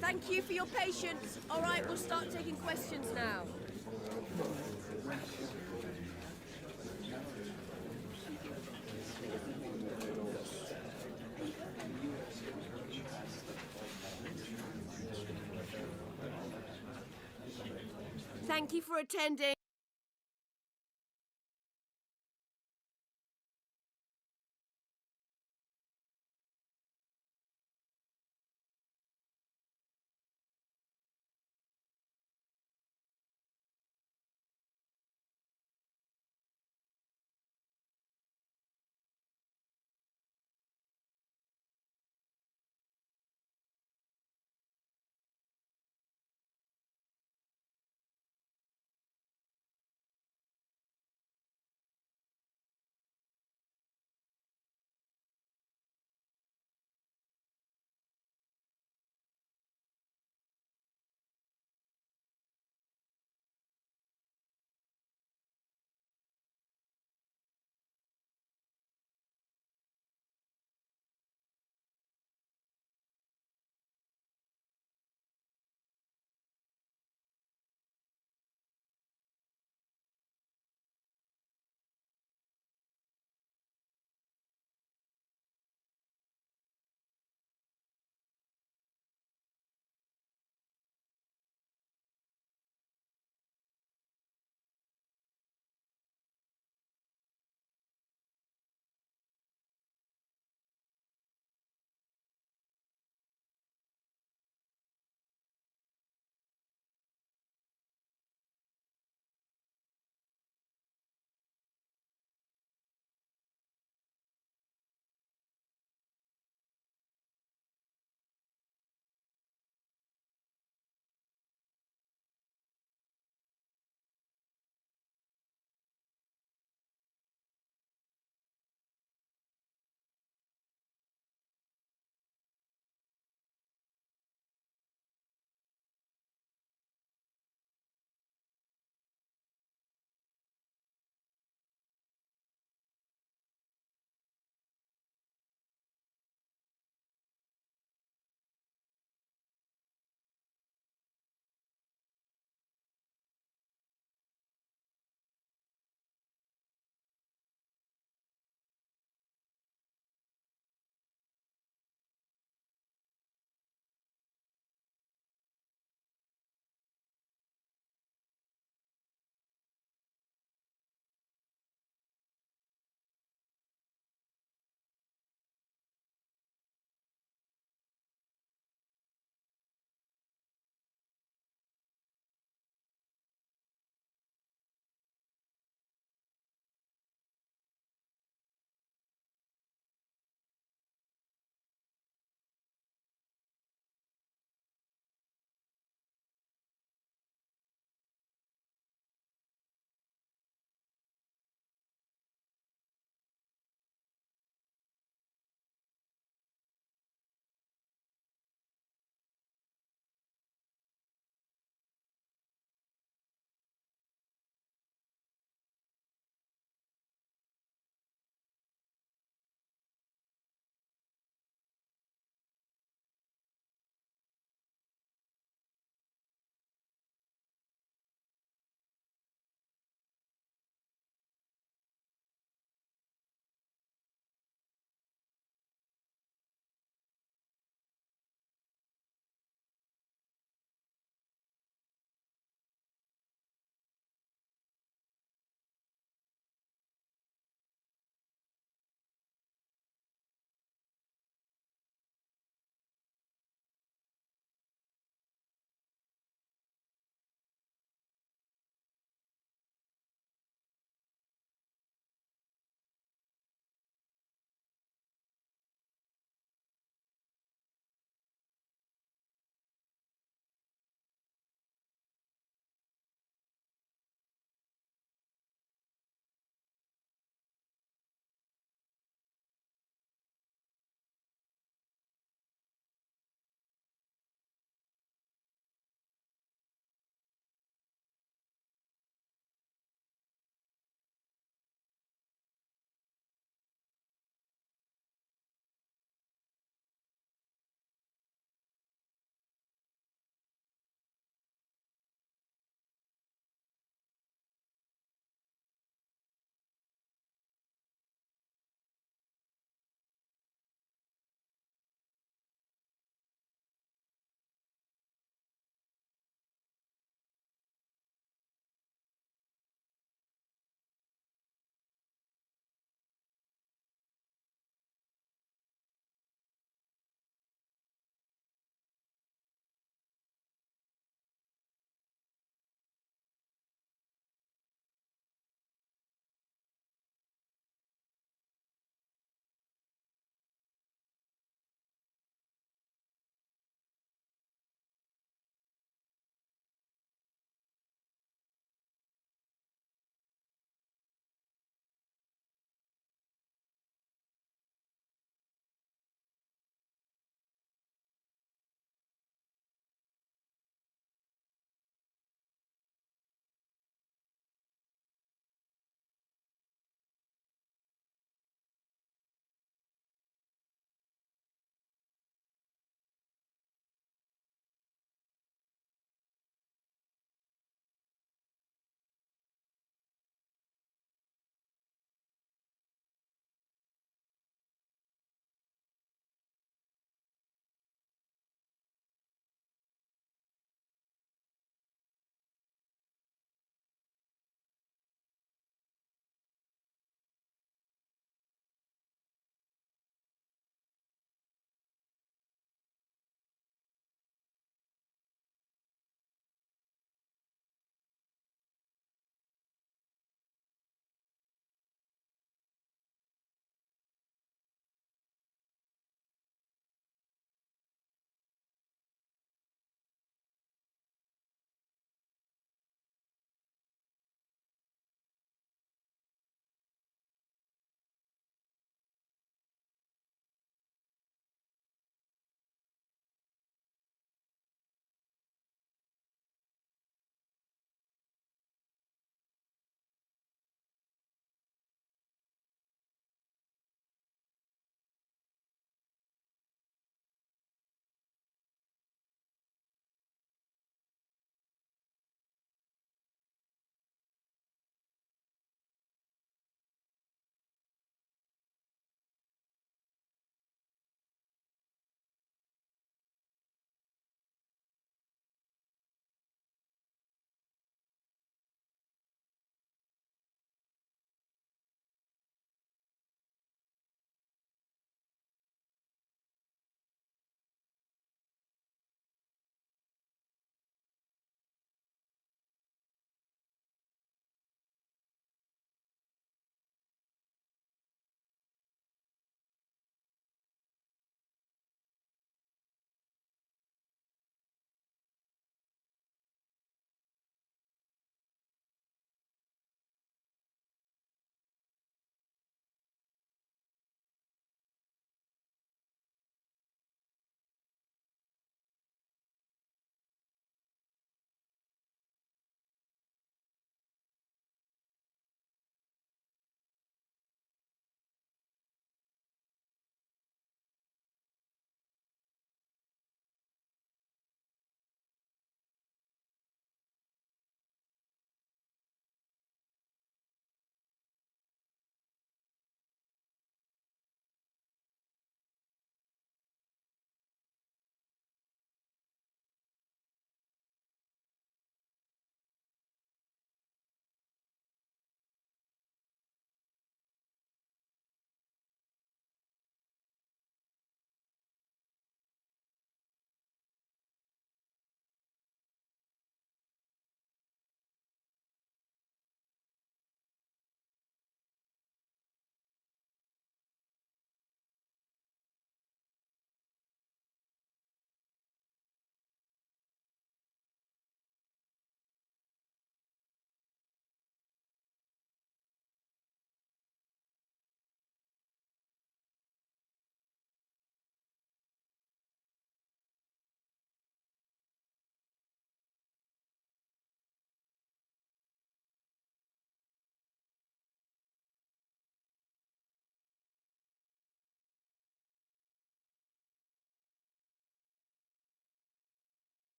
Thank you for your patience. All right, we'll start taking questions now. Thank you for attending.